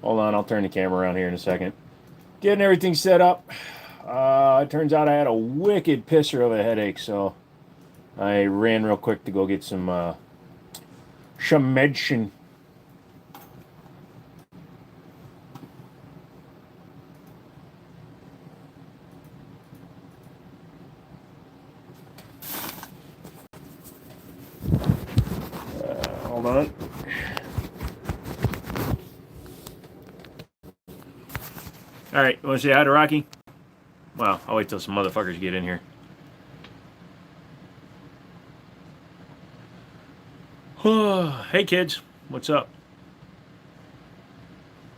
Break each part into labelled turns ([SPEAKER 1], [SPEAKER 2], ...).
[SPEAKER 1] Hold on, I'll turn the camera around here in a second. Getting everything set up. It turns out I had a wicked pisser of a headache, so I ran real quick to go get some medicine. Hold on. All right, you want to say hi to Rocky? Well, I'll wait till some motherfuckers get in here. Hey kids, what's up?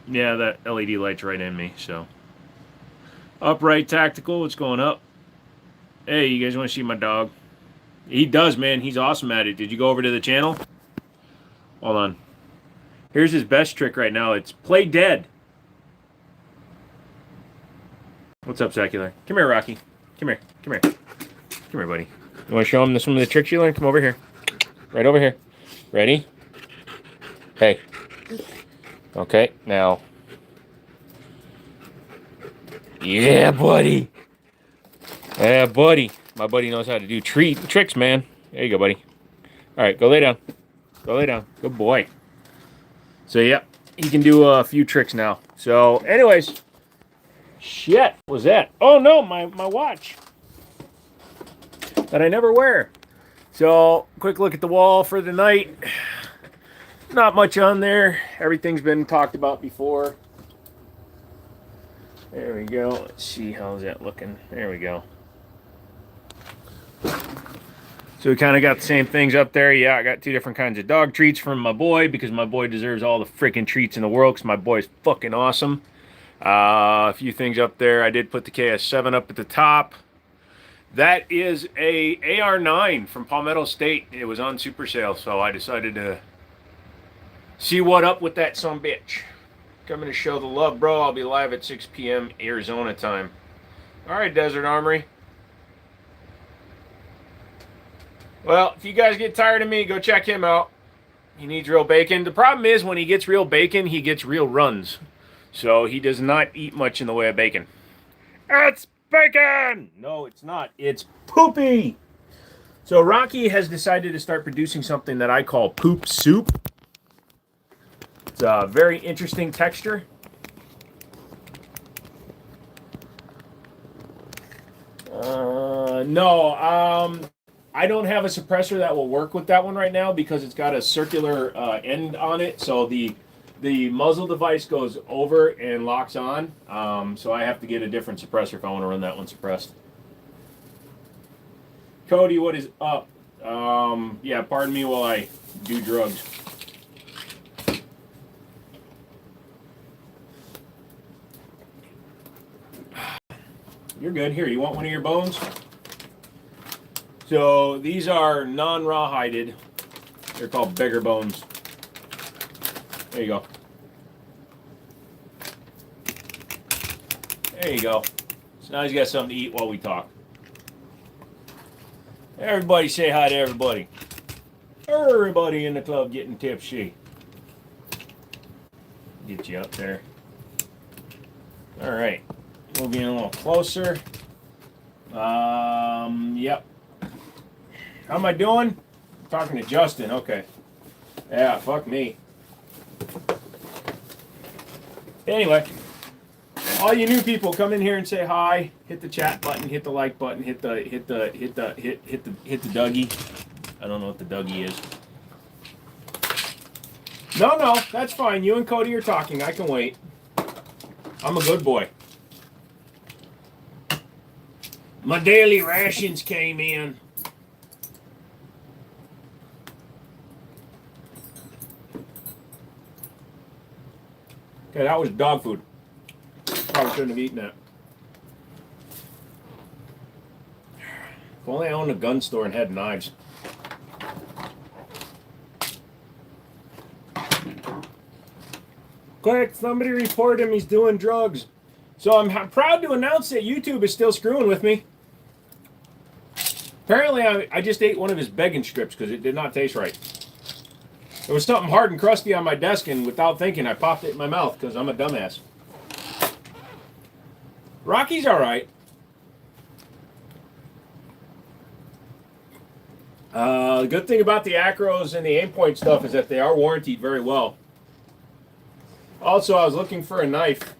[SPEAKER 1] Yeah, that LED light's right in me, so. Upright Tactical, what's going up? Hey, you guys want to see my dog? He does, man. He's awesome at it. Did you go over to the channel? Hold on. Here's his best trick right now. It's play dead. What's up, Secular? Come here, Rocky. Come here. Come here. Come here, buddy. You want to show him some of the tricks you learned? Come over here. Right over here. Ready? Hey. Okay, now. Yeah, buddy. Yeah, buddy. My buddy knows how to do tricks, man. There you go, buddy. All right, go lay down. Go lay down. Good boy. So, yeah, he can do a few tricks now. So, anyways. Shit, what was that? Oh, no, my watch. That I never wear. So, quick look at the wall for the night. Not much on there. Everything's been talked about before. There we go. Let's see, how's that looking? There we go. So we kind of got the same things up there. Yeah, I got two different kinds of dog treats from my boy because my boy deserves all the freaking treats in the world because my boy's fucking awesome. A few things up there. I did put the KS7 up at the top. That is a AR9 from Palmetto State. It was on super sale, so I decided to see what up with that sumbitch. Coming to show the love, bro. I'll be live at 6 p.m. Arizona time. All right, Desert Armory. Well, if you guys get tired of me, go check him out. He needs real bacon. The problem is when he gets real bacon, he gets real runs. So he does not eat much in the way of bacon. It's bacon! No, it's not. It's poopy. So Rocky has decided to start producing something that I call poop soup. It's a very interesting texture. No, I don't have a suppressor that will work with that one right now because it's got a circular end on it. So the muzzle device goes over and locks on. So I have to get a different suppressor if I want to run that one suppressed. Cody, what is up? Yeah, pardon me while I do drugs. You're good. Here, you want one of your bones? So these are non-rawhided. They're called beggar bones. There you go. There you go. So now he's got something to eat while we talk. Everybody say hi to everybody. Everybody in the club getting tipsy. Get you up there. All right. Moving a little closer. Yep. How am I doing? I'm talking to Justin. Okay. Yeah, fuck me. Anyway, all you new people, come in here and say hi. Hit the chat button. Hit the like button. Hit the Dougie. I don't know what the Dougie is. No, that's fine. You and Cody are talking. I can wait. I'm a good boy. My daily rations came in. Okay, that was dog food. Probably shouldn't have eaten that. If only I owned a gun store and had knives. Quick, somebody report him. He's doing drugs. So I'm proud to announce that YouTube is still screwing with me. Apparently, I just ate one of his bacon strips because it did not taste right. There was something hard and crusty on my desk, and without thinking, I popped it in my mouth because I'm a dumbass. Rocky's all right. The good thing about the Acros and the aim point stuff is that they are warranted very well. Also, I was looking for a knife.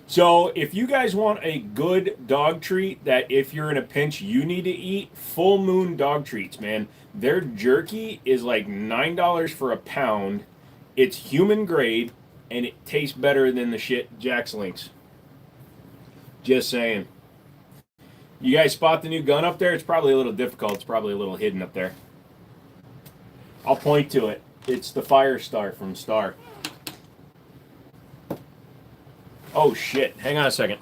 [SPEAKER 1] So, if you guys want a good dog treat that if you're in a pinch you need to eat, Full Moon dog treats, man. Their jerky is like $9 for a pound. It's human grade, and it tastes better than the shit Jack's Links. Just saying. You guys spot the new gun up there? It's probably a little difficult. It's probably a little hidden up there. I'll point to it. It's the Fire Star from Star. Oh shit, hang on a second.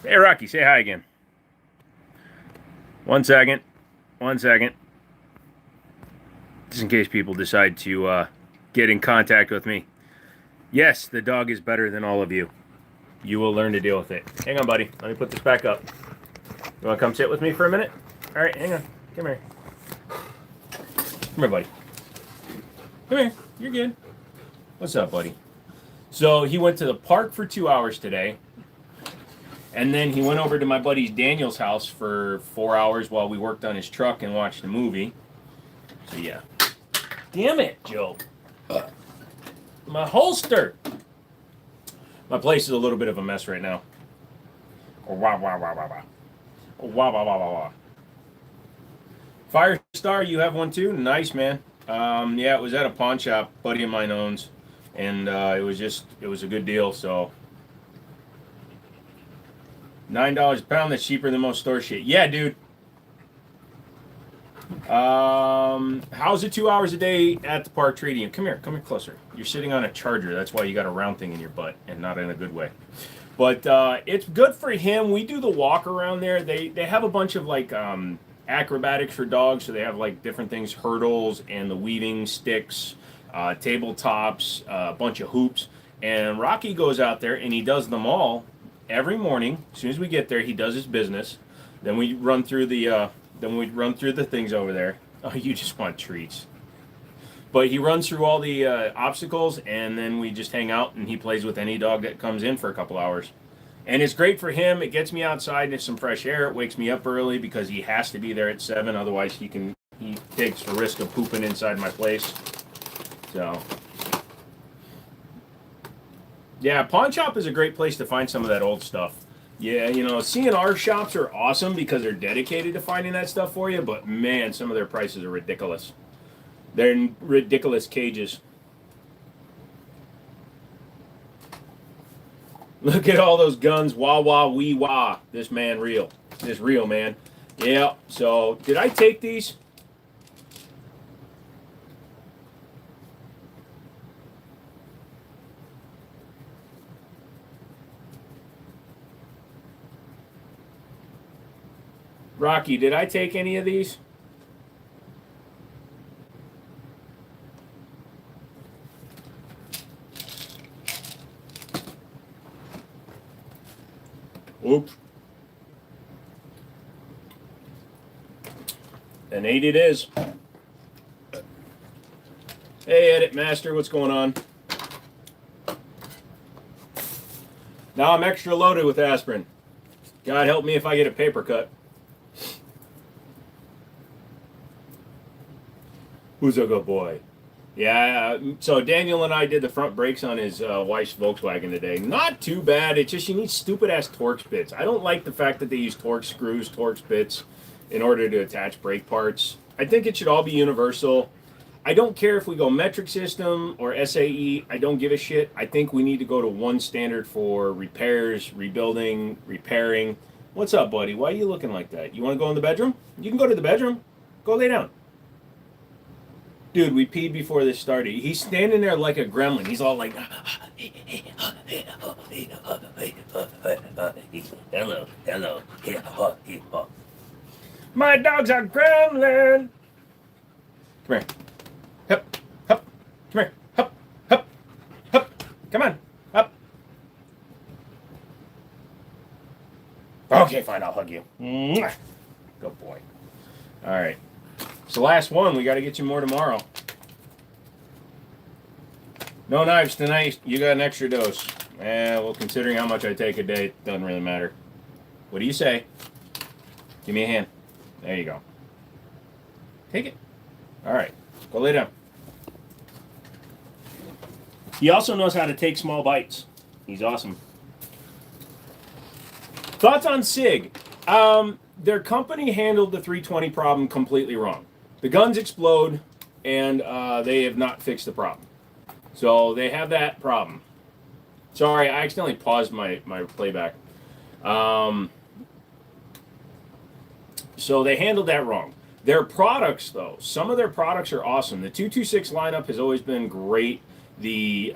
[SPEAKER 1] Hey Rocky, say hi again. 1 second. 1 second. Just in case people decide to get in contact with me. Yes, the dog is better than all of you. You will learn to deal with it. Hang on, buddy. Let me put this back up. You want to come sit with me for a minute? All right, hang on. Come here. Come here, buddy. Come here. You're good. What's up, buddy? So he went to the park for 2 hours today. And then he went over to my buddy Daniel's house for 4 hours while we worked on his truck and watched a movie. So, yeah. Damn it, Joe. My holster. My place is a little bit of a mess right now. Wah, wah, wah, wah, wah. Wah, wah, wah, wah, wah. Fire Star, you have one too? Nice, man. Yeah, it was at a pawn shop buddy of mine owns, and it was a good deal. So $9 a pound, that's cheaper than most store shit. Yeah, dude. How's it 2 hours a day at the park treating you? Come here closer. You're sitting on a charger. That's why you got a round thing in your butt, and not in a good way. But it's good for him. We do the walk around there. They have a bunch of like acrobatics for dogs, so they have like different things, hurdles and the weaving sticks, tabletops, a bunch of hoops. And Rocky goes out there and he does them all every morning. As soon as we get there, he does his business. Then we run through the things over there. Oh, you just want treats. But he runs through all the obstacles, and then we just hang out, and he plays with any dog that comes in for a couple hours. And it's great for him. It gets me outside and it's some fresh air. It wakes me up early because he has to be there at 7. Otherwise, he takes the risk of pooping inside my place. So, yeah, pawn shop is a great place to find some of that old stuff. Yeah, you know, C&R shops are awesome because they're dedicated to finding that stuff for you. But, man, some of their prices are ridiculous. They're in ridiculous cages. Look at all those guns. Wah, wah, wee, wah. This man real. This real, man. Yeah, so did I take these? Rocky, did I take any of these? Oops. An 8 it is. Hey, Edit Master, what's going on? Now I'm extra loaded with aspirin. God help me if I get a paper cut. Who's a good boy? Yeah, so Daniel and I did the front brakes on his wife's Volkswagen today. Not too bad. It's just you need stupid-ass Torx bits. I don't like the fact that they use Torx screws, Torx bits, in order to attach brake parts. I think it should all be universal. I don't care if we go metric system or SAE. I don't give a shit. I think we need to go to one standard for repairs, rebuilding, repairing. What's up, buddy? Why are you looking like that? You want to go in the bedroom? You can go to the bedroom. Go lay down. Dude, we peed before this started. He's standing there like a gremlin. He's all like, hello, hello. My dog's a gremlin. Come here. Hup, hup. Come here. Hup, hup, hup. Come on. Up. Okay, fine, I'll hug you. Mwah. Good boy. All right. It's the last one. We got to get you more tomorrow. No knives tonight. You got an extra dose. Well, considering how much I take a day, it doesn't really matter. What do you say? Give me a hand. There you go. Take it. All right. Go lay down. He also knows how to take small bites. He's awesome. Thoughts on Sig? Their company handled the 320 problem completely wrong. The guns explode, and they have not fixed the problem. So they have that problem. Sorry, I accidentally paused my playback. So they handled that wrong. Their products, though, some of their products are awesome. The 226 lineup has always been great. The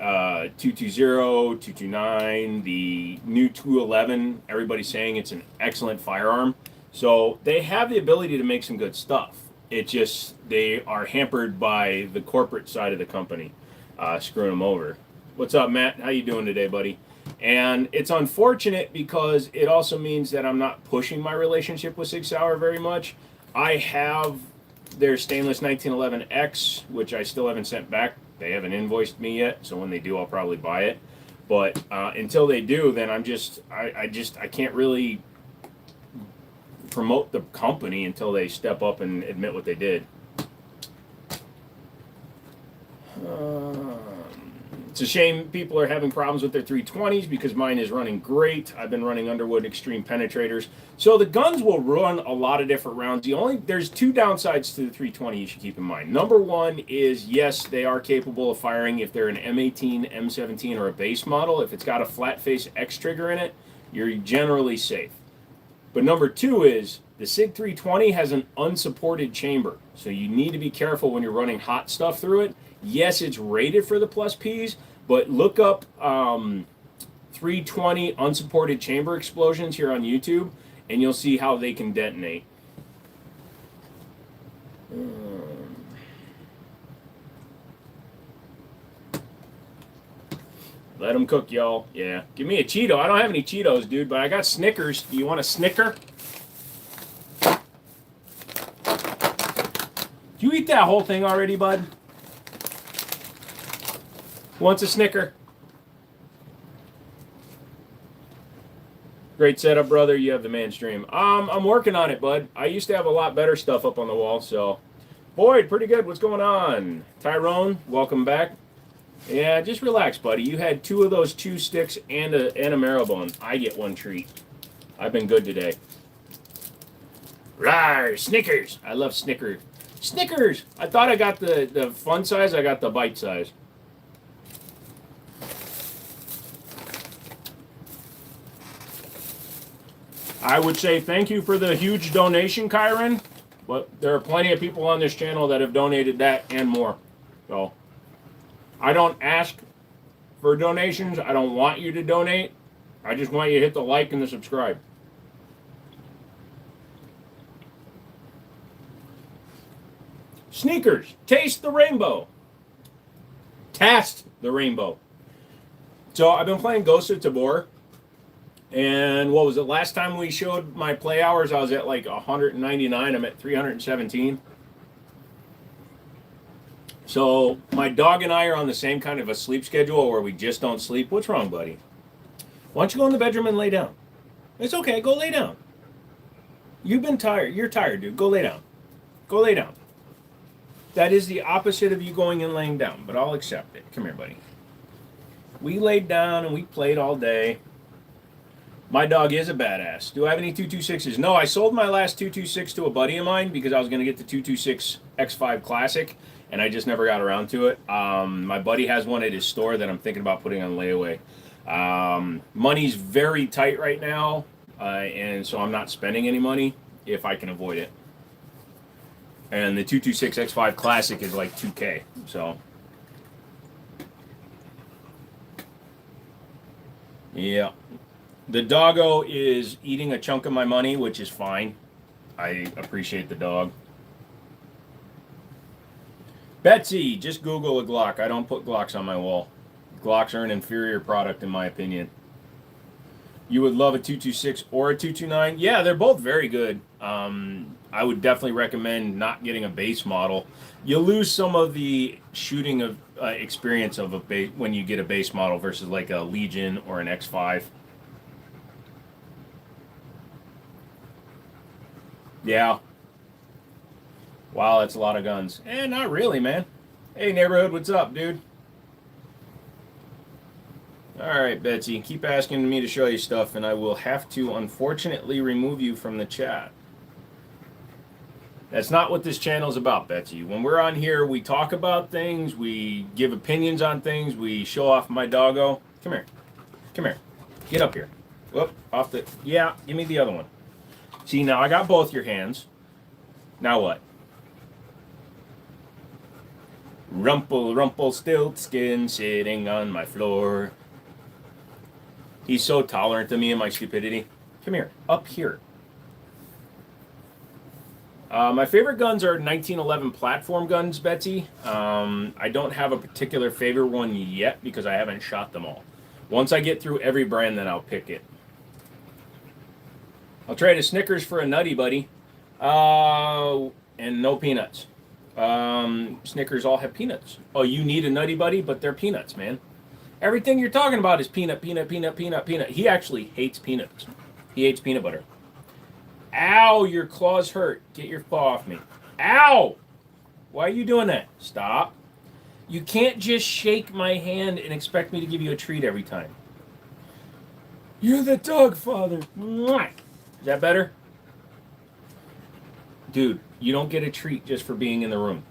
[SPEAKER 1] 220, 229, the new 211, everybody's saying it's an excellent firearm. So they have the ability to make some good stuff. It just, they are hampered by the corporate side of the company, screwing them over. What's up, Matt? How you doing today, buddy? And it's unfortunate because it also means that I'm not pushing my relationship with Sig Sauer very much. I have their stainless 1911X, which I still haven't sent back. They haven't invoiced me yet, so when they do, I'll probably buy it. But until they do, then I can't really promote the company until they step up and admit what they did. It's a shame people are having problems with their 320s because mine is running great. I've been running Underwood Extreme Penetrators. So the guns will run a lot of different rounds. There's two downsides to the 320 you should keep in mind. Number one is, yes, they are capable of firing if they're an M18, M17, or a base model. If it's got a flat face X trigger in it, you're generally safe. But number two is the SIG 320 has an unsupported chamber. So you need to be careful when you're running hot stuff through it. Yes, it's rated for the plus Ps, but look up 320 unsupported chamber explosions here on YouTube, and you'll see how they can detonate. Let them cook, y'all. Yeah. Give me a Cheeto. I don't have any Cheetos, dude, but I got Snickers. Do you want a Snicker? Did you eat that whole thing already, bud? Wants a Snicker? Great setup, brother. You have the man stream. I'm working on it, bud. I used to have a lot better stuff up on the wall, so. Boyd, pretty good. What's going on? Tyrone, welcome back. Yeah, just relax, buddy. You had two of those chew sticks and a marrowbone. I get one treat. I've been good today. Rawr, Snickers. I love Snickers. Snickers! I thought I got the fun size. I got the bite size. I would say thank you for the huge donation, Kyron. But there are plenty of people on this channel that have donated that and more. So I don't ask for donations. I don't want you to donate. I just want you to hit the like and the subscribe. Sneakers. Taste the rainbow. Taste the rainbow. So I've been playing Ghost of Tabor. And what was it? Last time we showed my play hours, I was at like 199. I'm at 317. So my dog and I are on the same kind of a sleep schedule where we just don't sleep. What's wrong, buddy? Why don't you go in the bedroom and lay down? It's okay. Go lay down. You've been tired. You're tired, dude. Go lay down. Go lay down. That is the opposite of you going and laying down, but I'll accept it. Come here, buddy. We laid down and we played all day. My dog is a badass. Do I have any 226s? No, I sold my last 226 to a buddy of mine because I was going to get the 226 X5 Classic, and I just never got around to it. My buddy has one at his store that I'm thinking about putting on layaway. Money's very tight right now, and so I'm not spending any money if I can avoid it. And the 226 X5 Classic is like $2K, so. Yeah. The doggo is eating a chunk of my money, which is fine. I appreciate the dog. Betsy, just Google a Glock. I don't put Glocks on my wall. Glocks are an inferior product in my opinion. You would love a 226 or a 229. Yeah, they're both very good. I would definitely recommend not getting a base model. You lose some of the shooting of experience of a base when you get a base model versus like a Legion or an X5. Yeah. Wow, that's a lot of guns. Not really, man. Hey, neighborhood, what's up, dude? All right, Betsy, keep asking me to show you stuff, and I will have to, unfortunately, remove you from the chat. That's not what this channel is about, Betsy. When we're on here, we talk about things, we give opinions on things, we show off my doggo. Come here. Come here. Get up here. Whoop, off the... Yeah, give me the other one. See, now I got both your hands. Now what? Rumpelstiltskin sitting on my floor. He's so tolerant of me and my stupidity. Come here, up here. My favorite guns are 1911 platform guns, Betsy. I don't have a particular favorite one yet because I haven't shot them all. Once I get through every brand, then I'll pick it. I'll trade a Snickers for a Nutty Buddy. And no peanuts. Snickers all have peanuts. Oh, you need a Nutty Buddy, but they're peanuts, man. Everything you're talking about is peanut, peanut, peanut, peanut, peanut. He actually hates peanuts. He hates peanut butter. Ow, your claws hurt. Get your paw off me. Ow! Why are you doing that? Stop. You can't just shake my hand and expect me to give you a treat every time. You're the dog father. Is that better? Dude, you don't get a treat just for being in the room.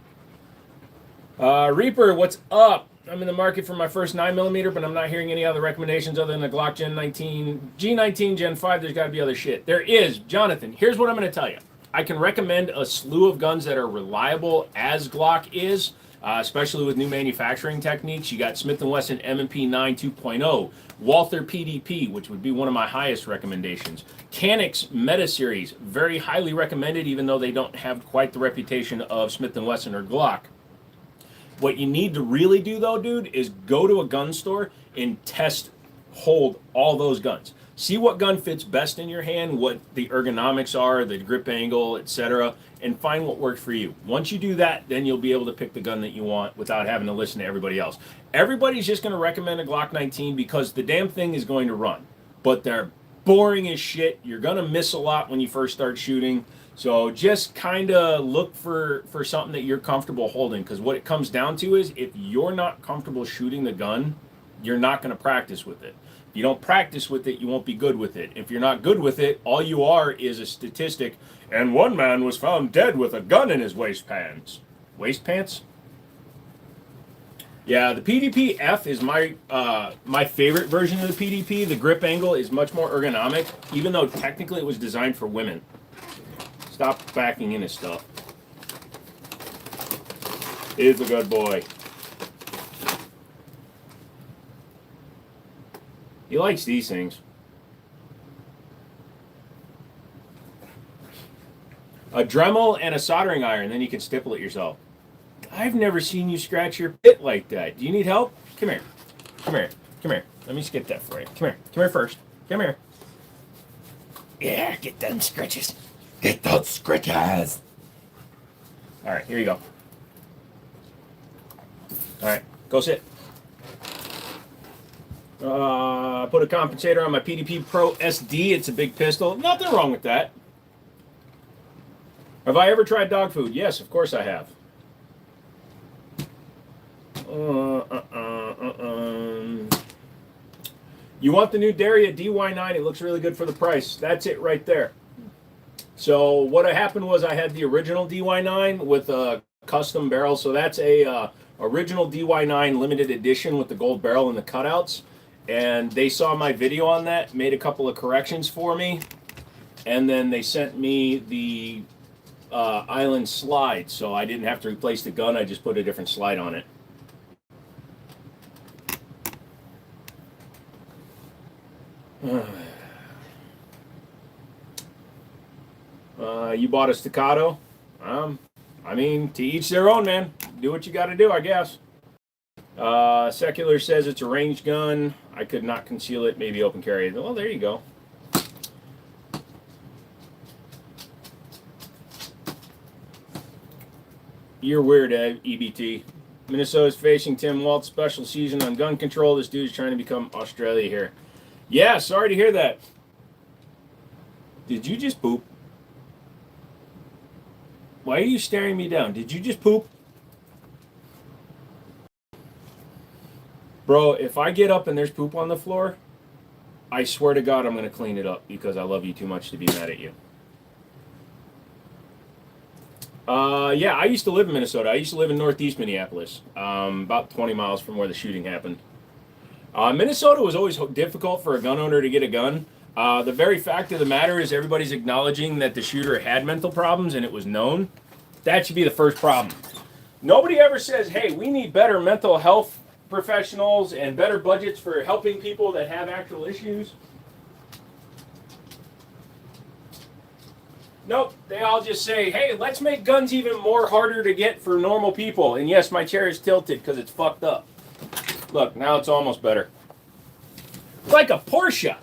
[SPEAKER 1] Reaper, what's up? I'm in the market for my first 9mm, but I'm not hearing any other recommendations other than the Glock Gen 19, G19 Gen 5. There's got to be other shit. There is. Jonathan, here's what I'm going to tell you. I can recommend a slew of guns that are reliable as Glock is, especially with new manufacturing techniques. You got Smith & Wesson M&P 9 2.0, Walther PDP, which would be one of my highest recommendations. Canik's Meta Series, very highly recommended, even though they don't have quite the reputation of Smith & Wesson or Glock. What you need to really do, though, dude, is go to a gun store and hold all those guns. See what gun fits best in your hand, what the ergonomics are, the grip angle, etc., and find what works for you. Once you do that, then you'll be able to pick the gun that you want without having to listen to everybody else. Everybody's just going to recommend a Glock 19 because the damn thing is going to run. But they're boring as shit. You're going to miss a lot when you first start shooting. So just kind of look for something that you're comfortable holding, because what it comes down to is if you're not comfortable shooting the gun, you're not going to practice with it. If you don't practice with it, you won't be good with it. If you're not good with it, all you are is a statistic. And one man was found dead with a gun in his waistpants. Waistpants? Yeah, the PDP F is my favorite version of the PDP. The grip angle is much more ergonomic, even though technically it was designed for women. Stop backing into stuff. He's a good boy. He likes these things. A Dremel and a soldering iron, then you can stipple it yourself. I've never seen you scratch your pit like that. Do you need help? Come here. Come here. Come here. Let me skip that for you. Come here. Come here first. Come here. Yeah, get them scratches. Get those scratches. All right, here you go. All right, go sit. Put a compensator on my PDP Pro SD. It's a big pistol. Nothing wrong with that. Have I ever tried dog food? Yes, of course I have. You want the new Daria DY9? It looks really good for the price. That's it right there. So what happened was I had the original DY9 with a custom barrel. So that's a original DY9 limited edition with the gold barrel and the cutouts. And they saw my video on that, made a couple of corrections for me, and then they sent me the island slide. So I didn't have to replace the gun. I just put a different slide on it. You bought a Staccato? I mean, to each their own, man. Do what you got to do, I guess. Secular says it's a range gun. I could not conceal it. Maybe open carry. Well, there you go. You're weird, EBT. Minnesota's facing Tim Walt's special season on gun control. This dude's trying to become Australia here. Yeah, sorry to hear that. Did you just poop? Why are you staring me down? Did you just poop? Bro, if I get up and there's poop on the floor, I swear to God I'm going to clean it up because I love you too much to be mad at you. Yeah, I used to live in Minnesota. I used to live in northeast Minneapolis, about 20 miles from where the shooting happened. Minnesota was always difficult for a gun owner to get a gun. The very fact of the matter is everybody's acknowledging that the shooter had mental problems and it was known. That should be the first problem. Nobody ever says, hey, we need better mental health professionals and better budgets for helping people that have actual issues. Nope, they all just say, hey, let's make guns even more harder to get for normal people. And yes, my chair is tilted because it's fucked up. Look, now it's almost better. It's like a Porsche.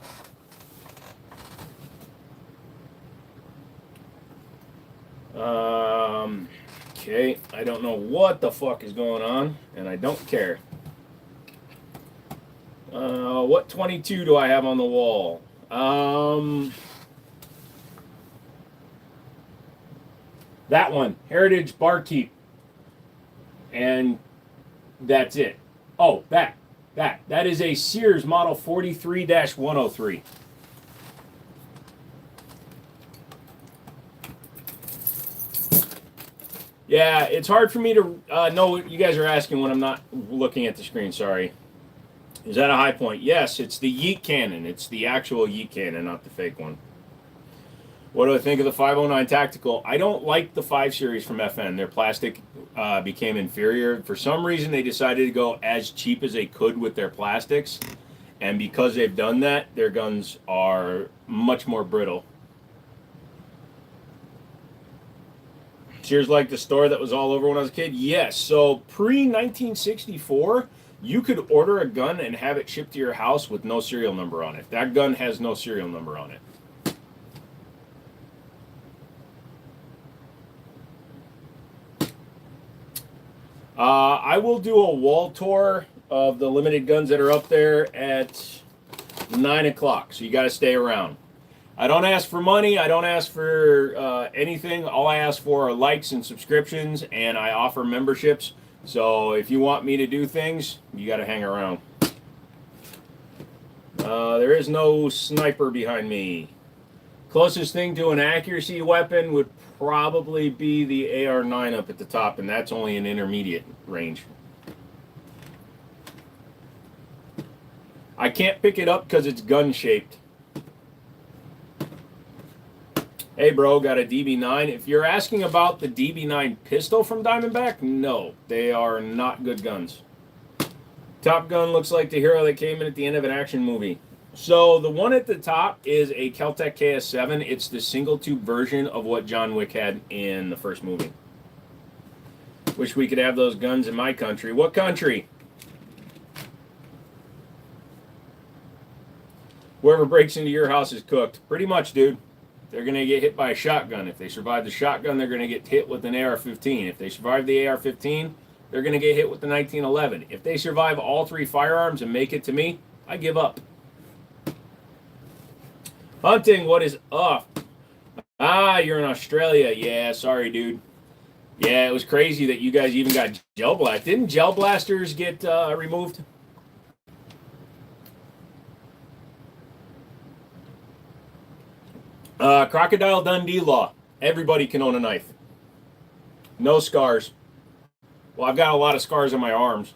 [SPEAKER 1] Okay, I don't know what the fuck is going on, and I don't care. What 22 do I have on the wall? That one, Heritage Barkeep. And that's it. Oh, that is a Sears Model 43-103. Yeah, it's hard for me to know what you guys are asking when I'm not looking at the screen, sorry. Is that a high point? Yes, it's the Yeet cannon. It's the actual Yeet cannon, not the fake one. What do I think of the 509 Tactical? I don't like the 5 Series from FN. Their plastic became inferior. For some reason, they decided to go as cheap as they could with their plastics. And because they've done that, their guns are much more brittle. Sears like the store that was all over when I was a kid? Yes. So pre-1964, you could order a gun and have it shipped to your house with no serial number on it. That gun has no serial number on it. I will do a wall tour of the limited guns that are up there at 9 o'clock, so you got to stay around. I don't ask for money. I don't ask for anything. All I ask for are likes and subscriptions, and I offer memberships. So if you want me to do things, you got to hang around. There is no sniper behind me. Closest thing to an accuracy weapon would probably be the AR-9 up at the top, and that's only an intermediate range. I can't pick it up because it's gun-shaped. Hey, bro, got a DB9. If you're asking about the DB9 pistol from Diamondback, no, they are not good guns. Top Gun looks like the hero that came in at the end of an action movie. So the one at the top is a Kel-Tech KS7. It's the single tube version of what John Wick had in the first movie. Wish we could have those guns in my country. What country? Whoever breaks into your house is cooked. Pretty much, dude. They're going to get hit by a shotgun. If they survive the shotgun, they're going to get hit with an AR-15. If they survive the AR-15, they're going to get hit with the 1911. If they survive all 3 firearms and make it to me, I give up. Hunting, what is up? Ah, you're in Australia. Yeah, sorry, dude. Yeah, it was crazy that you guys even got gel blast. Didn't gel blasters get removed? Crocodile Dundee law. Everybody can own a knife. No scars. Well, I've got a lot of scars on my arms.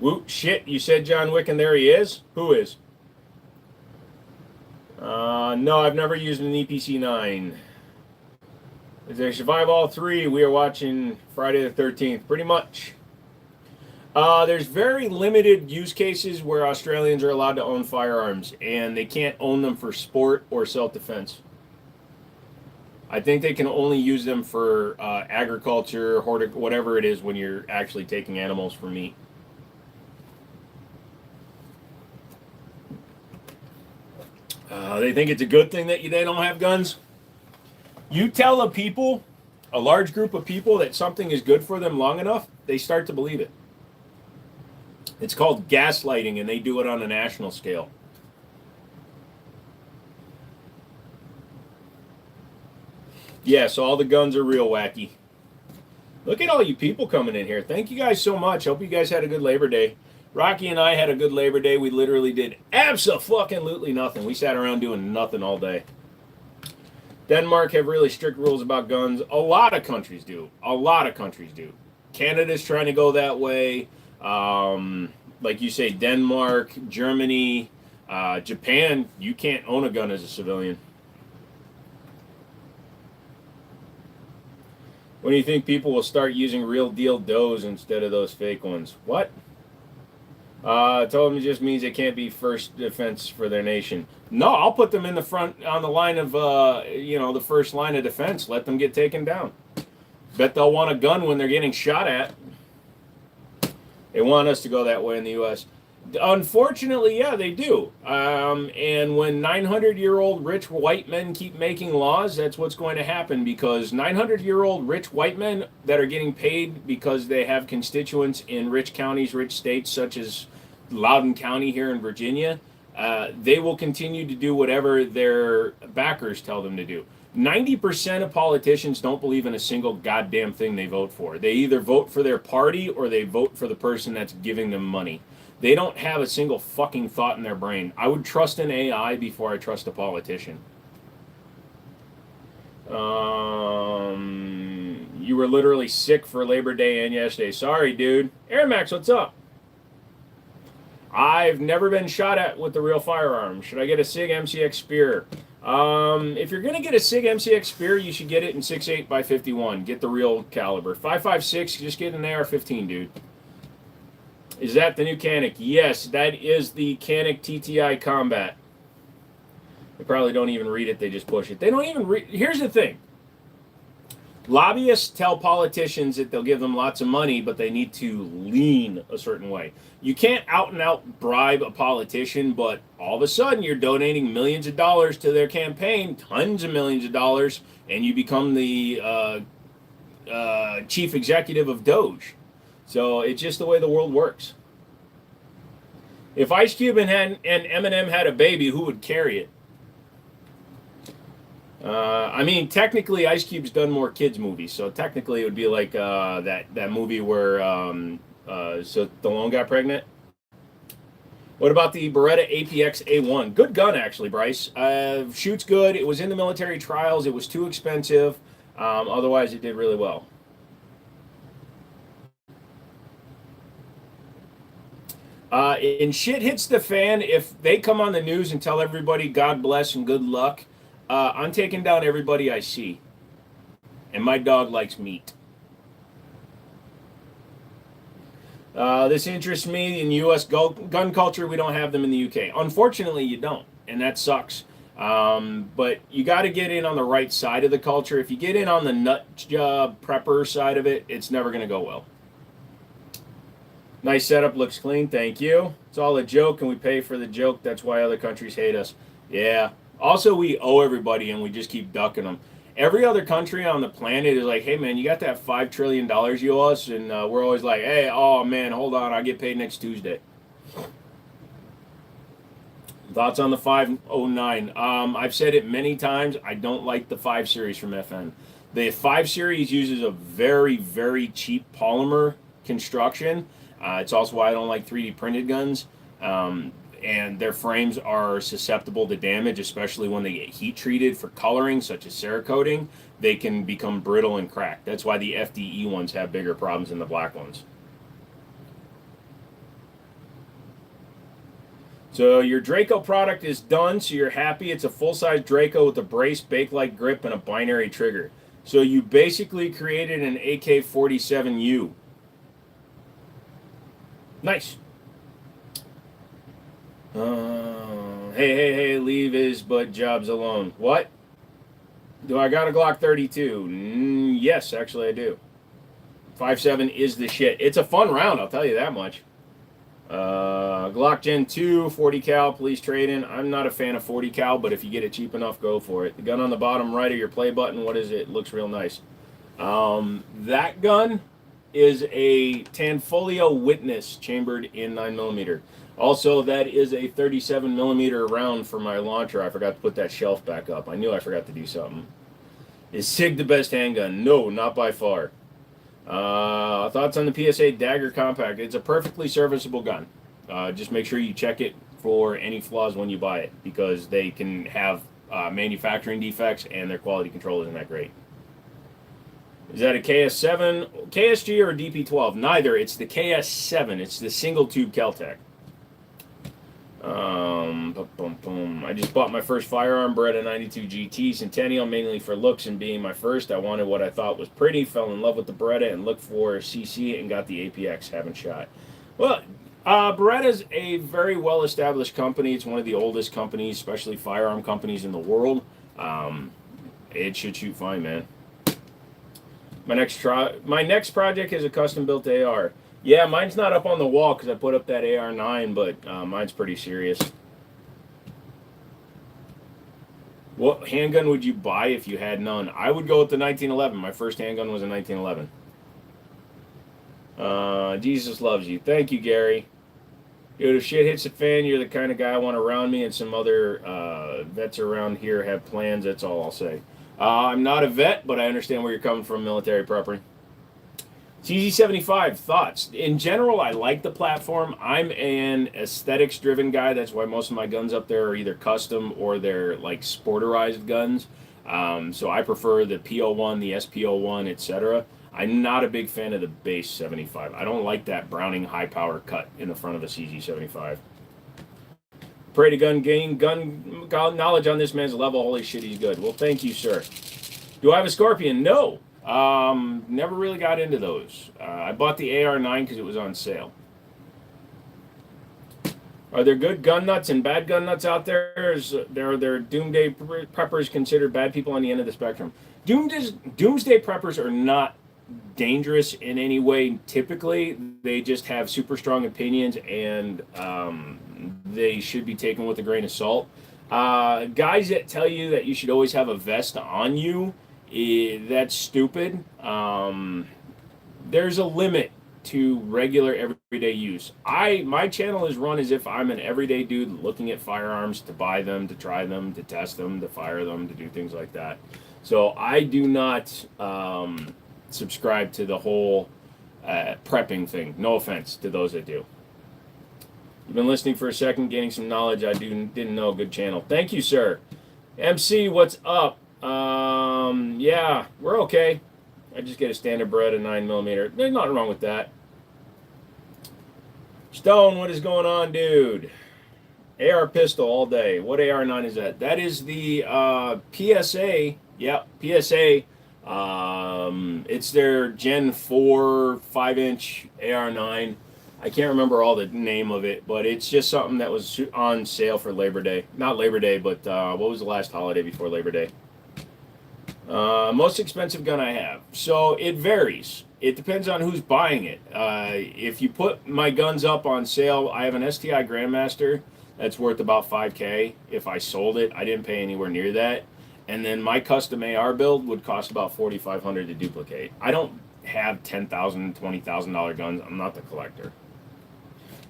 [SPEAKER 1] Woot, shit, you said John Wick and there he is? Who is? No, I've never used an EPC-9. If they survive all 3, we are watching Friday the 13th. Pretty much. There's very limited use cases where Australians are allowed to own firearms, and they can't own them for sport or self-defense. I think they can only use them for agriculture, whatever it is when you're actually taking animals for meat. They think it's a good thing that they don't have guns. You tell a large group of people, that something is good for them long enough, they start to believe it. It's called gaslighting, and they do it on a national scale. Yeah, so all the guns are real wacky. Look at all you people coming in here. Thank you guys so much. Hope you guys had a good Labor Day. Rocky and I had a good Labor Day. We literally did abso-fucking-lutely nothing. We sat around doing nothing all day. Denmark have really strict rules about guns. A lot of countries do. A lot of countries do. Canada's trying to go that way. Like you say, Denmark, Germany, Japan, you can't own a gun as a civilian. When do you think people will start using real deal does instead of those fake ones? What? I told them it just means they can't be first defense for their nation. No, I'll put them in the front on the line of, the first line of defense. Let them get taken down. Bet they'll want a gun when they're getting shot at. They want us to go that way in the U.S. Unfortunately, yeah, they do. And when 900-year-old rich white men keep making laws, that's what's going to happen, because 900-year-old rich white men that are getting paid because they have constituents in rich counties, rich states, such as Loudoun County here in Virginia, they will continue to do whatever their backers tell them to do. 90% of politicians don't believe in a single goddamn thing they vote for. They either vote for their party or they vote for the person that's giving them money. They don't have a single fucking thought in their brain. I would trust an AI before I trust a politician. You were literally sick for Labor Day and yesterday. Sorry, dude. Air Max, what's up? I've never been shot at with the real firearm. Should I get a Sig MCX Spear? If you're going to get a Sig MCX Spear, you should get it in 6.8 by 51. Get the real caliber. 5.56, just get an AR-15, dude. Is that the new Canik? Yes, that is the Canik TTI Combat. They probably don't even read it. They just push it. They don't even read. Here's the thing. Lobbyists tell politicians that they'll give them lots of money, but they need to lean a certain way. You can't out and out bribe a politician, but all of a sudden you're donating millions of dollars to their campaign, tons of millions of dollars, and you become the chief executive of Doge. So it's just the way the world works. If Ice Cube and Eminem had a baby, who would carry it? I mean, technically, Ice Cube's done more kids movies, so technically it would be like that movie where Stallone got pregnant. What about the Beretta APX A1? Good gun, actually, Bryce. Shoots good. It was in the military trials. It was too expensive. Otherwise, it did really well. And shit hits the fan if they come on the news and tell everybody God bless and good luck. I'm taking down everybody I see. And my dog likes meat. This interests me. In U.S. gun culture, we don't have them in the U.K. Unfortunately, you don't. And that sucks. But you got to get in on the right side of the culture. If you get in on the nut job prepper side of it, it's never going to go well. Nice setup, looks clean, thank you. It's all a joke and we pay for the joke. That's why other countries hate us. Yeah. Also, we owe everybody and we just keep ducking them. Every other country on the planet is like, hey, man, you got that $5 trillion you owe us? And we're always like, hey, oh, man, hold on, I get paid next Tuesday. Thoughts on the 509? I've said it many times. I don't like the 5 Series from FN. The 5 Series uses a very, very cheap polymer construction. It's also why I don't like 3D printed guns. And their frames are susceptible to damage, especially when they get heat treated for coloring, such as Cerakoting. They can become brittle and crack. That's why the FDE ones have bigger problems than the black ones. So your Draco product is done, so you're happy. It's a full-size Draco with a brace, bake-like grip, and a binary trigger. So you basically created an AK-47U. Nice. Hey, leave his but jobs alone. What? Do I got a Glock 32? Yes, actually I do. 5.7 is the shit. It's a fun round, I'll tell you that much. Glock Gen 2, 40 cal, police trade-in. I'm not a fan of 40 cal, but if you get it cheap enough, go for it. The gun on the bottom right of your play button, what is it? Looks real nice. That gun is a Tanfolio Witness chambered in 9mm. Also, that is a 37mm round for my launcher. I forgot to put that shelf back up. I knew I forgot to do something. Is Sig the best handgun? No, not by far. Thoughts on the PSA Dagger Compact? It's a perfectly serviceable gun. Just make sure you check it for any flaws when you buy it, because they can have manufacturing defects and their quality control isn't that great. Is that a KS7, KSG, or a DP12? Neither. It's the KS7. It's the single tube Kel-Tech. I just bought my first firearm, Beretta 92 GT Centennial, mainly for looks and being my first. I wanted what I thought was pretty, fell in love with the Beretta, and looked for CC and got the APX. Haven't shot. Well, Beretta's a very well-established company. It's one of the oldest companies, especially firearm companies in the world. It should shoot fine, man. My next project is a custom-built AR. Yeah, mine's not up on the wall because I put up that AR9, but mine's pretty serious. What handgun would you buy if you had none? I would go with the 1911. My first handgun was a 1911. Jesus loves you. Thank you, Gary. Dude, if shit hits the fan, you're the kind of guy I want around me, and some other vets around here have plans. That's all I'll say. I'm not a vet, but I understand where you're coming from, military prepper. CZ75, thoughts? In general, I like the platform. I'm an aesthetics-driven guy. That's why most of my guns up there are either custom or they're like sporterized guns. So I prefer the P01, the SP01, etc. I'm not a big fan of the base 75. I don't like that Browning high-power cut in the front of the CZ75. Pray to gain gun knowledge on this man's level. Holy shit, he's good. Well, thank you, sir. Do I have a Scorpion? No. Never really got into those. I bought the AR9 because it was on sale. Are there good gun nuts and bad gun nuts out there? There are doomsday preppers considered bad people on the end of the spectrum. Doomsday preppers are not dangerous in any way. Typically, they just have super strong opinions, and they should be taken with a grain of salt. Guys that tell you that you should always have a vest on you, that's stupid. There's a limit to regular everyday use. My channel is run as if I'm an everyday dude looking at firearms to buy them, to try them, to test them, to fire them, to do things like that. So I do not subscribe to the whole prepping thing. No offense to those that do. You've been listening for a second, gaining some knowledge I didn't know. Good channel. Thank you, sir. MC, what's up? Yeah, we're okay. I just get a standard Beretta 9mm. There's nothing wrong with that. Stone, what is going on, dude? AR pistol all day. What AR9 is that? That is the PSA. Yep, PSA. It's their Gen 4 5-inch AR9. I can't remember all the name of it, but it's just something that was on sale for Labor Day. Not Labor Day, but what was the last holiday before Labor Day? Most expensive gun I have. So it varies. It depends on who's buying it. If you put my guns up on sale, I have an STI Grandmaster that's worth about $5K. If I sold it, I didn't pay anywhere near that. And then my custom AR build would cost about $4,500 to duplicate. I don't have $10,000, $20,000 guns. I'm not the collector.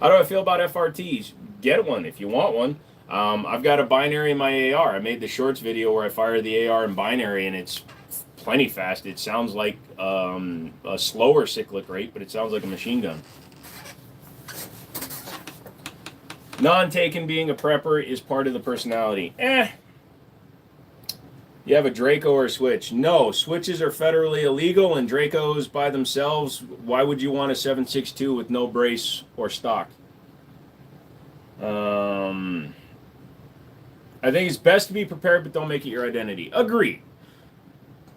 [SPEAKER 1] How do I feel about FRTs? Get one if you want one. I've got a binary in my AR. I made the shorts video where I fire the AR in binary, and it's plenty fast. It sounds like a slower cyclic rate, but it sounds like a machine gun. Non-taken being a prepper is part of the personality. You have a Draco or a Switch? No, Switches are federally illegal, and Dracos by themselves, why would you want a 7.62 with no brace or stock? I think it's best to be prepared, but don't make it your identity. Agreed.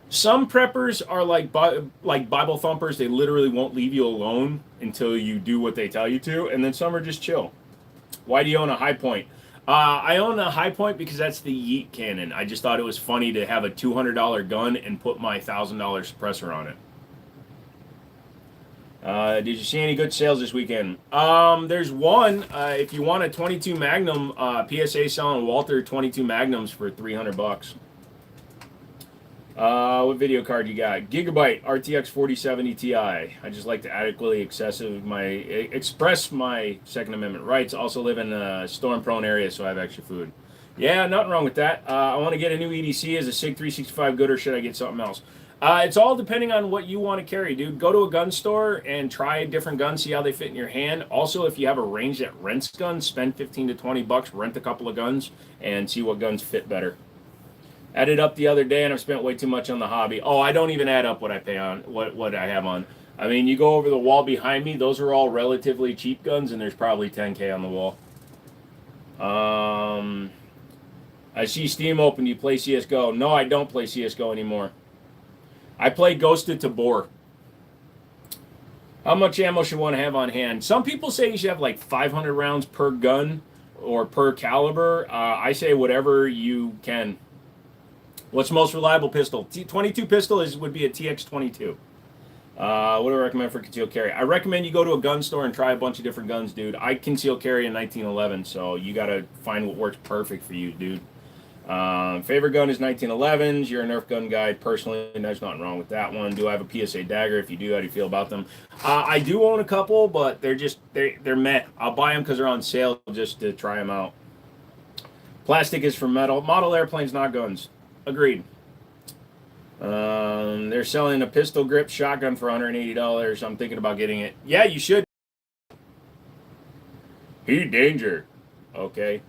[SPEAKER 1] Some preppers are like Bible thumpers. They literally won't leave you alone until you do what they tell you to, and then some are just chill. Why do you own a high point? I own a high point because that's the Yeet cannon. I just thought it was funny to have a $200 gun and put my $1,000 suppressor on it. Did you see any good sales this weekend? There's one. If you want a 22 Magnum, PSA selling Walther 22 Magnums for $300. What video card you got? Gigabyte RTX 4070 Ti. I just like to adequately express my Second Amendment rights. Also live in a storm-prone area, so I have extra food. Yeah, nothing wrong with that. I want to get a new EDC. Is a Sig 365 good, or should I get something else? It's all depending on what you want to carry, dude. Go to a gun store and try different guns, see how they fit in your hand. Also, if you have a range that rents guns, spend 15 to 20 bucks, rent a couple of guns, and see what guns fit better. Added up the other day, and I've spent way too much on the hobby. Oh, I don't even add up what I pay on what I have on. I mean, you go over the wall behind me; those are all relatively cheap guns, and there's probably 10K on the wall. I see Steam open. You play CS:GO? No, I don't play CS:GO anymore. I play Ghosted to Bore. How much ammo should one have on hand? Some people say you should have like 500 rounds per gun or per caliber. I say whatever you can. What's the most reliable pistol? 22 pistol would be a TX22. What do I recommend for concealed carry? I recommend you go to a gun store and try a bunch of different guns, dude. I conceal carry in 1911, so you got to find what works perfect for you, dude. Favorite gun is 1911s. You're a Nerf gun guy. Personally, there's nothing wrong with that one. Do I have a PSA dagger? If you do, how do you feel about them? I do own a couple, but they're meh. I'll buy them because they're on sale just to try them out. Plastic is for metal. Model airplanes, not guns. Agreed. They're selling a pistol grip shotgun for $180. I'm thinking about getting it. Yeah, you should. Heat danger. Okay.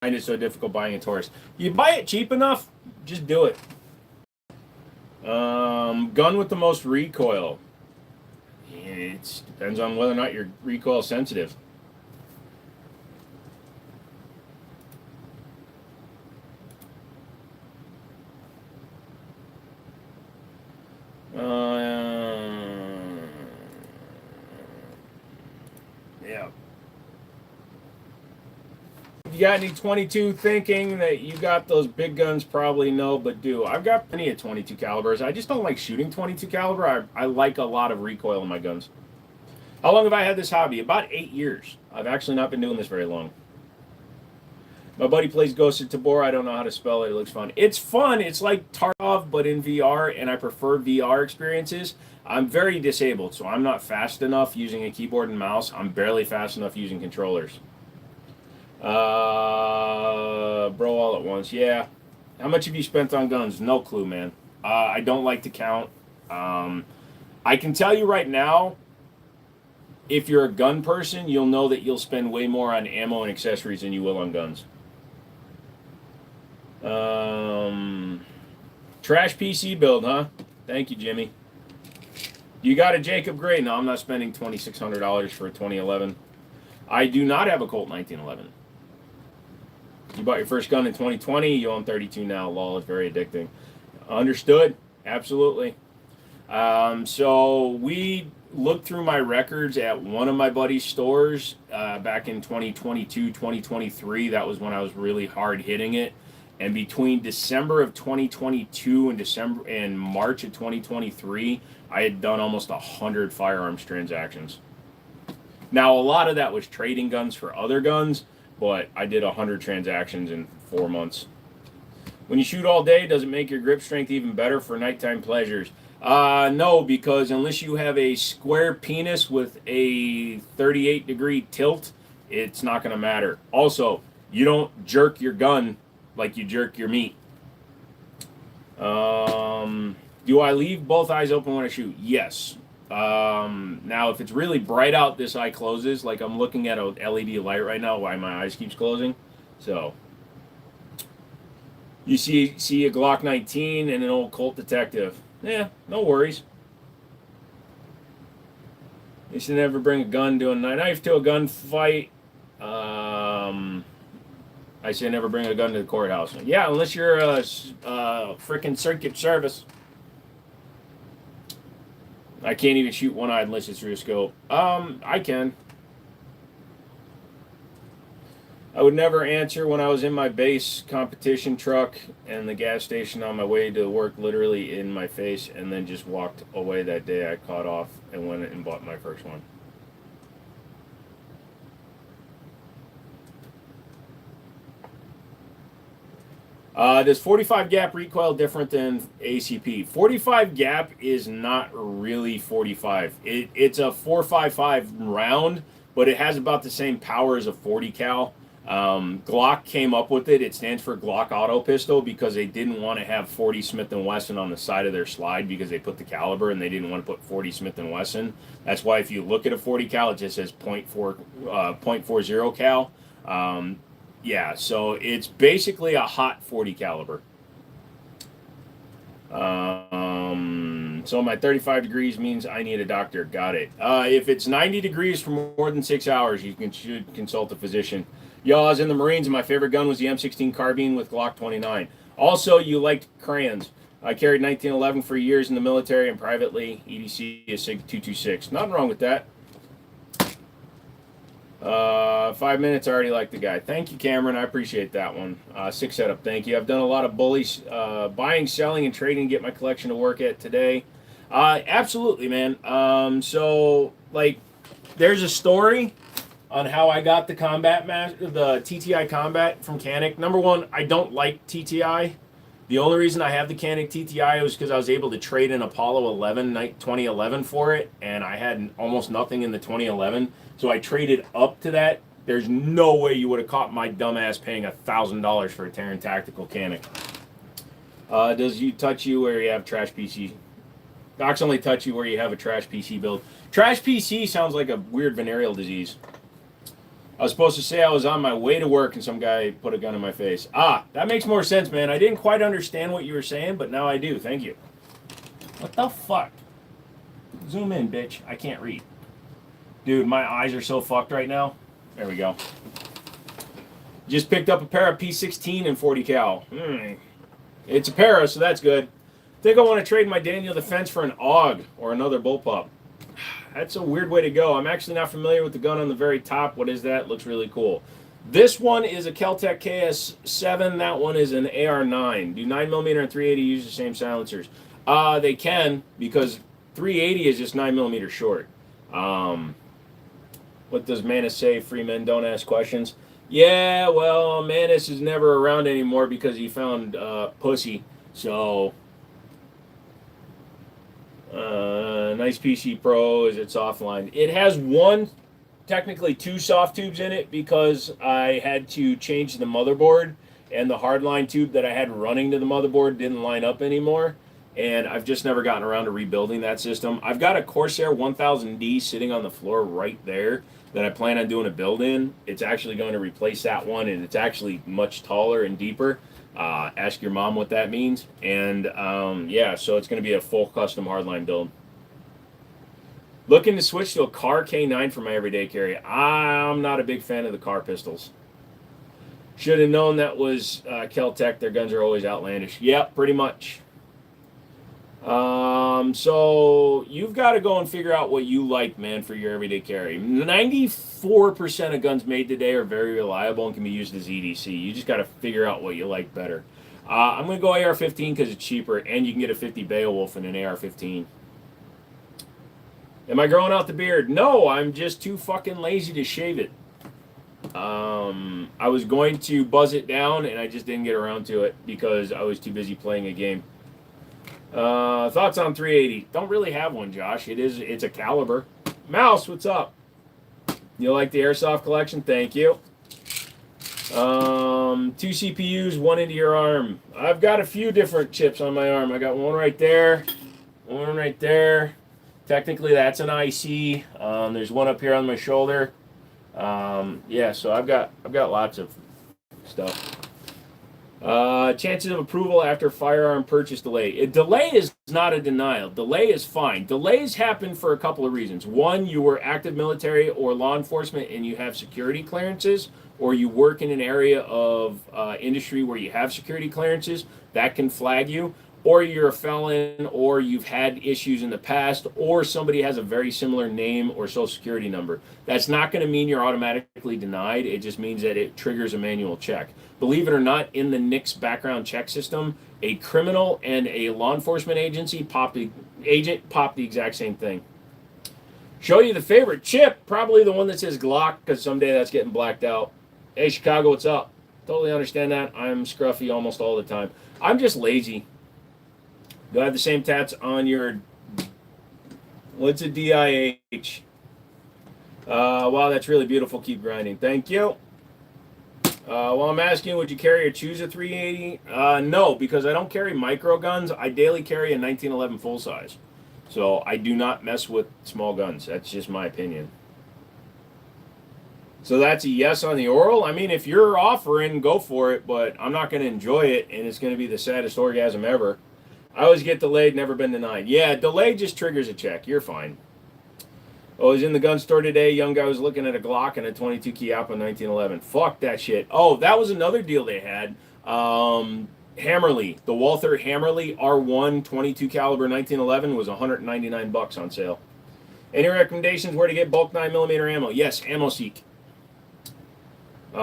[SPEAKER 1] Find it so difficult buying a Taurus. You buy it cheap enough, just do it. Gun with the most recoil. It depends on whether or not you're recoil sensitive. Yeah. If you got any 22 thinking that you got those big guns, probably no, but do. I've got plenty of 22 calibers. I just don't like shooting 22 caliber. I like a lot of recoil in my guns. How long have I had this hobby? About 8 years. I've actually not been doing this very long. My buddy plays Ghosted Tabor. I don't know how to spell it. It looks fun. It's fun. It's like Tarkov, but in VR, and I prefer VR experiences. I'm very disabled, so I'm not fast enough using a keyboard and mouse. I'm barely fast enough using controllers. Bro, all at once. Yeah. How much have you spent on guns? No clue, man. I don't like to count. I can tell you right now, if you're a gun person, you'll know that you'll spend way more on ammo and accessories than you will on guns. Trash PC build, huh? Thank you, Jimmy. You got a Jacob Gray? No, I'm not spending $2,600 for a 2011. I do not have a Colt 1911. You bought your first gun in 2020. You own 32 now. Lol, it's very addicting. Understood. Absolutely. So we looked through my records at one of my buddy's stores back in 2022, 2023. That was when I was really hard hitting it. And between December of 2022 and March of 2023, I had done almost 100 firearms transactions. Now, a lot of that was trading guns for other guns, but I did 100 transactions in 4 months. When you shoot all day, does it make your grip strength even better for nighttime pleasures? No, because unless you have a square penis with a 38-degree tilt, it's not going to matter. Also, you don't jerk your gun like you jerk your meat. Do I leave both eyes open when I shoot? Yes. Now, if it's really bright out, this eye closes. Like I'm looking at a LED light right now, why my eyes keeps closing. So, you see a Glock 19 and an old Colt Detective. Yeah, no worries. You should never bring a gun to a knife to a gunfight. I say never bring a gun to the courthouse. Yeah, unless you're a freaking circuit service. I can't even shoot one-eyed unless it's through a scope. I can. I would never answer when I was in my base competition truck and the gas station on my way to work literally in my face, and then just walked away that day. I caught off and went and bought my first one. Does 45 gap recoil different than ACP? 45 gap is not really 45. It's a 4.55 round, but it has about the same power as a 40 cal. Glock came up with it. It stands for Glock Auto Pistol because they didn't want to have 40 Smith & Wesson on the side of their slide because they put the caliber and they didn't want to put 40 Smith & Wesson. That's why if you look at a 40 cal, it just says .40 cal. Yeah, so it's basically a hot 40 caliber. So my 35 degrees means I need a doctor. Got it. If it's 90 degrees for more than 6 hours, you should consult a physician. Yo, I was in the Marines and my favorite gun was the M16 carbine with Glock 29. Also, you liked crayons. I carried 1911 for years in the military and privately. EDC is Sig 226. Nothing wrong with that. 5 minutes, I already like the guy. Thank you, Cameron. I appreciate that one. Sick setup, thank you. I've done a lot of bullies, buying, selling, and trading to get my collection to work at today. Absolutely, man. So, like, there's a story on how I got the the TTI Combat from Canik. Number one, I don't like TTI. The only reason I have the Canik TTI was because I was able to trade an Apollo 11 2011 for it, and I had almost nothing in the 2011, so I traded up to that. There's no way you would have caught my dumbass paying $1,000 for a Terran Tactical Canik. Does you touch you where you have trash PC? Docs only touch you where you have a trash PC build. Trash PC sounds like a weird venereal disease. I was supposed to say I was on my way to work and some guy put a gun in my face. That makes more sense, man. I didn't quite understand what you were saying, but now I do. Thank you. What the fuck? Zoom in, bitch. I can't read. Dude, my eyes are so fucked right now. There we go. Just picked up a pair of P16 and 40 cal. It's a para, so that's good. Think I want to trade my Daniel Defense for an AUG or another bullpup. That's a weird way to go. I'm actually not familiar with the gun on the very top. What is that? Looks really cool. This one is a Kel-Tech KS7. That one is an AR9. Do 9mm and 380 use the same silencers? They can, because 380 is just 9mm short. What does Manus say? Free men don't ask questions. Yeah, well, Manus is never around anymore because he found pussy. So... nice PC Pro is it's offline. It has technically two soft tubes in it because I had to change the motherboard and the hardline tube that I had running to the motherboard didn't line up anymore. And I've just never gotten around to rebuilding that system. I've got a Corsair 1000D sitting on the floor right there that I plan on doing a build in. It's actually going to replace that one, and it's actually much taller and deeper. Ask your mom what that means. And yeah, so it's going to be a full custom hardline build. Looking to switch to a car K9 for my everyday carry. I'm not a big fan of the car pistols. Should have known that was Kel-Tech. Their guns are always outlandish. Yep, pretty much. So you've got to go and figure out what you like, man, for your everyday carry. 94% of guns made today are very reliable and can be used as EDC. You just got to figure out what you like better. I'm going to go AR-15 because it's cheaper, and you can get a 50 Beowulf in an AR-15. Am I growing out the beard? No, I'm just too fucking lazy to shave it. I was going to buzz it down, and I just didn't get around to it because I was too busy playing a game. Thoughts on 380? Don't really have one, Josh. It's a caliber. Mouse, what's up? You like the airsoft collection? Thank you. 2 CPUs, one into your arm. I've got a few different chips on my arm. I got one right there, one right there. Technically, that's an IC. There's one up here on my shoulder. Yeah, so I've got lots of stuff. Chances of approval after firearm purchase delay. A delay is not a denial. Delay is fine. Delays happen for a couple of reasons. One, you were active military or law enforcement and you have security clearances, or you work in an area of industry where you have security clearances. That can flag you. or you're a felon, or you've had issues in the past, or somebody has a very similar name or social security number. That's not going to mean you're automatically denied. It just means that it triggers a manual check. Believe it or not, in the NICS background check system, a criminal and a law enforcement agency pop the exact same thing. Show you the favorite chip, probably the one that says Glock, because someday that's getting blacked out. Hey, Chicago, what's up? Totally understand that. I'm scruffy almost all the time. I'm just lazy. Do I have the same tats on your... What's a DIH? Wow, that's really beautiful. Keep grinding. Thank you. Well, I'm asking, would you carry or choose a 380? No, because I don't carry micro guns. I daily carry a 1911 full size. So I do not mess with small guns. That's just my opinion. So that's a yes on the oral. I mean, if you're offering, go for it, but I'm not going to enjoy it, and it's going to be the saddest orgasm ever. I always get delayed, never been denied. Yeah, delay just triggers a check. You're fine. Oh, I was in the gun store today. Young guy was looking at a Glock and a 22 Chiappa 1911. Fuck that shit. Oh, that was another deal they had. Hammerly, the Walther Hammerly R1 22 caliber 1911 was $199 on sale. Any recommendations where to get bulk 9mm ammo? Yes, AmmoSeek. The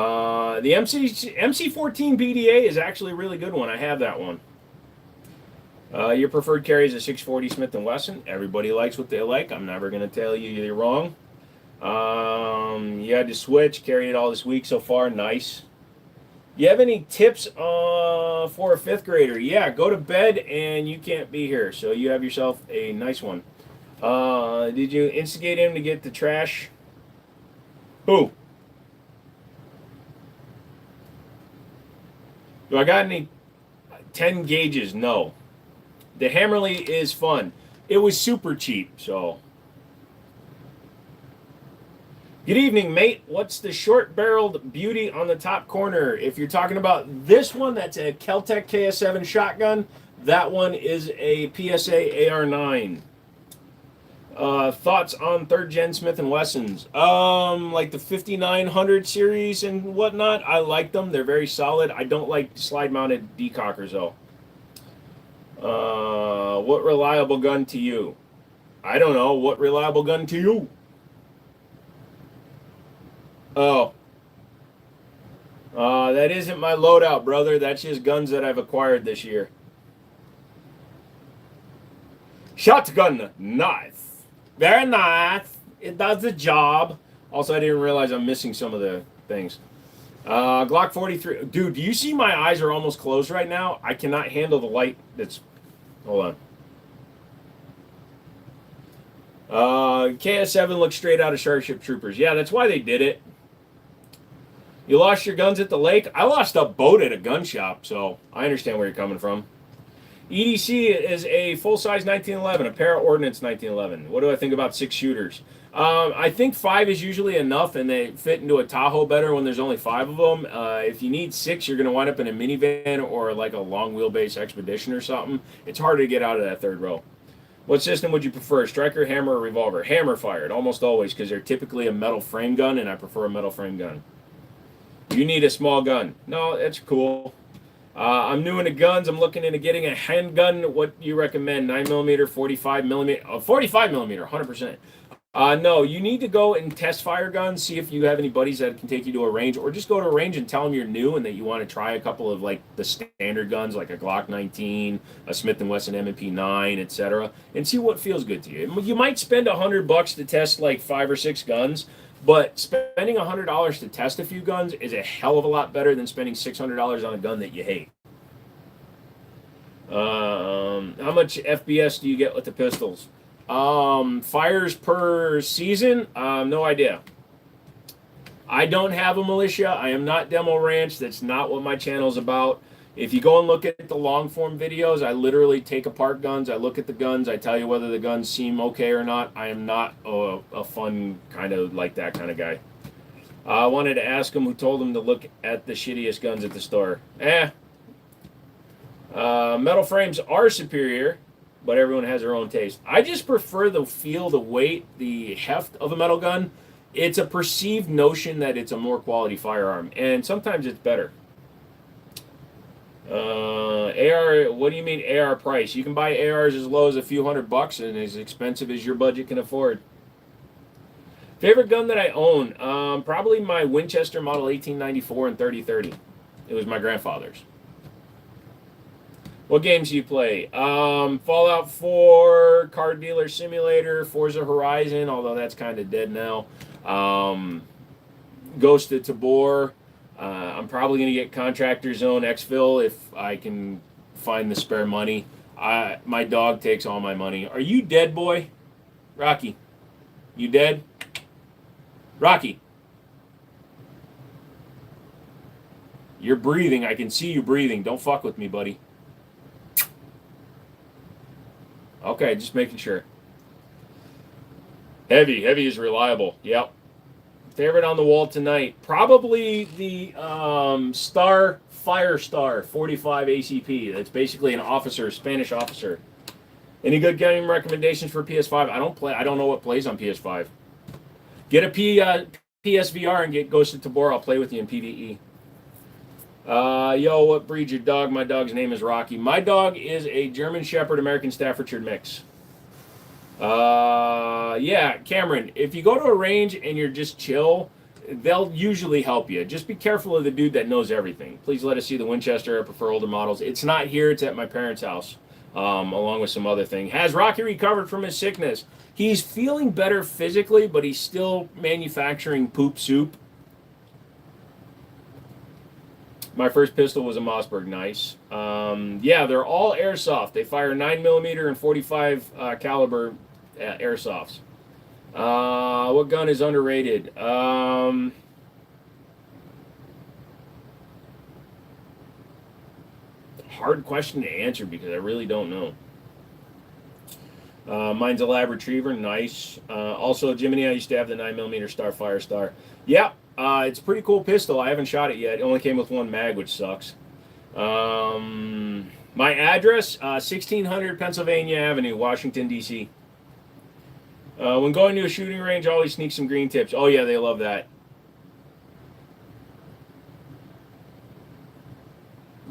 [SPEAKER 1] MC14 BDA is actually a really good one. I have that one. Your preferred carry is a 640 Smith & Wesson. Everybody likes what they like. I'm never going to tell you you're wrong. You had to switch. Carried it all this week so far. Nice. You have any tips for a 5th grader? Yeah, go to bed and you can't be here. So you have yourself a nice one. Did you instigate him to get the trash? Who? Do I got any 10 gauges? No. The Hammerly is fun. It was super cheap, so. Good evening, mate. What's the short-barreled beauty on the top corner? If you're talking about this one, that's a Kel-Tech KS7 shotgun. That one is a PSA AR9. Thoughts on 3rd gen Smith & Wessons? Like the 5900 series and whatnot. I like them. They're very solid. I don't like slide-mounted decockers, though. What reliable gun to you? I don't know. What reliable gun to you? Oh. That isn't my loadout, brother. That's just guns that I've acquired this year. Shotgun knife. Very nice. It does the job. Also, I didn't realize I'm missing some of the things. Glock 43. Dude, do you see my eyes are almost closed right now? I cannot handle the light that's... Hold on. KS7 looks straight out of Starship Troopers. Yeah, that's why they did it. You lost your guns at the lake? I lost a boat at a gun shop, so I understand where you're coming from. EDC is a full-size 1911, a para ordnance 1911. What do I think about 6 shooters? I think 5 is usually enough, and they fit into a Tahoe better when there's only 5 of them. If you need 6, you're going to wind up in a minivan or like a long wheelbase expedition or something. It's hard to get out of that 3rd row. What system would you prefer, striker, hammer, or revolver? Hammer fired, almost always, because they're typically a metal frame gun, and I prefer a metal frame gun. You need a small gun. No, that's cool. I'm new into guns. I'm looking into getting a handgun. What do you recommend? 9mm, 45mm? 45mm, 100%. No, you need to go and test fire guns, see if you have any buddies that can take you to a range, or just go to a range and tell them you're new and that you want to try a couple of like the standard guns, like a Glock 19, a Smith & Wesson M&P 9, etc., and see what feels good to you. You might spend $100 to test like 5 or 6 guns, but spending $100 to test a few guns is a hell of a lot better than spending $600 on a gun that you hate. How much FBS do you get with the pistols? Fires per season? No idea. I don't have a militia. I am not Demo Ranch. That's not what my channel's about. If you go and look at the long form videos, I literally take apart guns. I look at the guns. I tell you whether the guns seem okay or not. I am not a fun kind of like that kind of guy. I wanted to ask him who told him to look at the shittiest guns at the store. Metal frames are superior, but everyone has their own taste. I just prefer the feel, the weight, the heft of a metal gun. It's a perceived notion that it's a more quality firearm, and sometimes it's better. AR, what do you mean AR price? You can buy ARs as low as a few $100 and as expensive as your budget can afford. Favorite gun that I own? Probably my Winchester Model 1894 and 3030. It was my grandfather's. What games do you play? Fallout 4, Card Dealer Simulator, Forza Horizon, although that's kind of dead now. Ghost of Tabor. I'm probably going to get Contractor Zone Exfil if I can find the spare money. My dog takes all my money. Are you dead, boy? Rocky. You dead? Rocky. You're breathing. I can see you breathing. Don't fuck with me, buddy. Okay, just making sure. Heavy. Heavy is reliable. Yep. Favorite on the wall tonight? Probably the Firestar 45 ACP. That's basically an officer, Spanish officer. Any good game recommendations for PS5? I don't play. I don't know what plays on PS5. Get a PSVR and get Ghost of Tabor. I'll play with you in PvE. Yo, what breed's your dog? My dog's name is Rocky. My dog is a German Shepherd American Staffordshire mix. Yeah, Cameron, if you go to a range and you're just chill, they'll usually help you. Just be careful of the dude that knows everything. Please let us see the Winchester. I prefer older models. It's not here. It's at my parents' house, along with some other thing. Has Rocky recovered from his sickness? He's feeling better physically, but he's still manufacturing poop soup. My first pistol was a Mossberg. Nice. Yeah, they're all airsoft. They fire 9mm and 45 caliber airsofts. What gun is underrated? Hard question to answer because I really don't know. Mine's a Lab Retriever. Nice. Also, Jiminy, I used to have the 9mm Starfire Star. Yeah. It's a pretty cool pistol. I haven't shot it yet. It only came with one mag, which sucks. My address, 1600 Pennsylvania Avenue, Washington, D.C. When going to a shooting range, always sneak some green tips. Oh, yeah, they love that.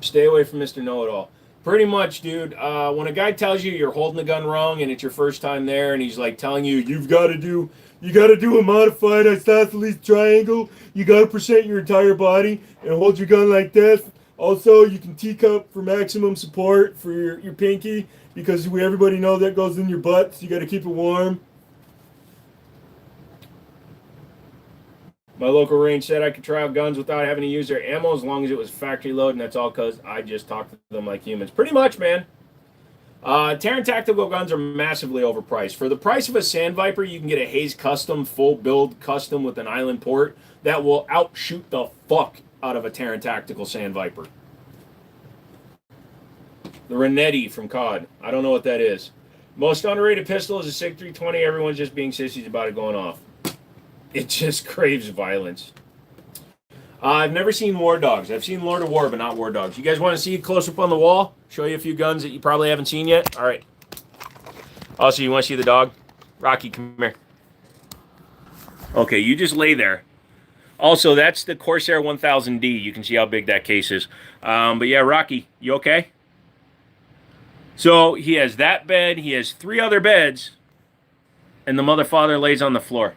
[SPEAKER 1] Stay away from Mr. Know-It-All. Pretty much, dude. When a guy tells you you're holding the gun wrong and it's your first time there and he's like telling you, you got to do a modified isosceles triangle. You got to present your entire body and hold your gun like this. Also, you can teacup for maximum support for your pinky because everybody knows that goes in your butt, so you got to keep it warm. My local range said I could try out guns without having to use their ammo as long as it was factory load, and that's all because I just talk to them like humans. Pretty much, man. Terran tactical guns are massively overpriced. For the price of a Sand Viper, you can get a Hayes Custom, full build custom with an island port that will outshoot the fuck out of a Terran tactical Sand Viper. The Renetti from COD. I don't know what that is. Most underrated pistol is a Sig 320. Everyone's just being sissies about it going off. It just craves violence. I've never seen War Dogs. I've seen Lord of War, but not War Dogs. You guys want to see close up on the wall? Show you a few guns that you probably haven't seen yet? All right. Also, you want to see the dog? Rocky, come here. Okay, you just lay there. Also, that's the Corsair 1000D. You can see how big that case is. But yeah, Rocky, you okay? So he has that bed. He has 3 other beds. And the mother father lays on the floor.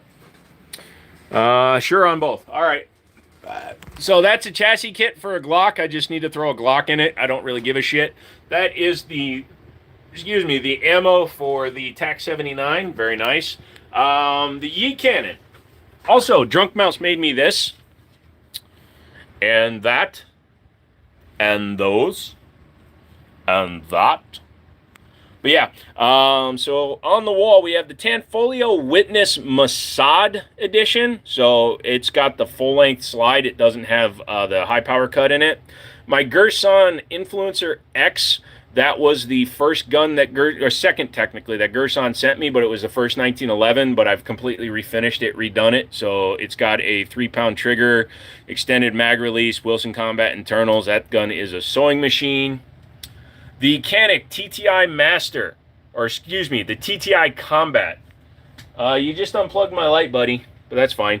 [SPEAKER 1] Sure on both. All right. So that's a chassis kit for a Glock. I just need to throw a Glock in it. I don't really give a shit. That is the ammo for the TAC 79. Very nice. The Yi cannon. Also, Drunk Mouse made me this. And that. And those. And that. But yeah, so on the wall we have the Tanfolio Witness Mossad edition. So it's got the full-length slide. It doesn't have the high-power cut in it. My Gerson Influencer X, that was the first gun that, or second technically, that Gerson sent me, but it was the first 1911, but I've completely refinished it, redone it. So it's got a 3-pound trigger, extended mag release, Wilson Combat internals. That gun is a sewing machine. The Canik TTI the TTI Combat. You just unplugged my light, buddy. but that's fine.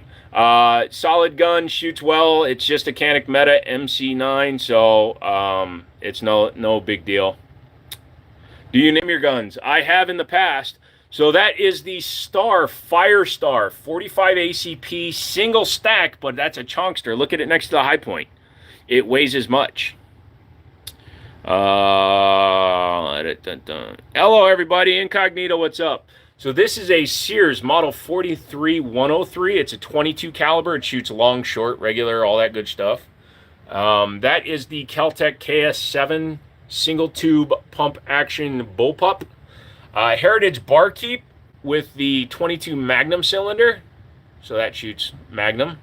[SPEAKER 1] Solid gun, shoots well. It's just a Canik Meta MC9, so it's no big deal. Do you name your guns? I have in the past. So that is the Firestar 45 ACP single stack, but that's a chunkster. Look at it next to the high point. It weighs as much. Hello, everybody. Incognito, what's up? So this is a Sears Model 43103. It's a 22 caliber. It shoots long, short, regular, all that good stuff. That is the Kel-Tech KS7 single tube pump action bullpup. Heritage Barkeep with the 22 Magnum cylinder. So that shoots Magnum.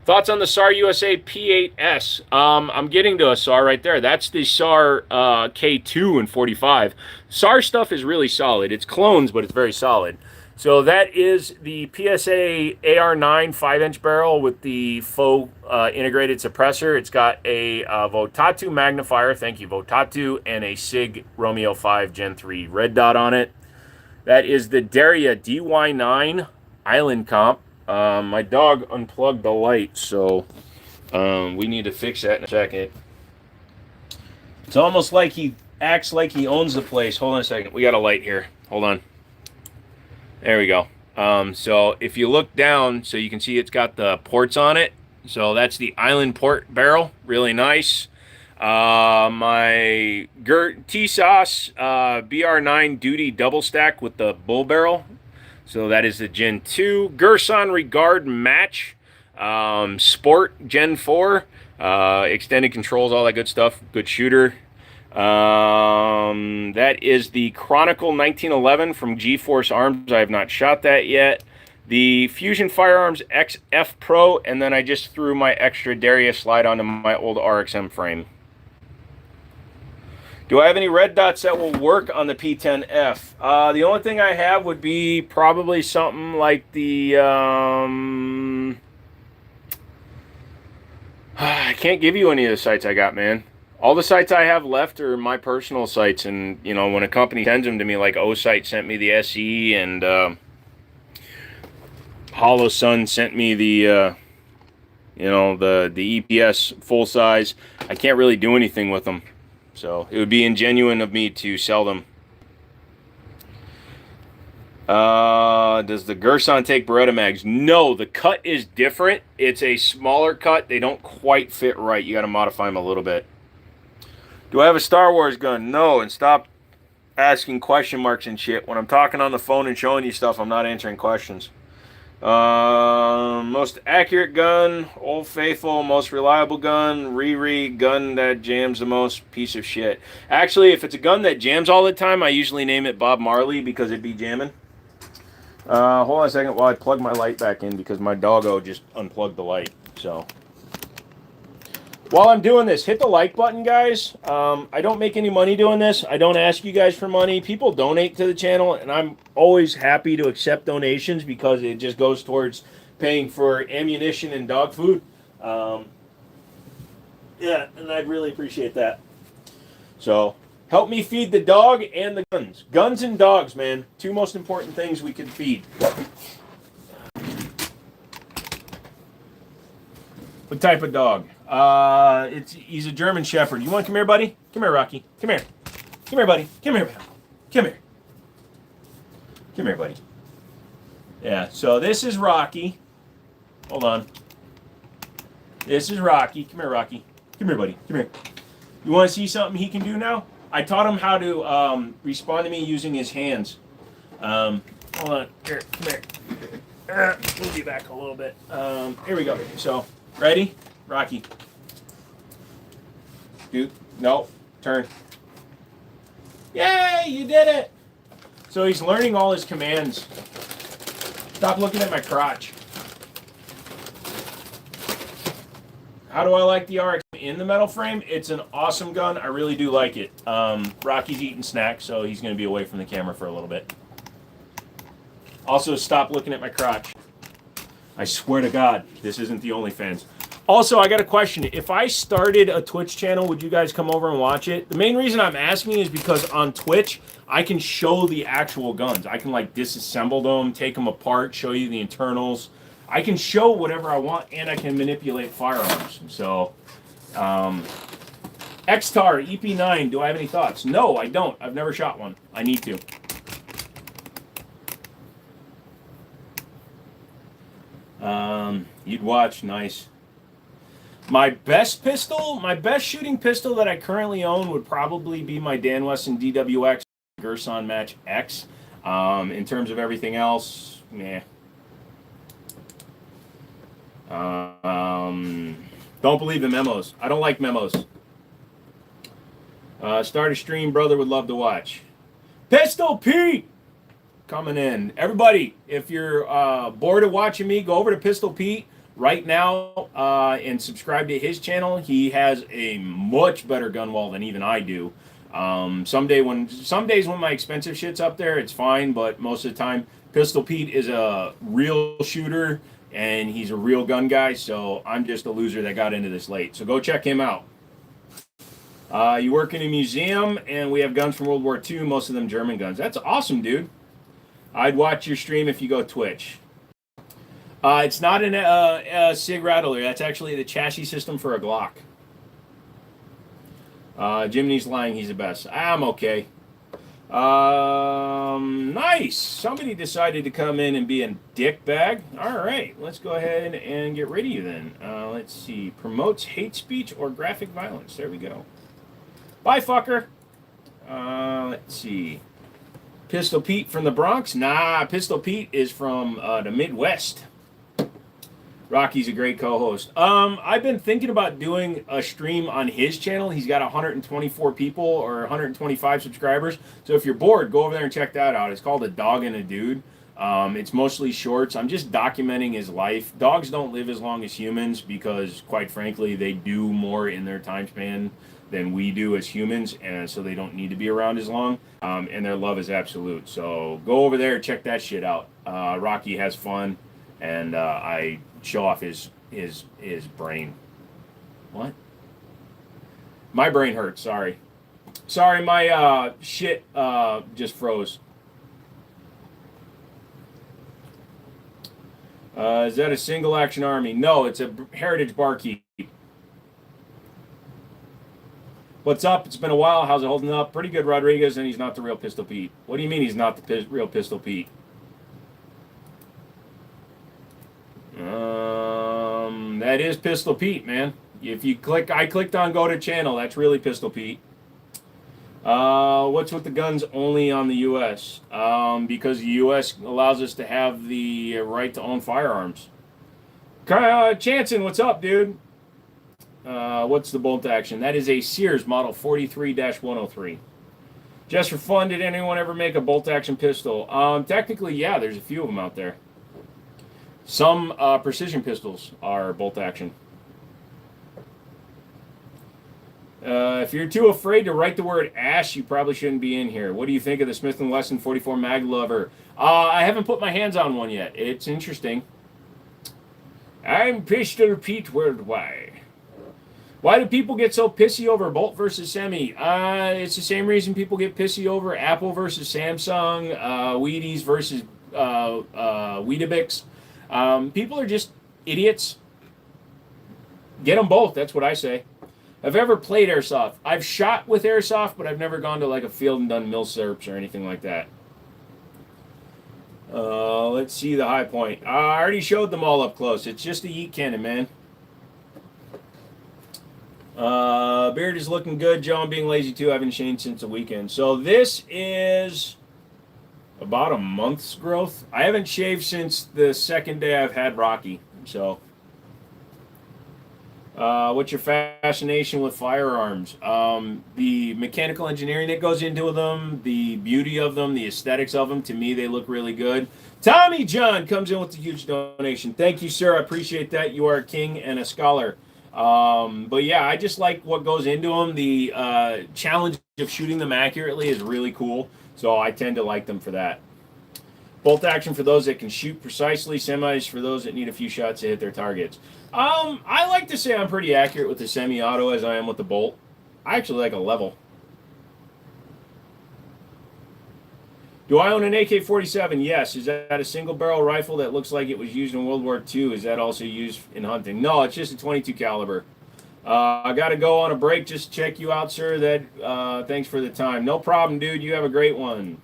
[SPEAKER 1] Thoughts on the SAR USA P8S? I'm getting to a SAR right there. That's the SAR K2 and 45. SAR stuff is really solid. It's clones, but it's very solid. So that is the PSA AR9 5-inch barrel with the faux integrated suppressor. It's got a Votatu magnifier, thank you Votatu, and a Sig Romeo 5 Gen 3 red dot on it. That is the Daria DY9 Island Comp. My dog unplugged the light, so we need to fix that in a second. It's almost like he acts like he owns the place. Hold on a second. We got a light here. Hold on. There we go. So if you look down, so you can see it's got the ports on it. So that's the Island port barrel. Really nice. My T-Sauce BR9 Duty double stack with the bull barrel. So that is the Gen 2. Gerson Regard Match. Sport Gen 4. Extended controls, all that good stuff. Good shooter. That is the Chronicle 1911 from G-Force Arms. I have not shot that yet. The Fusion Firearms XF Pro, and then I just threw my extra Daria slide onto my old RXM frame. Do I have any red dots that will work on the P10F? The only thing I have would be probably something like the I can't give you any of the sights I got, man. All the sites I have left are my personal sites, and you know, when a company sends them to me, like O-Sight sent me the SE, and Hollow Sun sent me the you know, the EPS full size, I can't really do anything with them, so it would be ingenuine of me to sell them. Does the Gerson take Beretta mags? No, the cut is different. It's a smaller cut. They don't quite fit right. You got to modify them a little bit. Do I have a Star Wars gun? No, and stop asking question marks and shit. When I'm talking on the phone and showing you stuff, I'm not answering questions. Most accurate gun, Old Faithful, most reliable gun, gun that jams the most, piece of shit. Actually, if it's a gun that jams all the time, I usually name it Bob Marley because it'd be jamming. Hold on a second while I plug my light back in because my doggo just unplugged the light, so... While I'm doing this, hit the like button, guys. I don't make any money doing this. I don't ask you guys for money. People donate to the channel, and I'm always happy to accept donations because it just goes towards paying for ammunition and dog food. Yeah, and I'd really appreciate that. So, help me feed the dog and the guns. Guns and dogs, man. Two most important things we can feed. What type of dog? He's a German Shepherd. You want to come here, buddy? Come here, Rocky. Come here. Come here, buddy. Come here, man. Come here. Come here, buddy. Yeah, so this is Rocky. Hold on. This is Rocky. Come here, Rocky. Come here, buddy. Come here. You want to see something he can do now? I taught him how to respond to me using his hands. Hold on. Here, come here. Move you back a little bit. Here we go. So, ready? Rocky. Dude, no, turn. Yay, you did it! So he's learning all his commands. Stop looking at my crotch. How do I like the RX in the metal frame? It's an awesome gun. I really do like it. Rocky's eating snacks, so he's going to be away from the camera for a little bit. Also, stop looking at my crotch. I swear to God, this isn't the OnlyFans. Also, I got a question. If I started a Twitch channel, would you guys come over and watch it? The main reason I'm asking is because on Twitch, I can show the actual guns. I can, like, disassemble them, take them apart, show you the internals. I can show whatever I want, and I can manipulate firearms. So, X-Tar EP9, do I have any thoughts? No, I don't. I've never shot one. I need to. You'd watch. Nice. My best pistol, my best shooting pistol that I currently own would probably be my Dan Wesson DWX Gerson Match X. In terms of everything else, meh. Don't believe the memos. I don't like memos. Start a stream, brother. Would love to watch. Pistol Pete coming in. Everybody, if you're bored of watching me, go over to Pistol Pete right now and subscribe to his channel. He has a much better gun wall than even I do. Some days when my expensive shit's up there, it's fine, but most of the time, Pistol Pete is a real shooter and he's a real gun guy, so I'm just a loser that got into this late. So go check him out. You work in a museum, and we have guns from World War II, most of them German guns. That's awesome, dude. I'd watch your stream if you go Twitch. It's not a Sig Rattler. That's actually the chassis system for a Glock. Jimny's lying. He's the best. I'm okay. Nice. Somebody decided to come in and be a dickbag. All right. Let's go ahead and get rid of you then. Let's see. Promotes hate speech or graphic violence. There we go. Bye, fucker. Let's see. Pistol Pete from the Bronx? Nah, Pistol Pete is from the Midwest. Rocky's a great co-host. I've been thinking about doing a stream on his channel. He's got 124 people or 125 subscribers. So if you're bored, go over there and check that out. It's called A Dog and a Dude. It's mostly shorts. I'm just documenting his life. Dogs don't live as long as humans because, quite frankly, they do more in their time span than we do as humans, and so they don't need to be around as long. And their love is absolute. So go over there, check that shit out. Rocky has fun, and I show off his brain. What? My brain hurts. Sorry, my shit just froze. Is that a single action army? No, it's a heritage barkeep. What's up? It's been a while. How's it holding up? Pretty good, Rodriguez, and he's not the real Pistol Pete. What do you mean he's not the real Pistol Pete? That is Pistol Pete, man. If you click, I clicked on go to channel. That's really Pistol Pete. What's with the guns only on the U.S.? Because the U.S. allows us to have the right to own firearms. Chanson, what's up, dude? What's the bolt action? That is a Sears model 43-103. Just for fun, did anyone ever make a bolt action pistol? Technically, yeah, there's a few of them out there. Some precision pistols are bolt action. If you're too afraid to write the word ash, you probably shouldn't be in here. What do you think of the Smith & Wesson 44 Mag Lover? I haven't put my hands on one yet. It's interesting. I'm Pistol Pete Worldwide. Why do people get so pissy over Bolt versus Semi? It's the same reason people get pissy over Apple versus Samsung, Wheaties versus Weetabix. People are just idiots. Get them both, that's what I say. I've ever played airsoft. I've shot with airsoft, but I've never gone to like a field and done mil-serps or anything like that. Let's see the high point. I already showed them all up close. It's just a yeet cannon, man. Beard is looking good. Joe, I'm being lazy too. I haven't changed since the weekend. So this is about a month's growth. I haven't shaved since the second day I've had Rocky. So, what's your fascination with firearms? The mechanical engineering that goes into them, the beauty of them, the aesthetics of them. To me, they look really good. Tommy John comes in with a huge donation. Thank you, sir. I appreciate that. You are a king and a scholar. But yeah, I just like what goes into them. The challenge of shooting them accurately is really cool, so I tend to like them for that. Bolt action for those that can shoot precisely, semis for those that need a few shots to hit their targets. I like to say I'm pretty accurate with the semi-auto as I am with the bolt. I actually like a level. Do I own an AK-47? Yes. Is that a single barrel rifle that looks like it was used in World War II? Is that also used in hunting? No, it's just a 22 caliber. I got to go on a break. Just check you out, sir. Thanks for the time. No problem, dude. You have a great one.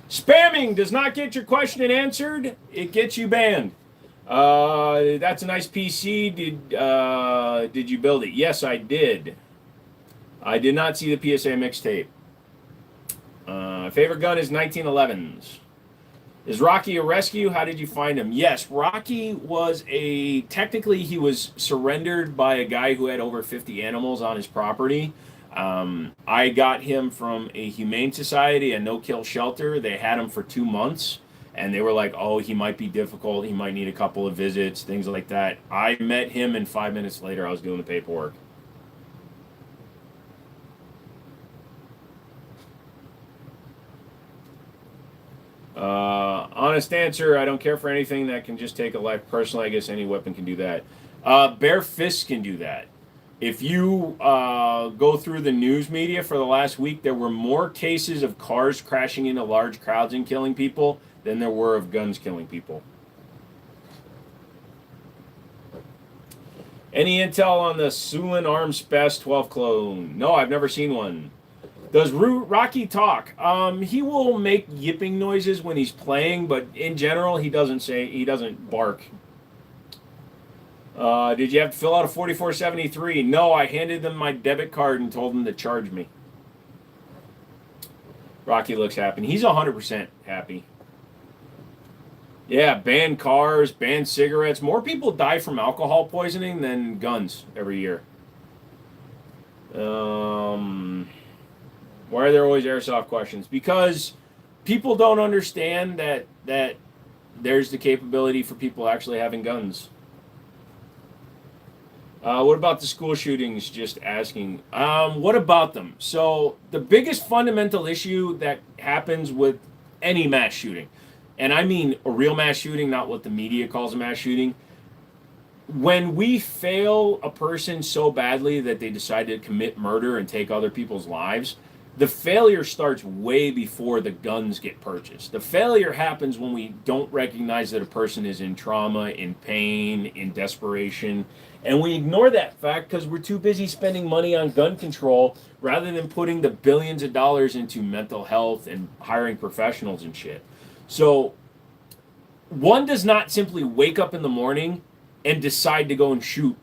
[SPEAKER 1] Spamming does not get your question answered. It gets you banned. That's a nice PC. Did you build it? Yes, I did. I did not see the PSA mixtape. Favorite gun is 1911s. Is Rocky a rescue? How did you find him? Yes, Rocky was technically he was surrendered by a guy who had over 50 animals on his property. I got him from a humane society, a no-kill shelter. They had him for 2 months, and they were like, oh, he might be difficult. He might need a couple of visits, things like that. I met him, and 5 minutes later, I was doing the paperwork. Honest answer, I don't care for anything that can just take a life. Personally, I guess any weapon can do that. Bare fists can do that. If you go through the news media for the last week, there were more cases of cars crashing into large crowds and killing people than there were of guns killing people. Any intel on the Sulin Arms Spaz 12 clone? No, I've never seen one. Does Rocky talk? He will make yipping noises when he's playing, but in general, he doesn't bark. Did you have to fill out a 4473? No, I handed them my debit card and told them to charge me. Rocky looks happy. He's 100% happy. Yeah, ban cars, ban cigarettes. More people die from alcohol poisoning than guns every year. Why are there always airsoft questions? Because people don't understand that there's the capability for people actually having guns. What about the school shootings? Just asking. What about them? So the biggest fundamental issue that happens with any mass shooting, and I mean a real mass shooting, not what the media calls a mass shooting, when we fail a person so badly that they decide to commit murder and take other people's lives, the failure starts way before the guns get purchased. The failure happens when we don't recognize that a person is in trauma, in pain, in desperation, and we ignore that fact because we're too busy spending money on gun control rather than putting the billions of dollars into mental health and hiring professionals and shit. So one does not simply wake up in the morning and decide to go and shoot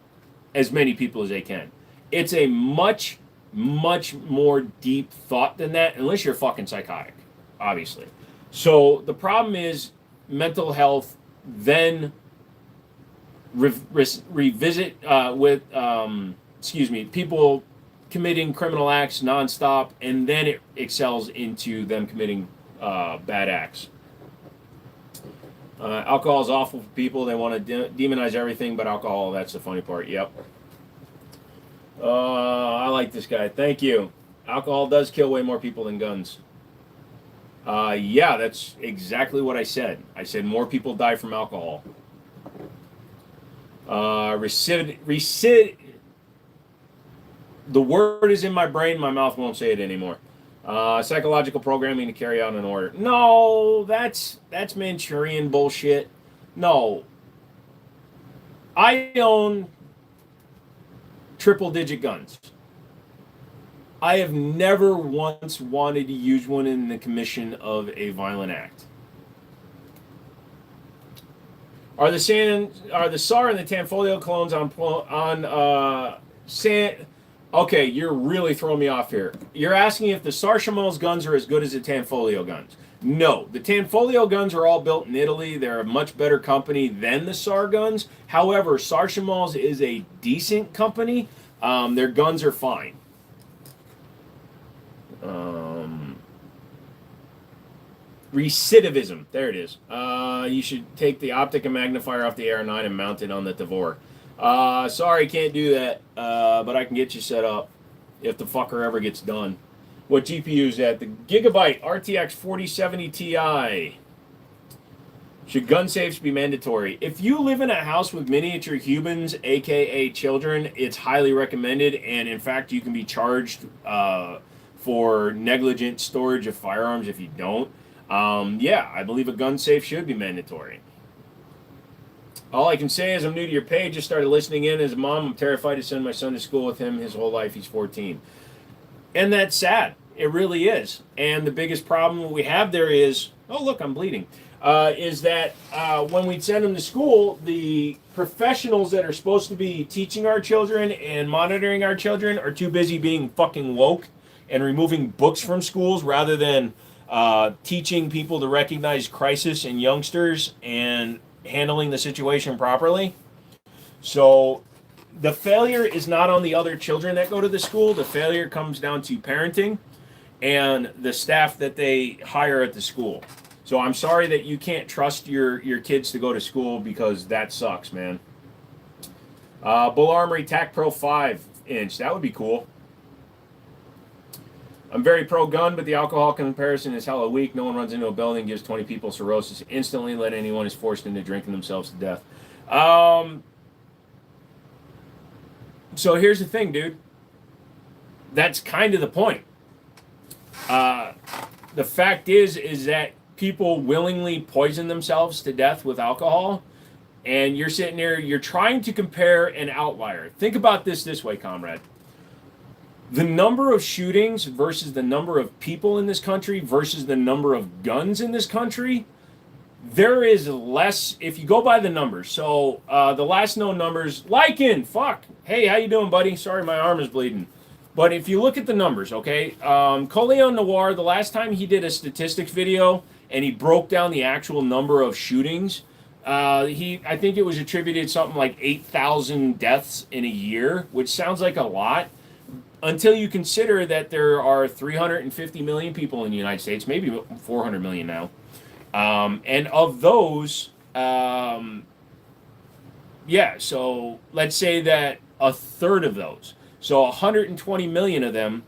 [SPEAKER 1] as many people as they can. It's a much more deep thought than that, unless you're fucking psychotic, obviously. So the problem is mental health, then revisit with people committing criminal acts nonstop, and then it excels into them committing bad acts. Alcohol is awful for people. They want to demonize everything but alcohol. That's the funny part. Yep. I like this guy. Thank you. Alcohol does kill way more people than guns. Yeah, that's exactly what I said. I said more people die from alcohol. The word is in my brain. My mouth won't say it anymore. Psychological programming to carry out an order. No, that's Manchurian bullshit. No. I own triple-digit guns. I have never once wanted to use one in the commission of a violent act. Are the SAR and the Tanfoglio clones on sand? Okay, you're really throwing me off here. You're asking if the SAR Chamel's guns are as good as the Tanfoglio guns. No, the Tanfoglio guns are all built in Italy. They're a much better company than the SAR guns. However, SAR Chamel's is a decent company. Their guns are fine. Recidivism. There it is. You should take the optic and magnifier off the AR-9 and mount it on the Tavor. Sorry, can't do that, but I can get you set up if the fucker ever gets done. What GPU is that? The Gigabyte RTX 4070 Ti. Should gun safes be mandatory? If you live in a house with miniature humans, aka children, it's highly recommended, and in fact, you can be charged for negligent storage of firearms if you don't. Yeah, I believe a gun safe should be mandatory. All I can say is I'm new to your page. Just started listening in as a mom. I'm terrified to send my son to school with him his whole life. He's 14. And that's sad. It really is. And the biggest problem we have there is, oh, look, I'm bleeding, is that when we send them to school, the professionals that are supposed to be teaching our children and monitoring our children are too busy being fucking woke and removing books from schools rather than teaching people to recognize crisis in youngsters and handling the situation properly. So the failure is not on the other children that go to the school. The failure comes down to parenting and the staff that they hire at the school. So I'm sorry that you can't trust your kids to go to school because that sucks, man. Bull Armory Tac Pro 5-inch. That would be cool. I'm very pro-gun, but the alcohol comparison is hella weak. No one runs into a building, gives 20 people cirrhosis instantly, let anyone is forced into drinking themselves to death. So here's the thing, dude. That's kind of the point. The fact is that people willingly poison themselves to death with alcohol, and you're sitting there, you're trying to compare an outlier. Think about this way, comrade. The number of shootings versus the number of people in this country versus the number of guns in this country, there is less, if you go by the numbers. So the last known numbers, fuck. Hey, how you doing, buddy? Sorry, my arm is bleeding. But if you look at the numbers, okay, Coleon Noir, the last time he did a statistics video and he broke down the actual number of shootings, I think it was attributed something like 8,000 deaths in a year, which sounds like a lot. Until you consider that there are 350 million people in the United States, maybe 400 million now. And of those, so let's say that a third of those, so 120 million of them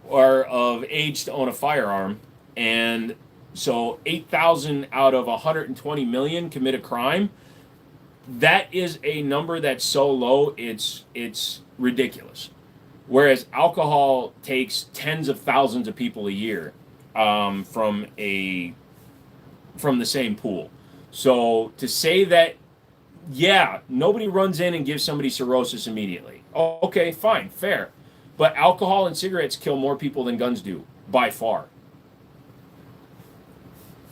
[SPEAKER 1] are of age to own a firearm. And so 8,000 out of 120 million commit a crime. That is a number that's so low, it's ridiculous. Whereas alcohol takes tens of thousands of people a year from the same pool. So to say that, yeah, nobody runs in and gives somebody cirrhosis immediately. Oh, okay, fine, fair. But alcohol and cigarettes kill more people than guns do, by far.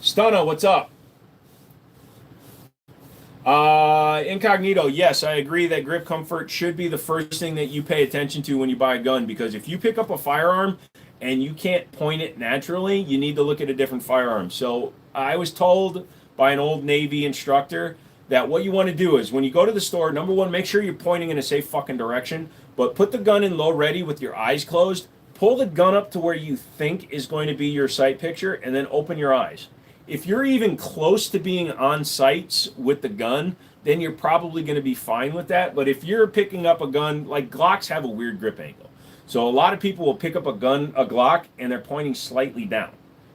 [SPEAKER 1] Stunna, what's up? Incognito, yes, I agree that grip comfort should be the first thing that you pay attention to when you buy a gun, because if you pick up a firearm and you can't point it naturally, you need to look at a different firearm. So I was told by an old Navy instructor that what you want to do is when you go to the store, number one, make sure you're pointing in a safe fucking direction, but put the gun in low ready with your eyes closed, pull the gun up to where you think is going to be your sight picture, and then open your eyes. If you're even close to being on sights with the gun, then you're probably going to be fine with that. But if you're picking up a gun, like Glocks have a weird grip angle. So a lot of people will pick up a Glock, and they're pointing slightly down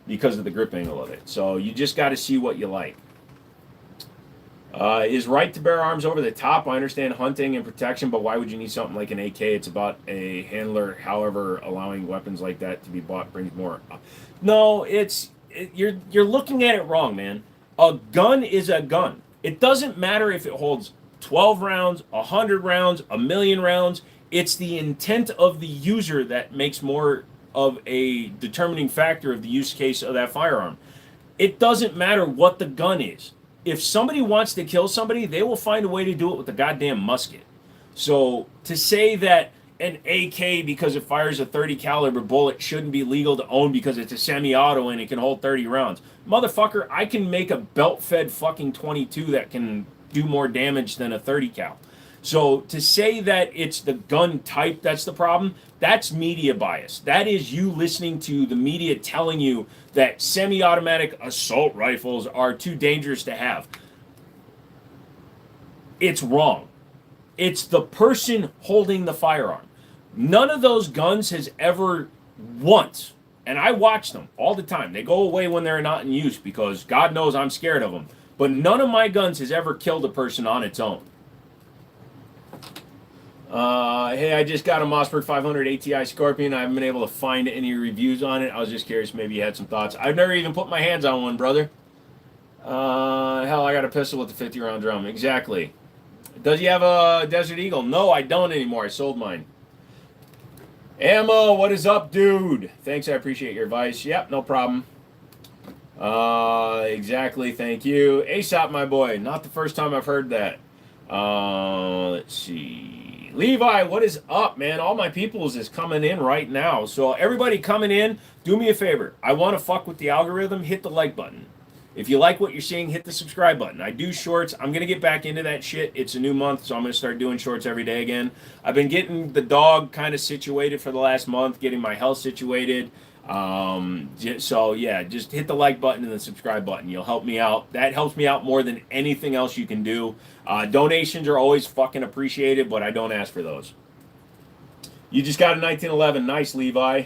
[SPEAKER 1] because of the grip angle of it. So you just got to see what you like. Is right to bear arms over the top? I understand hunting and protection, but why would you need something like an AK? It's about a handler. However, allowing weapons like that to be bought brings more. No, you're looking at it wrong, man. A gun is a gun. It doesn't matter if it holds 12 rounds, 100 rounds, 1,000,000 rounds. It's the intent of the user that makes more of a determining factor of the use case of that firearm. It doesn't matter what the gun is. If somebody wants to kill somebody, they will find a way to do it with a goddamn musket. So to say that an AK, because it fires a 30 caliber bullet, shouldn't be legal to own because it's a semi-auto and it can hold 30 rounds. Motherfucker, I can make a belt-fed fucking 22 that can do more damage than a 30 cal. So to say that it's the gun type that's the problem, that's media bias. That is you listening to the media telling you that semi-automatic assault rifles are too dangerous to have. It's wrong. It's the person holding the firearm. None of those guns has ever once, and I watch them all the time. They go away when they're not in use because God knows I'm scared of them. But none of my guns has ever killed a person on its own. Hey, I just got a Mossberg 500 ATI Scorpion. I haven't been able to find any reviews on it. I was just curious, maybe you had some thoughts. I've never even put my hands on one, brother. Hell, I got a pistol with a 50-round drum. Exactly. Does he have a Desert Eagle? No, I don't anymore. I sold mine. Ammo, what is up, dude? Thanks, I appreciate your advice. Yep, no problem. Exactly, thank you. Aesop, my boy. Not the first time I've heard that. Let's see. Levi, what is up, man? All my peoples is coming in right now. So everybody coming in, do me a favor. I want to fuck with the algorithm. Hit the like button. If you like what you're seeing, hit the subscribe button. I do shorts. I'm going to get back into that shit. It's a new month, so I'm going to start doing shorts every day again. I've been getting the dog kind of situated for the last month, getting my health situated. So, yeah, just hit the like button and the subscribe button. You'll help me out. That helps me out more than anything else you can do. Donations are always fucking appreciated, but I don't ask for those. You just got a 1911. Nice, Levi.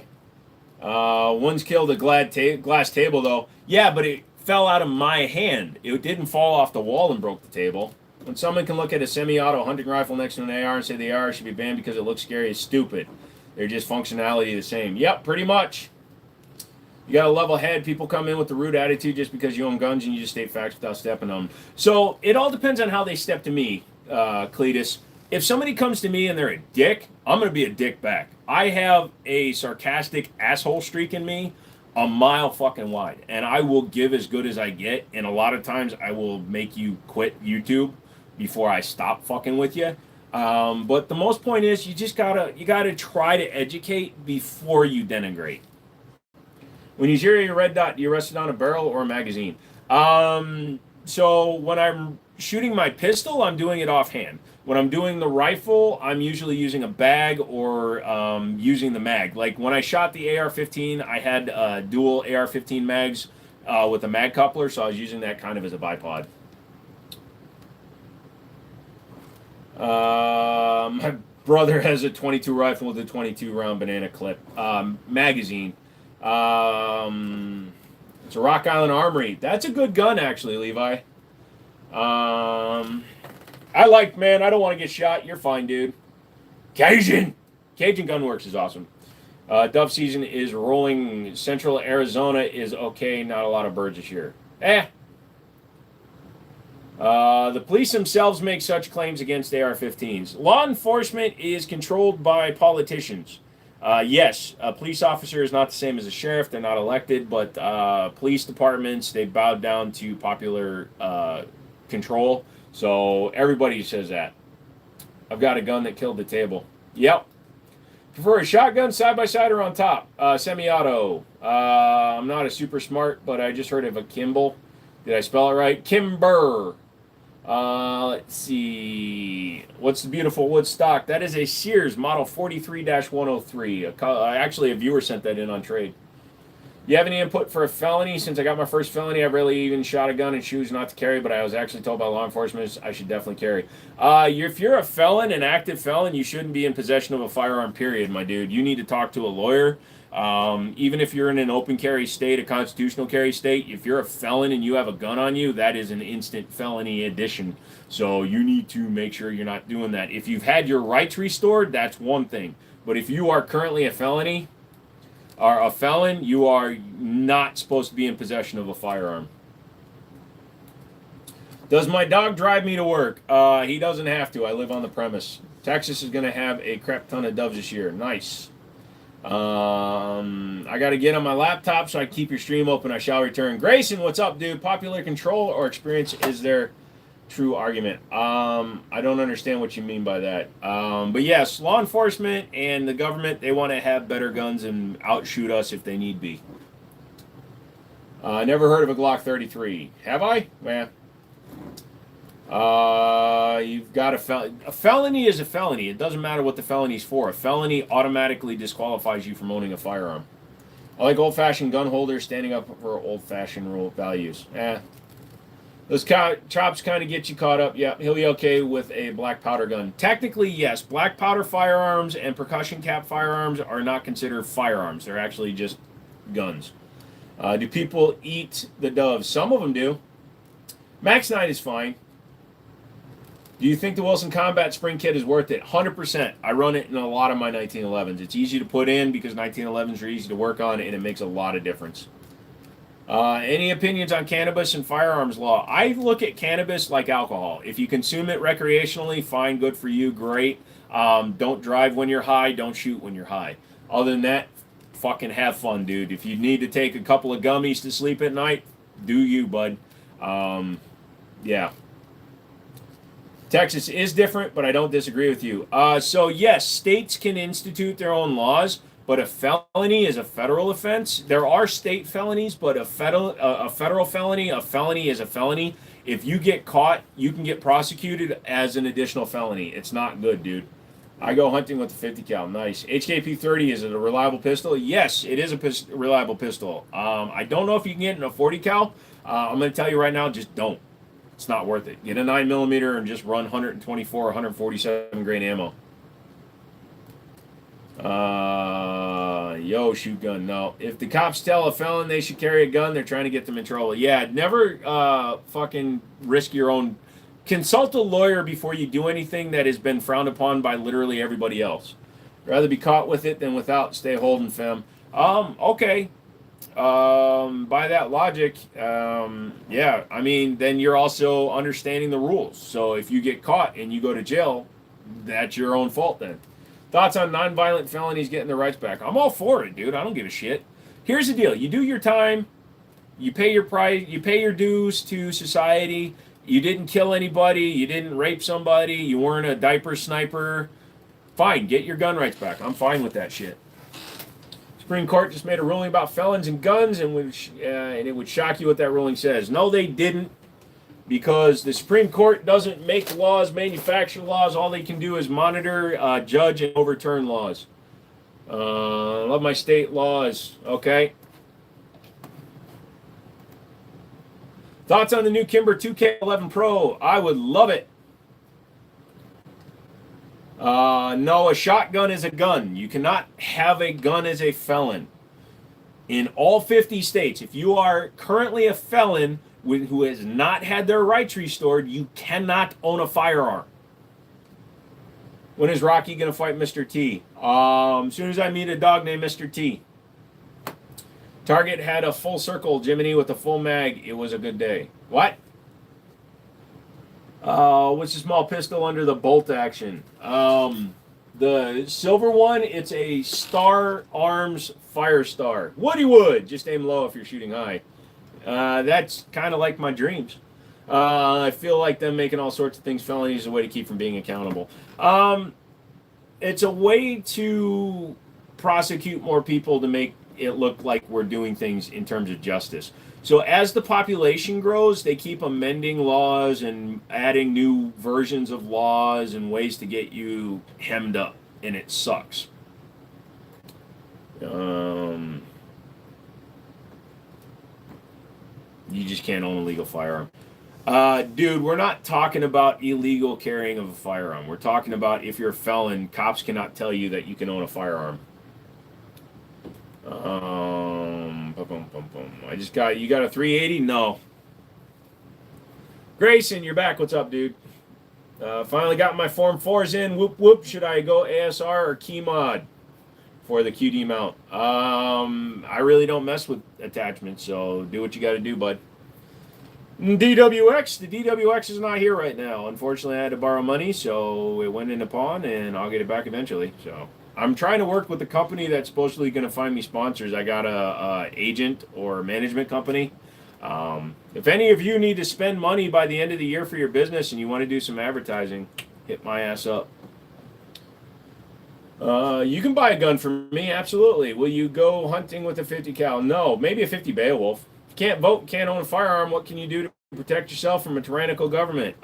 [SPEAKER 1] One's killed a glass table, though. Yeah, but it fell out of my hand. It didn't fall off the wall and broke the table. When someone can look at a semi-auto hunting rifle next to an AR and say the AR should be banned because it looks scary, is stupid. They're just functionality the same. Yep, pretty much. You got a level head. People come in with the rude attitude just because you own guns and you just state facts without stepping on them. So it all depends on how they step to me, Cletus. If somebody comes to me and they're a dick, I'm going to be a dick back. I have a sarcastic asshole streak in me a mile fucking wide, and I will give as good as I get, and a lot of times I will make you quit YouTube before I stop fucking with you. But the most point is you gotta try to educate before you denigrate. When you zero your red dot, do you rest it on a barrel or a magazine? So when I'm shooting my pistol, I'm doing it offhand. When I'm doing the rifle, I'm usually using a bag or using the mag. Like when I shot the AR-15, I had dual AR-15 mags with a mag coupler, so I was using that kind of as a bipod. My brother has a 22 rifle with a 22 round banana clip magazine. It's a Rock Island Armory. That's a good gun, actually, Levi. I don't want to get shot. You're fine, dude. Cajun Gunworks is awesome. Dove season is rolling. Central Arizona is okay. Not a lot of birds this year. The police themselves make such claims against AR-15s. Law enforcement is controlled by politicians. Yes, a police officer is not the same as a sheriff. They're not elected, but police departments, they bowed down to popular control. So everybody says that. I've got a gun that killed the table. Yep. Prefer a shotgun, side-by-side, or on top? Semi-auto. I'm not a super smart, but I just heard of a Kimball. Did I spell it right? Kimber. Let's see. What's the beautiful wood stock? That is a Sears Model 43-103. Actually, a viewer sent that in on trade. You have any input for a felony? Since I got my first felony, I've rarely even shot a gun and choose not to carry, but I was actually told by law enforcement I should definitely carry. If you're a felon, an active felon, you shouldn't be in possession of a firearm, period, my dude. You need to talk to a lawyer. Even if you're in an open carry state, a constitutional carry state, if you're a felon and you have a gun on you, that is an instant felony addition. So you need to make sure you're not doing that. If you've had your rights restored, that's one thing. But if you are currently a felon, you are not supposed to be in possession of a firearm. Does my dog drive me to work? He doesn't have to. I live on the premise. Texas is going to have a crap ton of doves this year. Nice. I got to get on my laptop so I keep your stream open. I shall return. Grayson, what's up, dude? Popular control or experience is their true argument? I don't understand what you mean by that. But yes, law enforcement and the government, they want to have better guns and outshoot us if they need be. Never heard of a Glock 33. Have I? Yeah. You've got a felony is a felony. It doesn't matter what the felony's for. A felony automatically disqualifies you from owning a firearm. I like old-fashioned gun holders standing up for old-fashioned rule values. Those chops kind of get you caught up. Yeah, he'll be okay with a black powder gun. Technically, yes. Black powder firearms and percussion cap firearms are not considered firearms. They're actually just guns. Do people eat the doves? Some of them do. Max 9 is fine. Do you think the Wilson Combat Spring Kit is worth it? 100%. I run it in a lot of my 1911s. It's easy to put in because 1911s are easy to work on, and it makes a lot of difference. Any opinions on cannabis and firearms law? I look at cannabis like alcohol. If you consume it recreationally, fine, good for you, great. Don't drive when you're high. Don't shoot when you're high. Other than that, fucking have fun, dude. If you need to take a couple of gummies to sleep at night, do you, bud. Yeah. Texas is different, but I don't disagree with you. So yes, states can institute their own laws, but a felony is a federal offense. There are state felonies, but a federal felony, a felony is a felony. If you get caught, you can get prosecuted as an additional felony. It's not good, dude. I go hunting with the 50 cal. Nice. HKP 30, is it a reliable pistol? Yes, it is a reliable pistol. I don't know if you can get in a 40 cal. I'm going to tell you right now, just don't. It's not worth it. Get a 9mm and just run 124 or 147 grain ammo. Yo, shoot gun. No. If the cops tell a felon they should carry a gun, they're trying to get them in trouble. Yeah, never fucking risk your own. Consult a lawyer before you do anything that has been frowned upon by literally everybody else. Rather be caught with it than without. Stay holding, fam. Okay. By that logic, yeah, I mean, then you're also understanding the rules. So if you get caught and you go to jail, that's your own fault then. Thoughts on nonviolent felonies getting their rights back? I'm all for it, dude. I don't give a shit. Here's the deal. You do your time. You pay your price. You pay your dues to society. You didn't kill anybody. You didn't rape somebody. You weren't a diaper sniper. Fine. Get your gun rights back. I'm fine with that shit. Supreme Court just made a ruling about felons and guns, and it would shock you what that ruling says. No, they didn't, because the Supreme Court doesn't make laws, manufacture laws. All they can do is monitor, judge, and overturn laws. Love my state laws. Okay. Thoughts on the new Kimber 2K11 Pro? I would love it. No, a shotgun is a gun. You cannot have a gun as a felon. In all 50 states, if you are currently a felon who has not had their rights restored, you cannot own a firearm. When is Rocky going to fight Mr. T? As soon as I meet a dog named Mr. T. Target had a full circle Jiminy with a full mag. It was a good day. What? What's the small pistol under the bolt action? The silver one, it's a Star Arms Firestar. Woody Wood. Just aim low if you're shooting high. That's kind of like my dreams. I feel like them making all sorts of things felonies is a way to keep from being accountable. It's a way to prosecute more people to make it look like we're doing things in terms of justice. So as the population grows, they keep amending laws and adding new versions of laws and ways to get you hemmed up, and it sucks. You just can't own a legal firearm. Dude, we're not talking about illegal carrying of a firearm. We're talking about if you're a felon, cops cannot tell you that you can own a firearm. You got a 380? No. Grayson, you're back. What's up, dude? Finally got my Form 4s in. Whoop, whoop. Should I go ASR or key mod for the QD mount? I really don't mess with attachments, so do what you got to do, bud. DWX. The DWX is not here right now. Unfortunately, I had to borrow money, so it went in a pawn, and I'll get it back eventually. So I'm trying to work with a company that's supposedly going to find me sponsors. I got a agent or management company. If any of you need to spend money by the end of the year for your business and you want to do some advertising, hit my ass up. You can buy a gun from me, absolutely. Will you go hunting with a 50 cal? No, maybe a 50 Beowulf. If you can't vote, can't own a firearm, what can you do to protect yourself from a tyrannical government?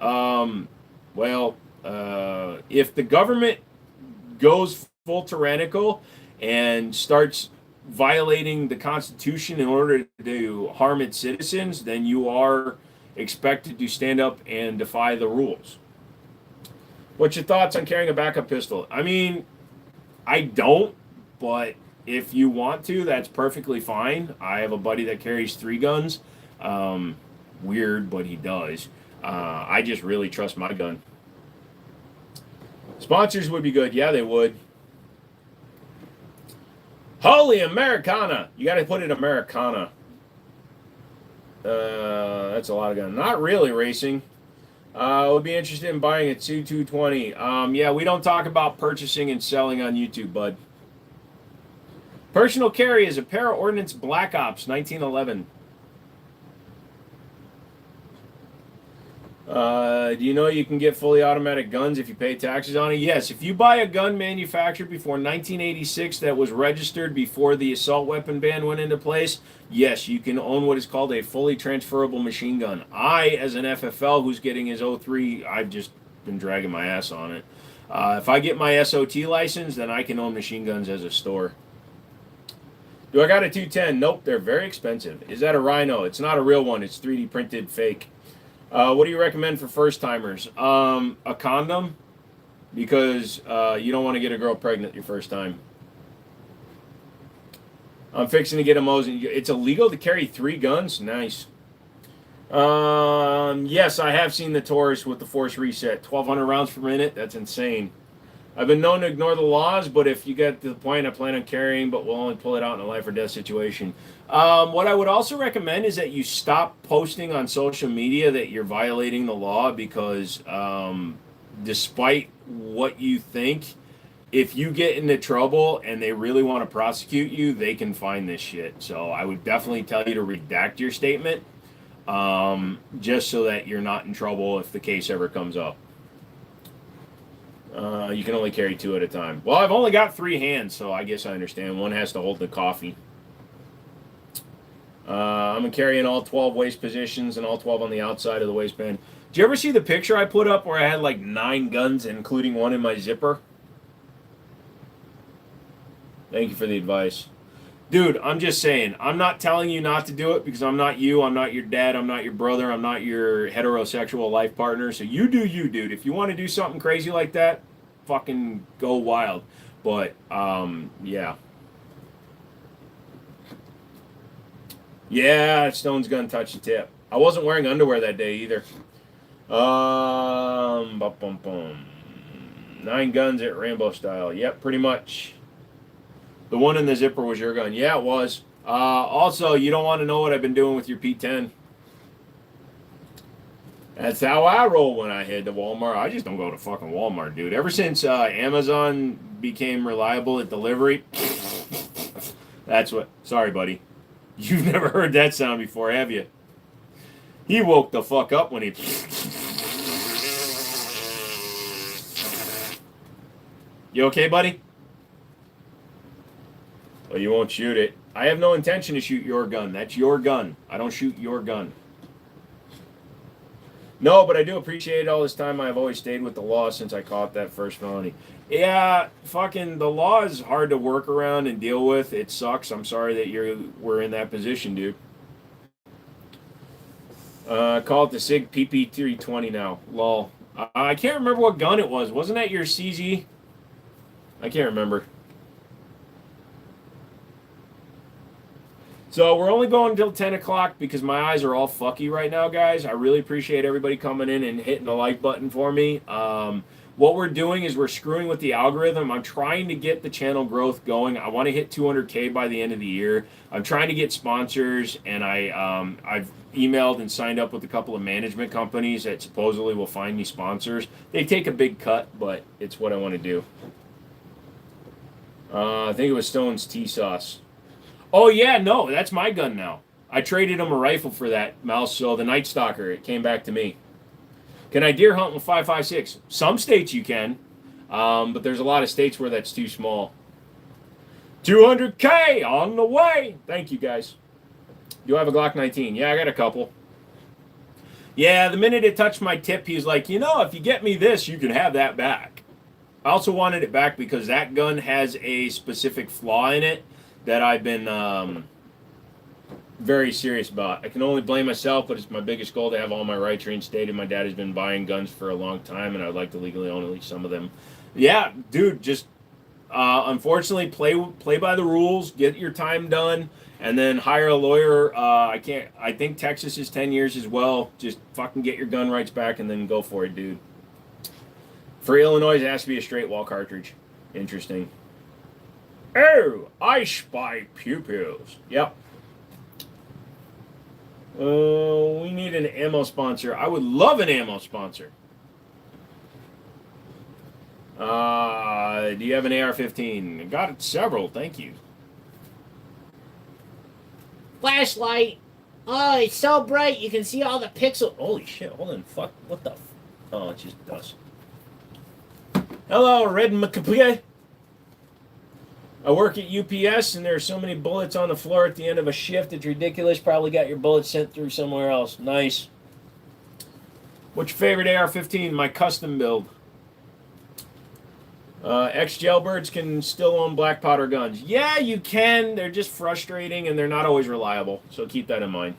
[SPEAKER 1] If the government goes full tyrannical and starts violating the Constitution in order to harm its citizens, then you are expected to stand up and defy the rules. What's your thoughts on carrying a backup pistol? I mean, I don't, but if you want to, that's perfectly fine. I have a buddy that carries 3 guns. Weird, but he does. I just really trust my gun. Sponsors would be good. Yeah, they would. Holy Americana. You got to put it Americana. That's a lot of gun. Not really racing. Would be interested in buying a C220. Yeah, we don't talk about purchasing and selling on YouTube, bud. Personal carry is a Para Ordnance Black Ops 1911. Do you know you can get fully automatic guns if you pay taxes on it? Yes, if you buy a gun manufactured before 1986 that was registered before the assault weapon ban went into place, yes, you can own what is called a fully transferable machine gun. I, as an FFL who's getting his 03, I've just been dragging my ass on it. If I get my SOT license, then I can own machine guns as a store. Do I got a 210? Nope, they're very expensive. Is that a Rhino? It's not a real one. It's 3D printed fake. What do you recommend for first-timers? A condom, because you don't want to get a girl pregnant your first time. I'm fixing to get a Mosin. It's illegal to carry 3 guns? Nice. Yes, I have seen the Taurus with the force reset. 1,200 rounds per minute? That's insane. I've been known to ignore the laws, but if you get to the point, I plan on carrying, but we'll only pull it out in a life or death situation. What I would also recommend is that you stop posting on social media that you're violating the law, because despite what you think, if you get into trouble and they really want to prosecute you, they can find this shit. So I would definitely tell you to redact your statement, just so that you're not in trouble if the case ever comes up. You can only carry 2 at a time. Well, I've only got 3 hands, so I guess I understand. One has to hold the coffee. I'm carrying all 12 waist positions and all 12 on the outside of the waistband. Did you ever see the picture I put up where I had like 9 guns, including one in my zipper? Thank you for the advice. Dude, I'm just saying, I'm not telling you not to do it, because I'm not you, I'm not your dad, I'm not your brother, I'm not your heterosexual life partner. So you do you, dude. If you want to do something crazy like that, fucking go wild. But, yeah. Yeah, Stone's gonna touch the tip. I wasn't wearing underwear that day either. 9 guns at Rambo style. Yep, pretty much. The one in the zipper was your gun. Yeah, it was. Also, you don't want to know what I've been doing with your P10. That's how I roll when I head to Walmart. I just don't go to fucking Walmart, dude. Ever since Amazon became reliable at delivery, that's what... Sorry, buddy. You've never heard that sound before, have you? He woke the fuck up when he... You okay, buddy? Well, you won't shoot it. I have no intention to shoot your gun. That's your gun. I don't shoot your gun. No, but I do appreciate all this time I've always stayed with the law since I caught that first felony. Yeah, fucking the law is hard to work around and deal with. It sucks. I'm sorry that we're in that position, dude. Call it the Sig PP320 now. Lol. I can't remember what gun it was. Wasn't that your CZ? I can't remember. So we're only going until 10 o'clock because my eyes are all fucky right now, guys. I really appreciate everybody coming in and hitting the like button for me. What we're doing is we're screwing with the algorithm. I'm trying to get the channel growth going. I want to hit 200K by the end of the year. I'm trying to get sponsors, and I've emailed and signed up with a couple of management companies that supposedly will find me sponsors. They take a big cut, but it's what I want to do. I think it was Stone's T-Sauce. Oh, yeah, no, that's my gun now. I traded him a rifle for that mouse, so the Night Stalker, it came back to me. Can I deer hunt with 5.56? Some states you can, but there's a lot of states where that's too small. 200K on the way. Thank you, guys. Do I have a Glock 19? Yeah, I got a couple. Yeah, the minute it touched my tip, he was like, you know, if you get me this, you can have that back. I also wanted it back because that gun has a specific flaw in it that I've been very serious about. I can only blame myself, but it's my biggest goal to have all my rights reinstated. My dad has been buying guns for a long time, and I'd like to legally own at least some of them. Yeah, dude, just unfortunately play by the rules, get your time done, and then hire a lawyer. I think Texas is 10 years as well. Just fucking get your gun rights back and then go for it, dude. For Illinois, it has to be a straight wall cartridge. Interesting. Oh, I spy pupils. Yep. We need an ammo sponsor. I would love an ammo sponsor. Do you have an AR-15? Got several, thank you.
[SPEAKER 2] Flashlight. Oh, it's so bright you can see all the pixels.
[SPEAKER 1] Holy shit, hold on, fuck, what the oh, it's just dust. Hello, Red McCapia. I work at UPS, and there are so many bullets on the floor at the end of a shift, it's ridiculous. Probably got your bullets sent through somewhere else. Nice. What's your favorite AR-15? My custom build. Ex-jailbirds can still own black powder guns. Yeah, you can. They're just frustrating, and they're not always reliable. So keep that in mind.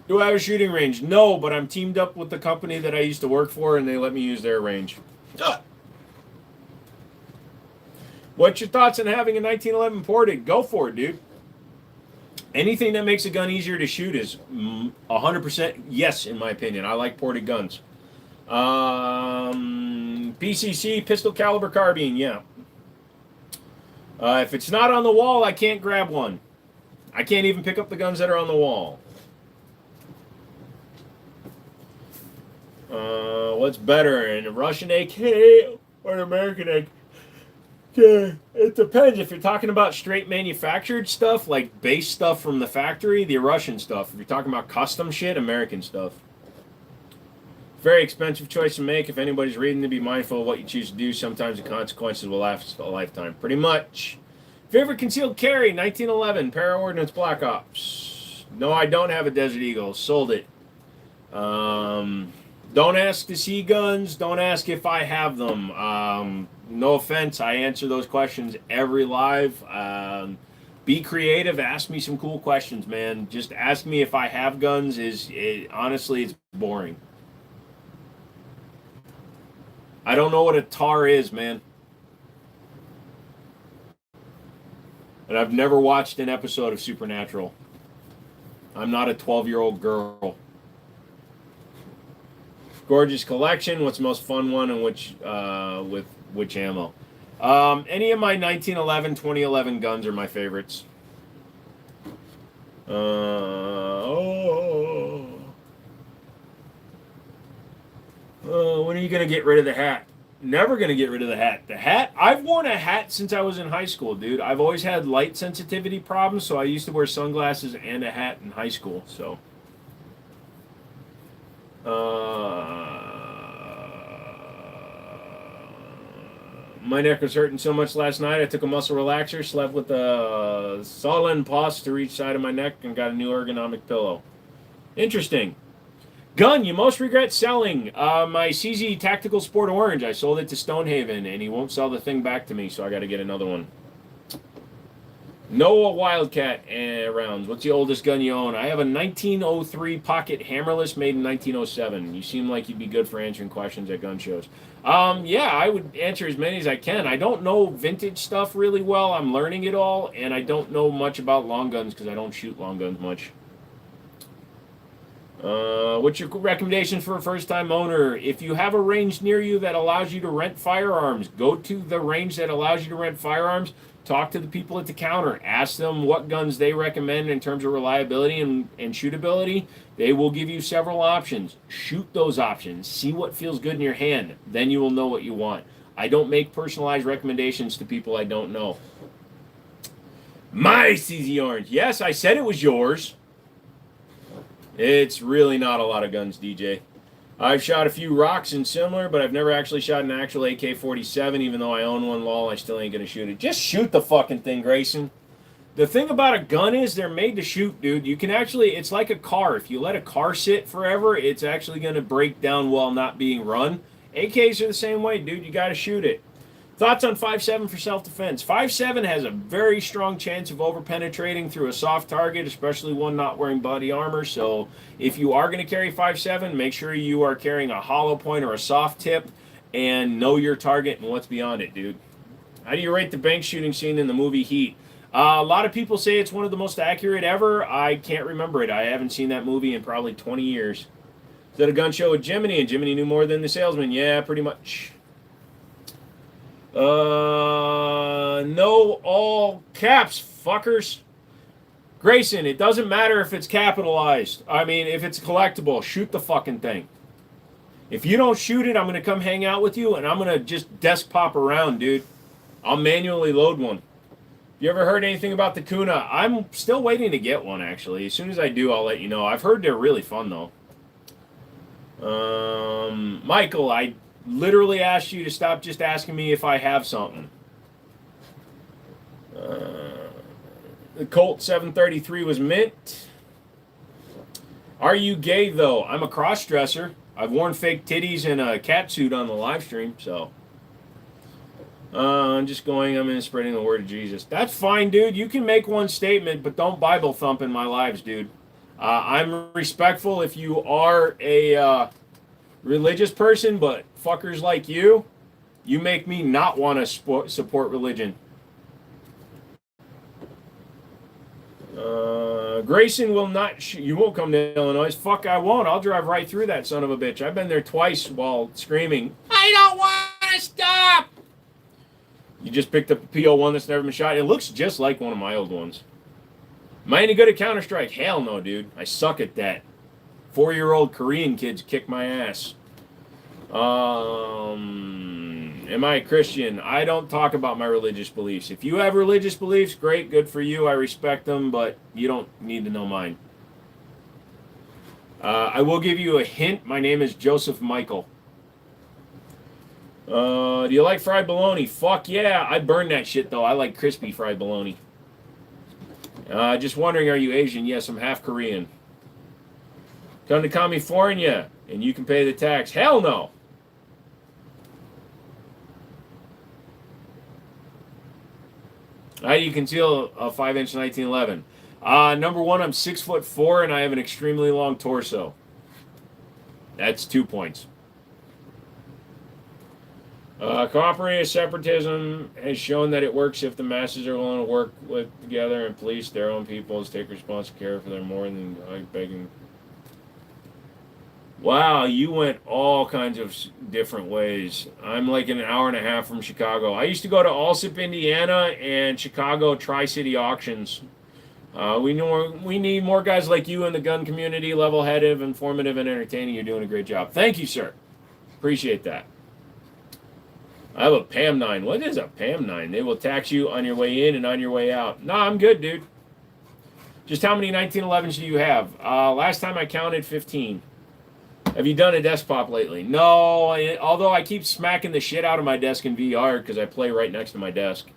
[SPEAKER 1] Do I have a shooting range? No, but I'm teamed up with the company that I used to work for, and they let me use their range. What's your thoughts on having a 1911 ported? Go for it, dude. Anything that makes a gun easier to shoot is 100% yes, in my opinion. I like ported guns. PCC, pistol caliber carbine, yeah. If it's not on the wall, I can't grab one. I can't even pick up the guns that are on the wall. What's better, a Russian AK or an American AK? Yeah, it depends. If you're talking about straight manufactured stuff, like base stuff from the factory, the Russian stuff. If you're talking about custom shit, American stuff. Very expensive choice to make. If anybody's reading, to be mindful of what you choose to do. Sometimes the consequences will last a lifetime. Pretty much. Favorite concealed carry, 1911, Para-Ordnance Black Ops. No, I don't have a Desert Eagle. Sold it. Don't ask to see guns. Don't ask if I have them. No offense, I answer those questions every live. Be creative. Ask me some cool questions, man. Just ask me if I have guns. Honestly, it's boring. I don't know what a tar is, man. And I've never watched an episode of Supernatural. I'm not a 12-year-old girl. Gorgeous collection. What's the most fun one, and which with which ammo? Any of my 1911, 2011 guns are my favorites. When are you gonna get rid of the hat? Never gonna get rid of the hat. The hat, I've worn a hat since I was in high school, dude. I've always had light sensitivity problems, so I used to wear sunglasses and a hat in high school. So, my neck was hurting so much last night. I took a muscle relaxer, slept with a Solon pulse to each side of my neck, and got a new ergonomic pillow. Interesting. Gun you most regret selling? My CZ Tactical Sport Orange. I sold it to Stonehaven, and he won't sell the thing back to me, so I got to get another one. Noah Wildcat rounds. What's the oldest gun you own? I have a 1903 pocket hammerless made in 1907. You seem like you'd be good for answering questions at gun shows. Yeah, I would answer as many as I can. I don't know vintage stuff really well. I'm learning it all, and I don't know much about long guns because I don't shoot long guns much. What's your recommendation for a first-time owner? If you have a range near you that allows you to rent firearms, go to the range that allows you to rent firearms. Talk to the people at the counter. Ask them what guns they recommend in terms of reliability and shootability. They will give you several options. Shoot those options. See what feels good in your hand. Then you will know what you want. I don't make personalized recommendations to people I don't know. My CZ Orange. Yes, I said it was yours. It's really not a lot of guns, DJ. I've shot a few rocks and similar, but I've never actually shot an actual AK-47, even though I own one. Lol, I still ain't gonna shoot it. Just shoot the fucking thing, Grayson. The thing about a gun is they're made to shoot, dude. You can actually, it's like a car. If you let a car sit forever, it's actually gonna break down while not being run. AKs are the same way, dude. You gotta shoot it. Thoughts on 5.7 for self-defense? 5.7 has a very strong chance of over-penetrating through a soft target, especially one not wearing body armor. So if you are going to carry 5.7, make sure you are carrying a hollow point or a soft tip and know your target and what's beyond it, dude. How do you rate the bank shooting scene in the movie Heat? A lot of people say it's one of the most accurate ever. I can't remember it. I haven't seen that movie in probably 20 years. Is that a gun show with Jiminy, and Jiminy knew more than the salesman? Yeah, pretty much. No all caps, fuckers. Grayson, it doesn't matter if it's capitalized. I mean, if it's collectible, shoot the fucking thing. If you don't shoot it, I'm going to come hang out with you, and I'm going to just desk pop around, dude. I'll manually load one. You ever heard anything about the Kuna? I'm still waiting to get one, actually. As soon as I do, I'll let you know. I've heard they're really fun, though. Michael, I literally asked you to stop just asking me if I have something. The Colt 733 was mint. Are you gay, though? I'm a cross-dresser. I've worn fake titties and a cat suit on the live stream, so. I'm just going, I'm in spreading the word of Jesus. That's fine, dude. You can make one statement, but don't Bible thump in my lives, dude. I'm respectful if you are a religious person, but fuckers like you make me not want to support religion. Grayson will not. You won't come to Illinois. Fuck, I won't. I'll drive right through that son of a bitch. I've been there twice while screaming, I don't want to stop. You just picked up a PO1 that's never been shot. It looks just like one of my old ones. Am I any good at Counter-Strike? Hell no, dude. I suck at that. 4-year-old Korean kids kick my ass. Am I a Christian? I don't talk about my religious beliefs. If you have religious beliefs, great, good for you. I respect them, but you don't need to know mine. I will give you a hint. My name is Joseph Michael. Do you like fried bologna? Fuck yeah. I burn that shit, though. I like crispy fried bologna. Just wondering, are you Asian? Yes, I'm half Korean. Come to California, and you can pay the tax. Hell no. How do you conceal a 5-inch 1911? Number one, I'm 6'4", and I have an extremely long torso. That's 2 points. Cooperative separatism has shown that it works if the masses are willing to work together and police their own peoples, take responsible care for them more than begging. Wow, you went all kinds of different ways. I'm like an hour and a half from Chicago. I used to go to Allsip, Indiana, and Chicago Tri-City auctions. We need more guys like you in the gun community, level-headed, informative, and entertaining. You're doing a great job. Thank you, sir. Appreciate that. I have a PAM-9. What is a PAM-9? They will tax you on your way in and on your way out. No, I'm good, dude. Just how many 1911s do you have? Last time I counted, 15. Have you done a desk pop lately? No, although I keep smacking the shit out of my desk in VR because I play right next to my desk.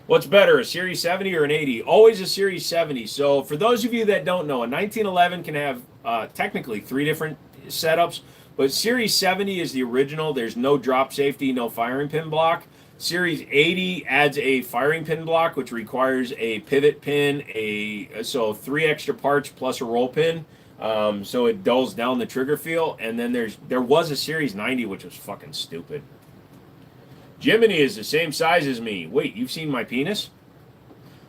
[SPEAKER 1] What's better, a Series 70 or an 80? Always a Series 70. So for those of you that don't know, a 1911 can have technically 3 different setups, but Series 70 is the original. There's no drop safety, no firing pin block. Series 80 adds a firing pin block, which requires a pivot pin, so 3 extra parts plus a roll pin. So it dulls down the trigger feel, and then there was a Series 90, which was fucking stupid. Jiminy is the same size as me. Wait, you've seen my penis?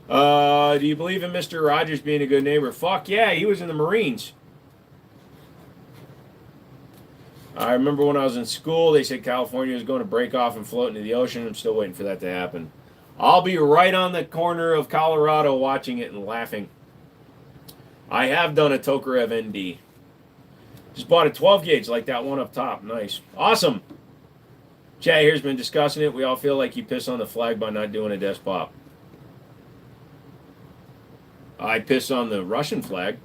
[SPEAKER 1] Do you believe in Mr. Rogers being a good neighbor? Fuck yeah, he was in the Marines. I remember when I was in school, they said California was going to break off and float into the ocean. I'm still waiting for that to happen. I'll be right on the corner of Colorado watching it and laughing. I have done a Tokarev ND. Just bought a 12 gauge like that one up top. Nice. Awesome. Chad here's been discussing it. We all feel like you piss on the flag by not doing a desk pop. I piss on the Russian flag.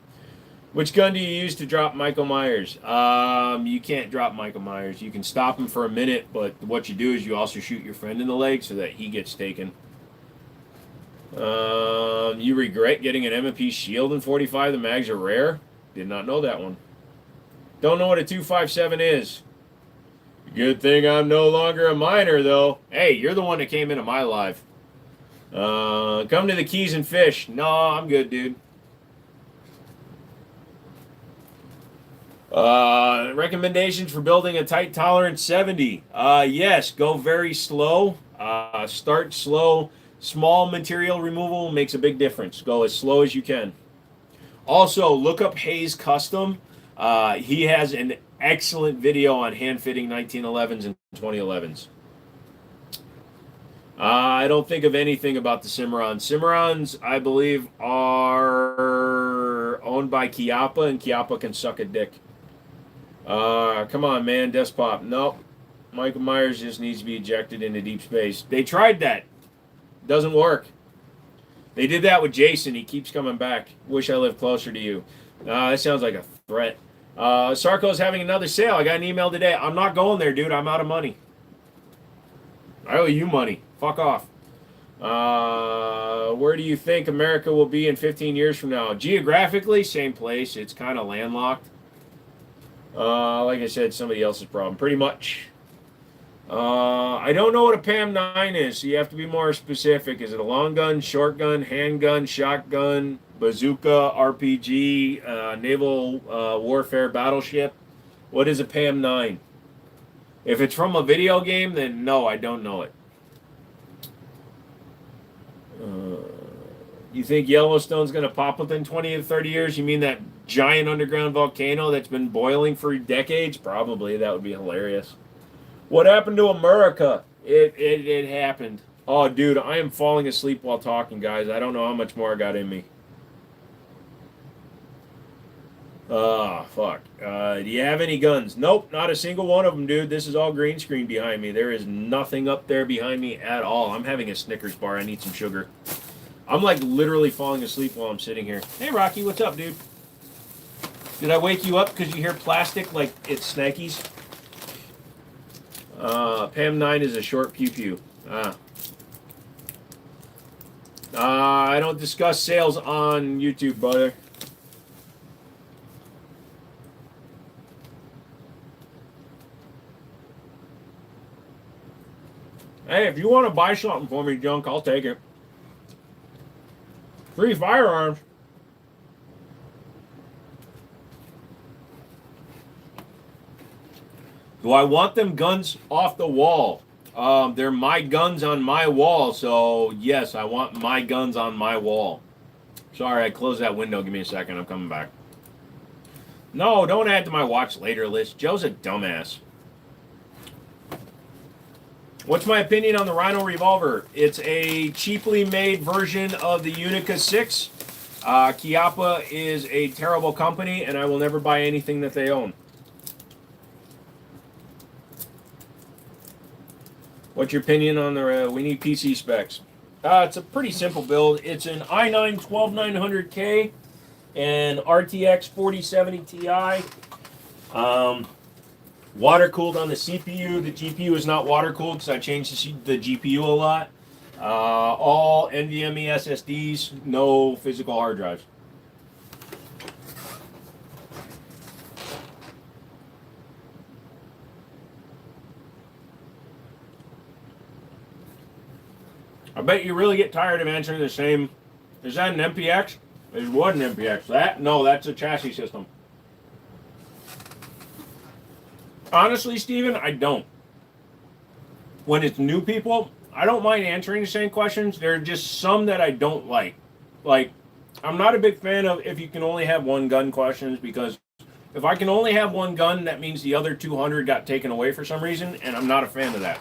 [SPEAKER 1] Which gun do you use to drop Michael Myers? You can't drop Michael Myers. You can stop him for a minute, but what you do is you also shoot your friend in the leg so that he gets taken. You regret getting an M&P shield in 45. The mags are rare. Did not know that one. Don't know what a 257 is. Good thing I'm no longer a minor, though. Hey, you're the one that came into my life. Come to the Keys and Fish. No, I'm good, dude. Recommendations for building a tight tolerance 70. Yes, go very slow. Start slow. Small material removal makes a big difference. Go as slow as you can. Also, look up Hayes Custom. He has an excellent video on hand fitting 1911s and 2011s. I don't think of anything about the Cimarrons. Cimarrons, I believe, are owned by Chiappa, and Chiappa can suck a dick. Come on, man, Despop. Nope. Michael Myers just needs to be ejected into deep space. They tried that. Doesn't work. They did that with Jason. He keeps coming back. Wish I lived closer to you. That sounds like a threat. Sarko's having another sale. I got an email today. I'm not going there, dude. I'm out of money. I owe you money. Fuck off. Where do you think America will be in 15 years from now? Geographically, same place. It's kind of landlocked. Like I said, somebody else's problem. Pretty much. I don't know what a PAM-9 is, so you have to be more specific. Is it a long gun, short gun, handgun, shotgun, bazooka, RPG, naval warfare battleship? What is a PAM-9? If it's from a video game, then no, I don't know it. You think Yellowstone's going to pop within 20 to 30 years? You mean that giant underground volcano that's been boiling for decades? Probably. That would be hilarious. What happened to America? It happened. Oh, dude, I am falling asleep while talking, guys. I don't know how much more I got in me. Fuck. Do you have any guns? Nope, not a single one of them, dude. This is all green screen behind me. There is nothing up there behind me at all. I'm having a Snickers bar. I need some sugar. I'm like literally falling asleep while I'm sitting here. Hey, Rocky, what's up, dude? Did I wake you up because you hear plastic like it's Snackies? PAM-9 is a short pew-pew. I don't discuss sales on YouTube, brother. Hey, if you want to buy something for me, Junk, I'll take it. Free firearms. Do I want them guns off the wall? They're my guns on my wall, so yes, I want my guns on my wall. Sorry, I closed that window. Give me a second. I'm coming back. No, don't add to my watch later list. Joe's a dumbass. What's my opinion on the Rhino revolver? It's a cheaply made version of the Unica 6. Chiappa is a terrible company, and I will never buy anything that they own. What's your opinion on the, we need PC specs? It's a pretty simple build. It's an i9 12900K and RTX 4070 Ti. Water cooled on the CPU. The GPU is not water cooled because I changed the GPU a lot. All NVMe SSDs, no physical hard drives. I bet you really get tired of answering the same. Is that an MPX? There's one MPX. That? No, that's a chassis system. Honestly, Steven, I don't. When it's new people, I don't mind answering the same questions. There are just some that I don't like. Like, I'm not a big fan of if you can only have one gun questions, because if I can only have one gun, that means the other 200 got taken away for some reason, and I'm not a fan of that.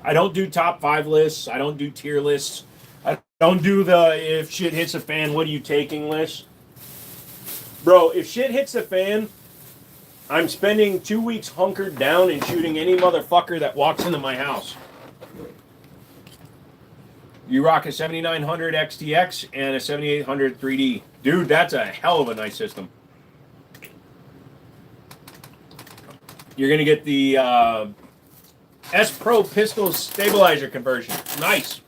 [SPEAKER 1] I don't do top 5 lists. I don't do tier lists. I don't do the if shit hits a fan, what are you taking list. Bro, if shit hits the fan, I'm spending 2 weeks hunkered down and shooting any motherfucker that walks into my house. You rock a 7900 XTX and a 7800 3D. Dude, that's a hell of a nice system. You're going to get the S-Pro pistol stabilizer conversion. Nice.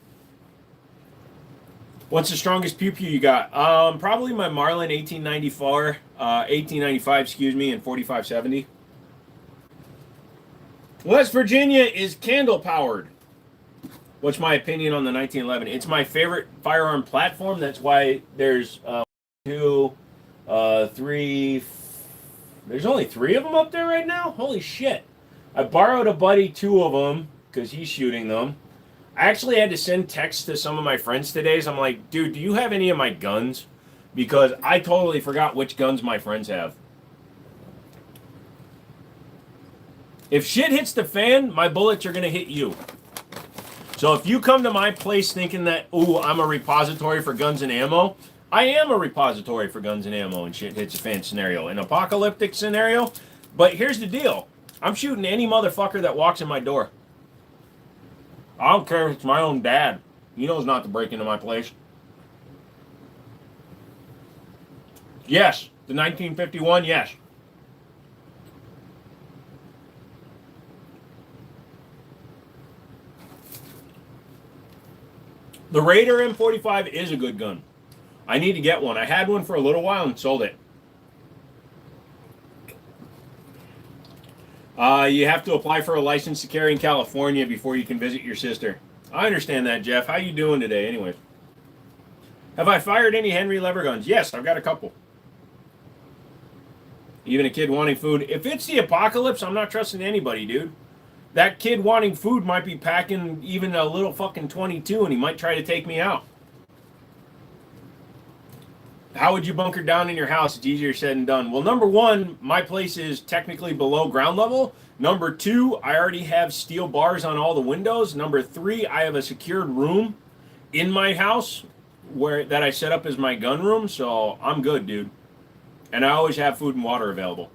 [SPEAKER 1] What's the strongest pew-pew you got? Probably my Marlin 1895, excuse me, and 4570. West Virginia is candle powered. What's my opinion on the 1911? It's my favorite firearm platform. That's why there's 2, 3. There's only 3 of them up there right now? Holy shit. I borrowed a buddy 2 of them because he's shooting them. I actually had to send texts to some of my friends today. So I'm like, dude, do you have any of my guns? because I totally forgot which guns my friends have. If shit hits the fan, my bullets are going to hit you. So if you come to my place thinking that, ooh, I'm a repository for guns and ammo, I am a repository for guns and ammo and shit hits the fan scenario. An apocalyptic scenario. But here's the deal. I'm shooting any motherfucker that walks in my door. I don't care if it's my own dad. He knows not to break into my place. Yes. The 1951, yes. The Raider M45 is a good gun. I need to get one. I had one for a little while and sold it. You have to apply for a license to carry in California before you can visit your sister. I understand that, Jeff. How you doing today, anyways? Have I fired any Henry lever guns? Yes, I've got a couple. Even a kid wanting food. If it's the apocalypse, I'm not trusting anybody, dude. That kid wanting food might be packing even a little fucking 22, and he might try to take me out. How would you bunker down in your house? It's easier said than done. Well, number one, my place is technically below ground level. Number two, I already have steel bars on all the windows. Number three, I have a secured room in my house that I set up as my gun room. So I'm good, dude. And I always have food and water available.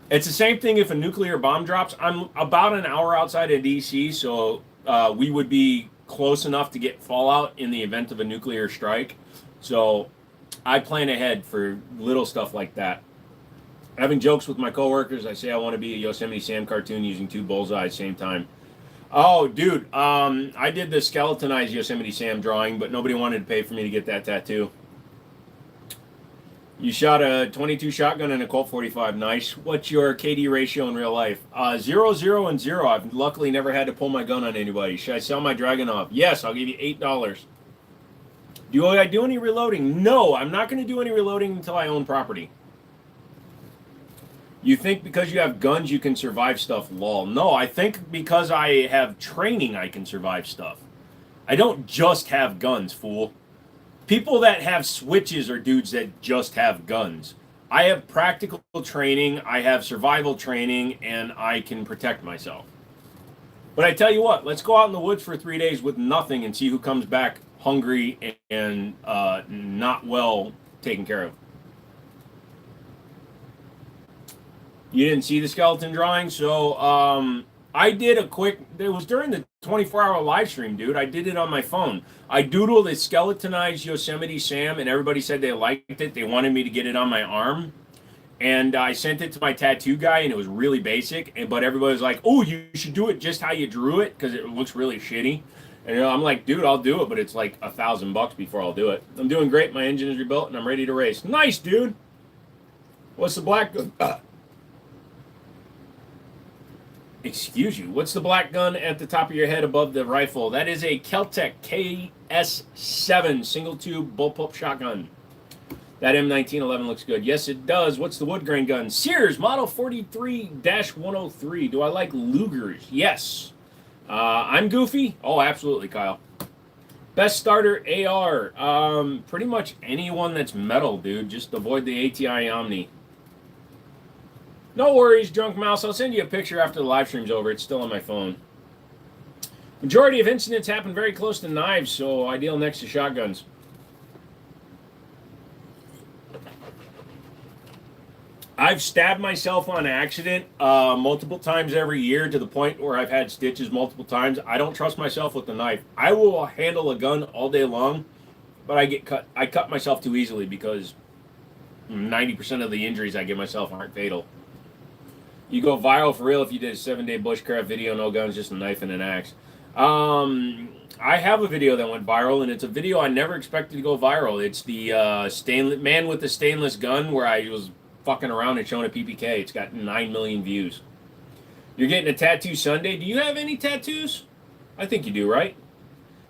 [SPEAKER 1] It's the same thing if a nuclear bomb drops. I'm about an hour outside of DC, so we would be close enough to get fallout in the event of a nuclear strike. So I plan ahead for little stuff like that. Having jokes with my coworkers, I say I want to be a Yosemite Sam cartoon using two bullseyes at the same time. Oh, dude, I did the skeletonized Yosemite Sam drawing, but nobody wanted to pay for me to get that tattoo. You shot a 22 shotgun and a Colt 45. Nice. What's your KD ratio in real life? 0, 0, and 0. I've luckily never had to pull my gun on anybody. Should I sell my Dragunov? Yes, I'll give you $8. Do I do any reloading? No, I'm not going to do any reloading until I own property. You think because you have guns you can survive stuff? Lol. No, I think because I have training I can survive stuff. I don't just have guns, fool. People that have switches are dudes that just have guns. I have practical training, I have survival training, and I can protect myself. But I tell you what, let's go out in the woods for 3 days with nothing and see who comes back hungry and not well taken care of. You didn't see the skeleton drawing, so I did a quick, it was during the 24-hour live stream, dude. I did it on my phone. I doodled a skeletonized Yosemite Sam, and everybody said they liked it. They wanted me to get it on my arm. And I sent it to my tattoo guy, and it was really basic. But everybody was like, oh, you should do it just how you drew it, because it looks really shitty. And I'm like, dude, I'll do it, but it's like $1,000 before I'll do it. I'm doing great. My engine is rebuilt, and I'm ready to race. Nice, dude. What's the black gun? Excuse you. What's the black gun at the top of your head above the rifle? That is a Kel-Tech KS7 single tube bullpup shotgun. That M1911 looks good. Yes, it does. What's the wood grain gun? Sears Model 43-103. Do I like Lugers? Yes. I'm goofy? Oh, absolutely, Kyle. Best starter AR. Pretty much anyone that's metal, dude. Just avoid the ATI Omni. No worries, Drunk Mouse. I'll send you a picture after the live stream's over. It's still on my phone. Majority of incidents happen very close to knives, so ideal next to shotguns. I've stabbed myself on accident multiple times every year to the point where I've had stitches multiple times. I don't trust myself with the knife. I will handle a gun all day long, but I get cut. I cut myself too easily because 90% of the injuries I give myself aren't fatal. You go viral for real if you did a 7-day bushcraft video, no guns, just a knife and an axe. I have a video that went viral, and it's a video I never expected to go viral. It's the stainless man with the stainless gun where I was fucking around and showing a PPK. It's got 9 million views. You're getting a tattoo Sunday. Do you have any tattoos? I think you do, right?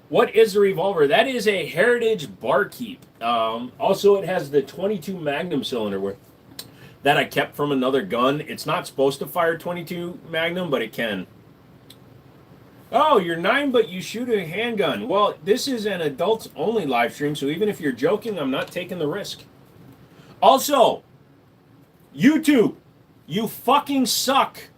[SPEAKER 1] What is the revolver? That is a Heritage Barkeep. Also, it has the 22 Magnum cylinder that I kept from another gun. It's not supposed to fire 22 Magnum, but it can. Oh, you're 9, but you shoot a handgun. Well, this is an adults only live stream, so even if you're joking, I'm not taking the risk. Also, YouTube, you fucking suck.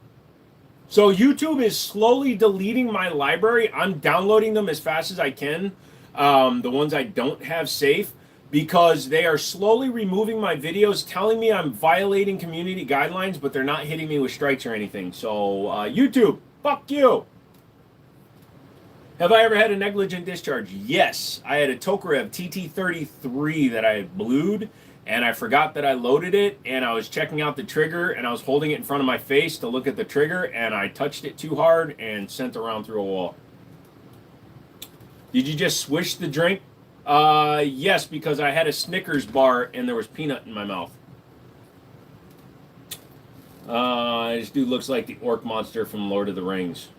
[SPEAKER 1] So YouTube is slowly deleting my library. I'm downloading them as fast as I can, the ones I don't have safe, because they are slowly removing my videos, telling me I'm violating community guidelines, but they're not hitting me with strikes or anything. So YouTube, fuck you. Have I ever had a negligent discharge? Yes. I had a Tokarev TT33 that I had blued, and I forgot that I loaded it, and I was checking out the trigger, and I was holding it in front of my face to look at the trigger, and I touched it too hard and sent a round through a wall. Did you just swish the drink? Yes, because I had a Snickers bar, and there was peanut in my mouth. This dude looks like the orc monster from Lord of the Rings.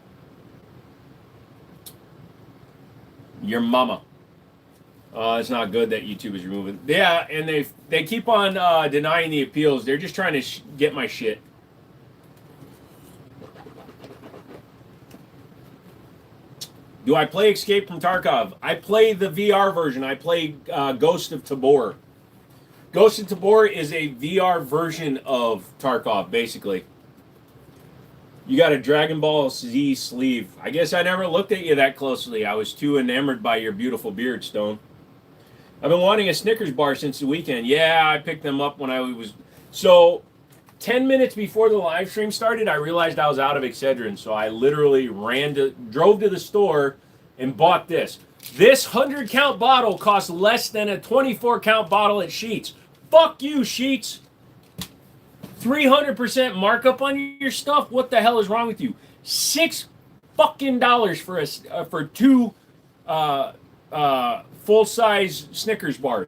[SPEAKER 1] Your mama. It's not good that YouTube is removing. Yeah, and they keep on denying the appeals. They're just trying to get my shit. Do I play Escape from Tarkov? I play the VR version. I play Ghost of Tabor. Ghost of Tabor is a VR version of Tarkov, basically. You got a Dragon Ball Z sleeve. I guess I never looked at you that closely. I was too enamored by your beautiful beard, Stone. I've been wanting a Snickers bar since the weekend. Yeah, I picked them up when I was... So, 10 minutes before the live stream started, I realized I was out of Excedrin. So I literally drove to the store and bought this. This 100-count bottle costs less than a 24-count bottle at Sheetz. Fuck you, Sheetz. 300% markup on your stuff? What the hell is wrong with you? $6 fucking for two full-size Snickers bars.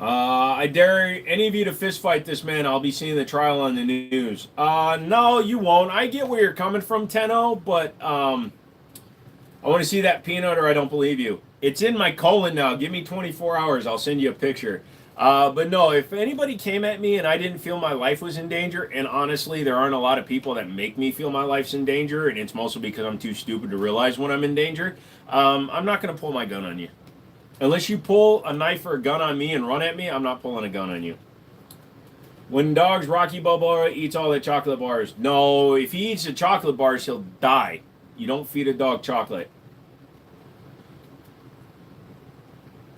[SPEAKER 1] I dare any of you to fist fight this man. I'll be seeing the trial on the news. No, you won't. I get where you're coming from, Tenno, but I want to see that peanut or I don't believe you. It's in my colon now. Give me 24 hours. I'll send you a picture. But no, if anybody came at me and I didn't feel my life was in danger, and honestly, there aren't a lot of people that make me feel my life's in danger, and it's mostly because I'm too stupid to realize when I'm in danger, I'm not going to pull my gun on you. Unless you pull a knife or a gun on me and run at me, I'm not pulling a gun on you. When dogs, Rocky Balboa eats all the chocolate bars. No, if he eats the chocolate bars, he'll die. You don't feed a dog chocolate.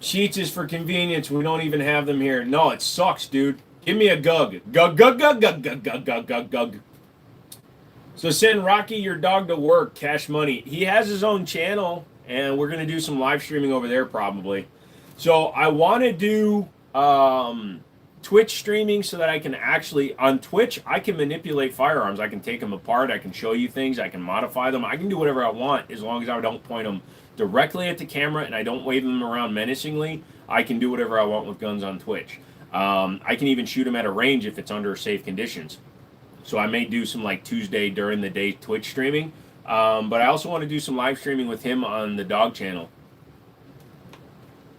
[SPEAKER 1] Sheetz is for convenience. We don't even have them here. No, it sucks, dude. Give me a gug. Gug, gug, gug, gug, gug, gug, gug, gug, gug. So send Rocky your dog to work. Cash money. He has his own channel, and we're going to do some live streaming over there probably. So I want to do Twitch streaming so that I can actually, on Twitch, I can manipulate firearms. I can take them apart. I can show you things. I can modify them. I can do whatever I want as long as I don't point them directly at the camera and I don't wave them around menacingly. I can do whatever I want with guns on Twitch. I can even shoot them at a range if it's under safe conditions. So I may do some like Tuesday during the day Twitch streaming. But I also want to do some live streaming with him on the dog channel.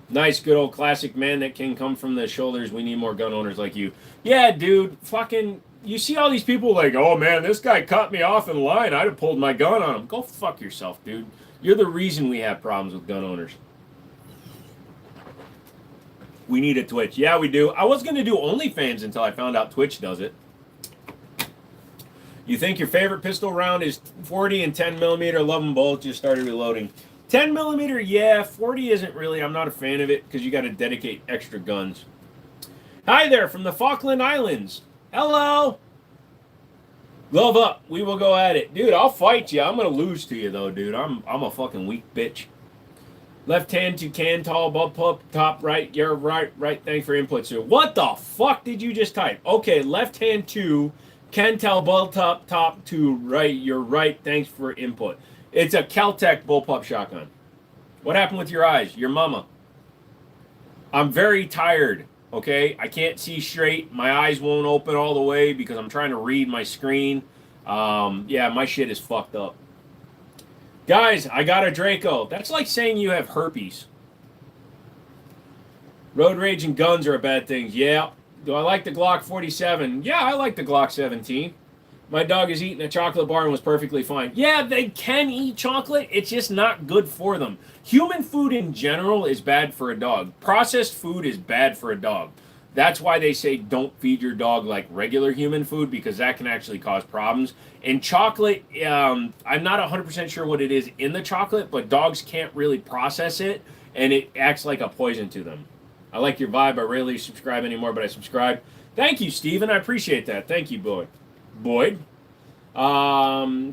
[SPEAKER 1] Nice, good old classic man that can come from the shoulders. We need more gun owners like you. Yeah, dude, fucking, you see all these people like, oh man, this guy cut me off in line. I'd have pulled my gun on him. Go fuck yourself, dude. You're the reason we have problems with gun owners. We need a Twitch. Yeah, we do. I was going to do OnlyFans until I found out Twitch does it. You think your favorite pistol round is 40 and 10 millimeter? Love them both. Just started reloading. 10 millimeter, yeah. 40 isn't really. I'm not a fan of it because you got to dedicate extra guns. Hi there from the Falkland Islands. Hello. Glove up. We will go at it. Dude, I'll fight you. I'm going to lose to you, though, dude. I'm a fucking weak bitch. Left hand to can, tall, bump up, top, right. You're right. Thanks for input, sir. What the fuck did you just type? Okay, left hand to can, tell, bull, top, to right. You're right. Thanks for input. It's a Kel-Tech bullpup shotgun. What happened with your eyes? Your mama. I'm very tired. Okay, I can't see straight. My eyes won't open all the way because I'm trying to read my screen. Yeah, my shit is fucked up. Guys, I got a Draco. That's like saying you have herpes. Road rage and guns are a bad thing. Yeah. Do I like the Glock 47? Yeah, I like the Glock 17. My dog is eating a chocolate bar and was perfectly fine. Yeah, they can eat chocolate. It's just not good for them. Human food in general is bad for a dog. Processed food is bad for a dog. That's why they say don't feed your dog like regular human food, because that can actually cause problems. And chocolate, I'm not 100% sure what it is in the chocolate, but dogs can't really process it, and it acts like a poison to them. I like your vibe. I rarely subscribe anymore, but I subscribe. Thank you, Steven. I appreciate that. Thank you, Boyd.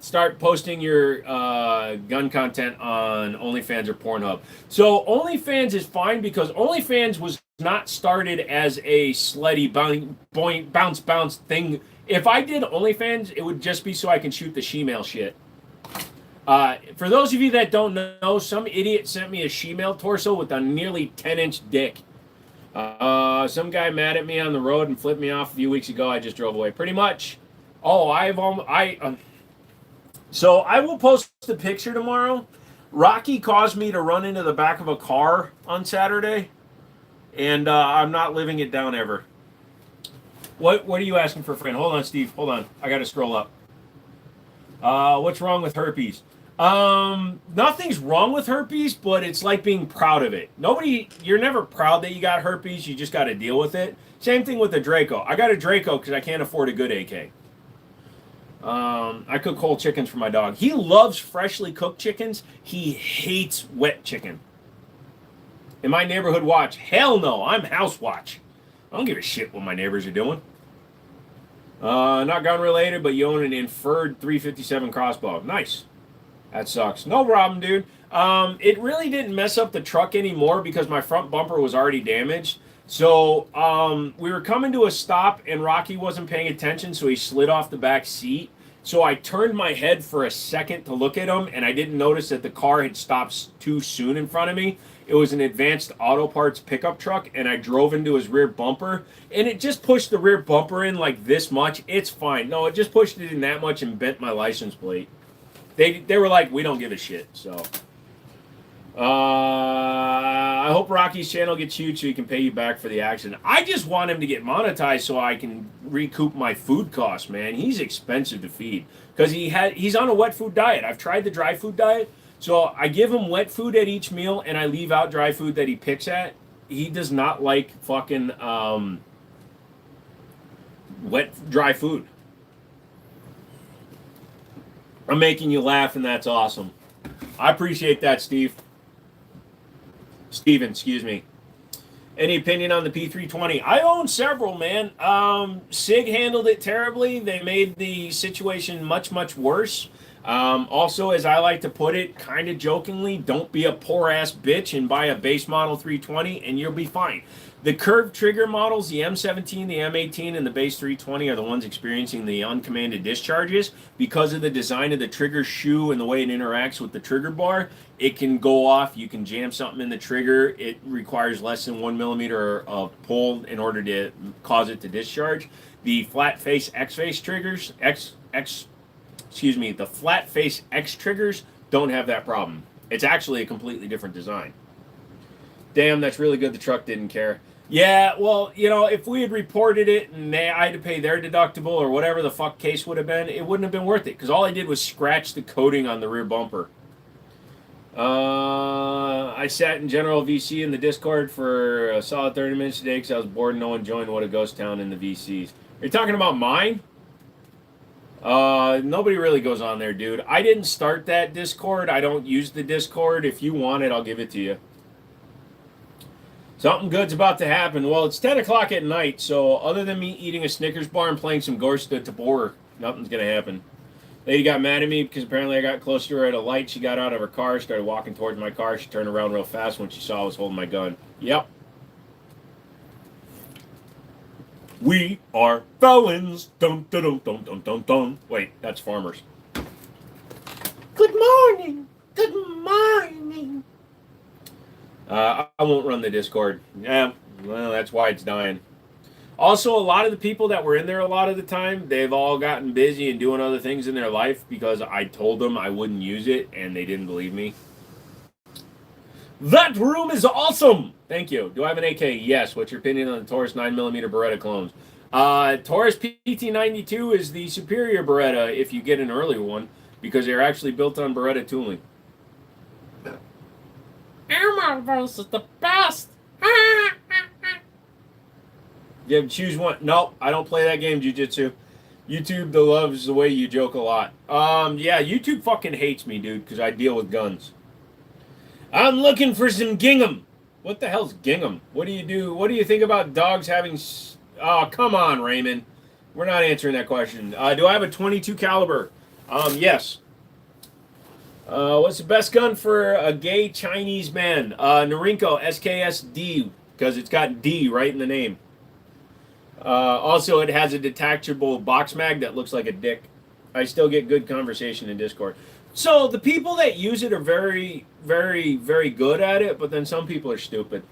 [SPEAKER 1] Start posting your gun content on OnlyFans or Pornhub. So OnlyFans is fine because OnlyFans was not started as a slutty bounce thing. If I did OnlyFans, it would just be so I can shoot the she-male shit. For those of you that don't know, some idiot sent me a she-male torso with a nearly 10-inch dick. Some guy mad at me on the road and flipped me off a few weeks ago. I just drove away. Pretty much. Oh, so I will post the picture tomorrow. Rocky caused me to run into the back of a car on Saturday, and I'm not living it down ever. What are you asking for, friend? Hold on, Steve. Hold on. I got to scroll up. What's wrong with herpes? Nothing's wrong with herpes, but it's like being proud of it. You're never proud that you got herpes. You just got to deal with it. Same thing with the Draco. I got a Draco because I can't afford a good AK. I cook whole chickens for my dog. He loves freshly cooked chickens. He hates wet chicken. In my neighborhood watch? Hell no, I'm house watch. I don't give a shit what my neighbors are doing. Not gun related, but you own an inferred 357 crossbow. Nice. That sucks. No problem, dude. It really didn't mess up the truck anymore because my front bumper was already damaged. So we were coming to a stop and Rocky wasn't paying attention, so he slid off the back seat. So I turned my head for a second to look at him, and I didn't notice that the car had stopped too soon in front of me. It was an Advanced Auto Parts pickup truck, and I drove into his rear bumper, and it just pushed the rear bumper in like this much. It's fine. No, it just pushed it in that much and bent my license plate. They were like, we don't give a shit, so... I hope Rocky's channel gets huge so he can pay you back for the accident. I just want him to get monetized so I can recoup my food costs, man. He's expensive to feed because he's on a wet food diet. I've tried the dry food diet, so I give him wet food at each meal and I leave out dry food that he picks at. He does not like fucking dry food. I'm making you laugh and that's awesome. I appreciate that, Steven, excuse me. Any opinion on the P320? I own several, man. Sig handled it terribly. They made the situation much, much worse. Also, as I like to put it, kind of jokingly, don't be a poor-ass bitch and buy a base model 320 and you'll be fine. The curved trigger models, the M17, the M18, and the base 320 are the ones experiencing the uncommanded discharges. Because of the design of the trigger shoe and the way it interacts with the trigger bar, it can go off. You can jam something in the trigger. It requires less than 1 millimeter of pull in order to cause it to discharge. The flat face X-face triggers, the flat face X triggers don't have that problem. It's actually a completely different design. Damn, that's really good the truck didn't care. Yeah, well, if we had reported it and I had to pay their deductible or whatever the fuck case would have been, it wouldn't have been worth it because all I did was scratch the coating on the rear bumper. I sat in General VC in the Discord for a solid 30 minutes today because I was bored and no one joined. What a ghost town in the VCs. Are you talking about mine? Nobody really goes on there, dude. I didn't start that Discord. I don't use the Discord. If you want it, I'll give it to you. Something good's about to happen. Well, it's 10 o'clock at night, so other than me eating a Snickers bar and playing some Gorsta Tabor, nothing's going to happen. Lady got mad at me because apparently I got close to her at a light. She got out of her car, started walking towards my car. She turned around real fast when she saw I was holding my gun. Yep. We are felons. Dun, dun, dun, dun, dun, dun, dun. Wait, that's farmers.
[SPEAKER 2] Good morning. Good morning.
[SPEAKER 1] I won't run the Discord. Yeah, well, that's why it's dying. Also, a lot of the people that were in there a lot of the time, they've all gotten busy and doing other things in their life because I told them I wouldn't use it, and they didn't believe me. That room is awesome! Thank you. Do I have an AK? Yes. What's your opinion on the Taurus 9mm Beretta clones? Taurus PT92 is the superior Beretta if you get an earlier one, because they're actually built on Beretta tooling.
[SPEAKER 2] Airmarverse is the best.
[SPEAKER 1] You choose one. No, I don't play that game, Jiu-Jitsu. YouTube loves the way you joke a lot. Yeah, YouTube fucking hates me, dude, because I deal with guns. I'm looking for some gingham. What the hell's gingham? What do you do? What do you think about dogs having... Oh, come on, Raymond. We're not answering that question. Do I have a 22 caliber? Yes. What's the best gun for a gay Chinese man? Norinco SKSD, because it's got D right in the name. Also, it has a detachable box mag that looks like a dick. I still get good conversation in Discord. So the people that use it are very, very, very good at it, but then some people are stupid.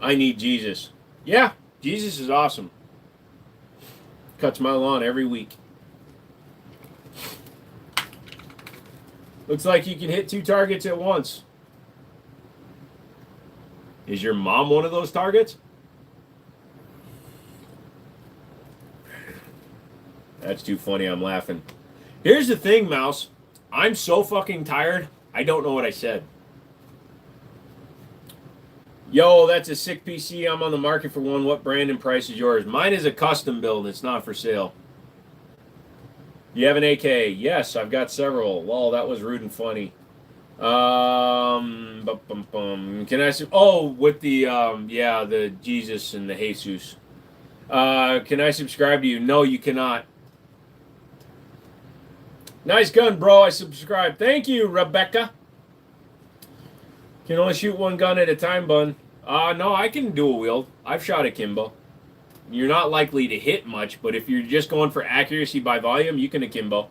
[SPEAKER 1] I need Jesus. Yeah, Jesus is awesome. Cuts my lawn every week. Looks like you can hit 2 targets at once. Is your mom one of those targets? That's too funny, I'm laughing. Here's the thing, Mouse. I'm so fucking tired, I don't know what I said. Yo, that's a sick PC. I'm on the market for one. What brand and price is yours? Mine is a custom build. It's not for sale. You have an AK? Yes, I've got several. Lol, that was rude and funny. Can I... Oh, with the, yeah, the Jesus and the Jesus. Can I subscribe to you? No, you cannot. Nice gun, bro. I subscribe. Thank you, Rebecca. Can only shoot one gun at a time, bun. No, I can dual wield. I've shot akimbo. You're not likely to hit much, but if you're just going for accuracy by volume, you can akimbo.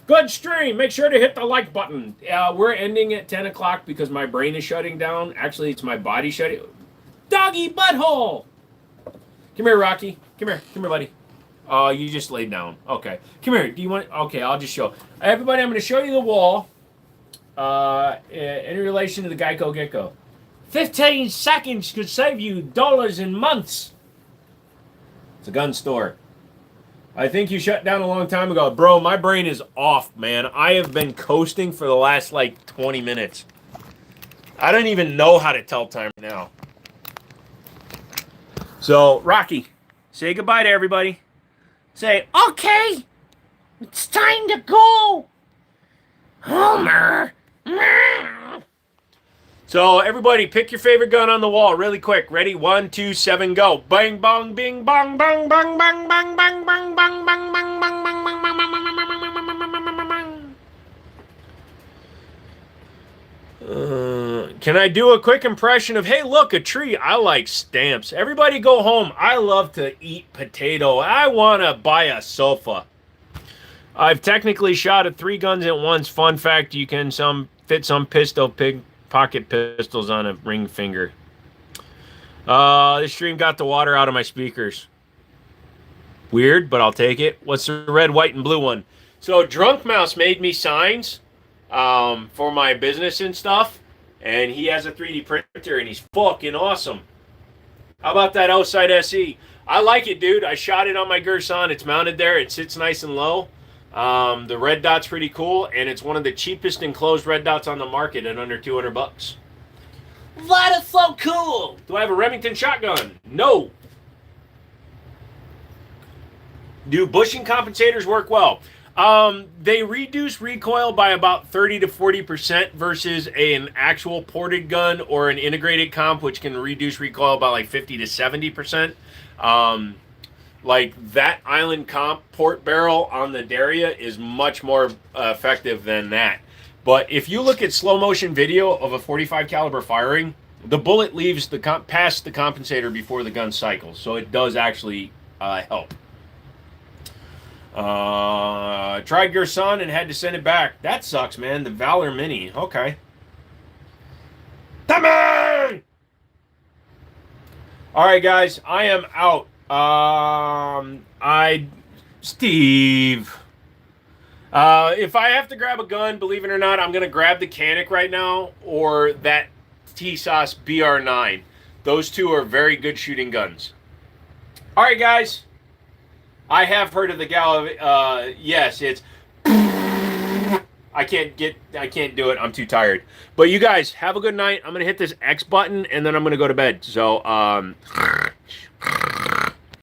[SPEAKER 1] Good stream. Make sure to hit the like button. We're ending at 10 o'clock because my brain is shutting down. Actually, it's my body shutting. Doggy butthole. Come here, Rocky. Come here. Come here, buddy. You just laid down. Okay. Come here. Do you want... Okay, I'll just show. Everybody, I'm going to show you the wall in relation to the Geico Gecko. 15 seconds could save you dollars in months. It's a gun store. I think you shut down a long time ago. Bro, my brain is off, man. I have been coasting for the last, like, 20 minutes. I don't even know how to tell time now. So, Rocky, say goodbye to everybody. Say, okay, it's time to go. Homer. So, everybody, pick your favorite gun on the wall really quick. Ready? 1, 2, 7, go. Bang, bong, bing, bong, bang, bang, bang, bang, bang, bang, bang, bang, bang, bang, bang, bang, bang, Can I do a quick impression of, hey, look, a tree. I like stamps. Everybody go home. I love to eat potato. I want to buy a sofa. I've technically shot at 3 guns at once. Fun fact, you can fit some pocket pistols on a ring finger. This stream got the water out of my speakers. Weird, but I'll take it. What's the red, white, and blue one? So Drunk Mouse made me signs for my business and stuff. And he has a 3D printer, and he's fucking awesome. How about that outside SE? I like it, dude. I shot it on my Gerson. It's mounted there. It sits nice and low. The red dot's pretty cool, and it's one of the cheapest enclosed red dots on the market at under 200 bucks. That is so cool. Do I have a Remington shotgun? No. Do bushing compensators work well? They reduce recoil by about 30 to 40% versus an actual ported gun or an integrated comp, which can reduce recoil by like 50 to 70%. Like that Island comp port barrel on the Daria is much more effective than that. But if you look at slow motion video of a 45 caliber firing, the bullet leaves past the compensator before the gun cycles. So it does actually help. Tried Gerson and had to send it back. That sucks, man. The Valor Mini. Okay. Tommy! Alright, guys. I am out. Steve. If I have to grab a gun, believe it or not, I'm going to grab the Canik right now or that T-Sauce BR9. Those two are very good shooting guns. Alright, guys. I have heard of the gal. Yes, it's. I can't do it. I'm too tired. But you guys have a good night. I'm gonna hit this X button and then I'm gonna go to bed. So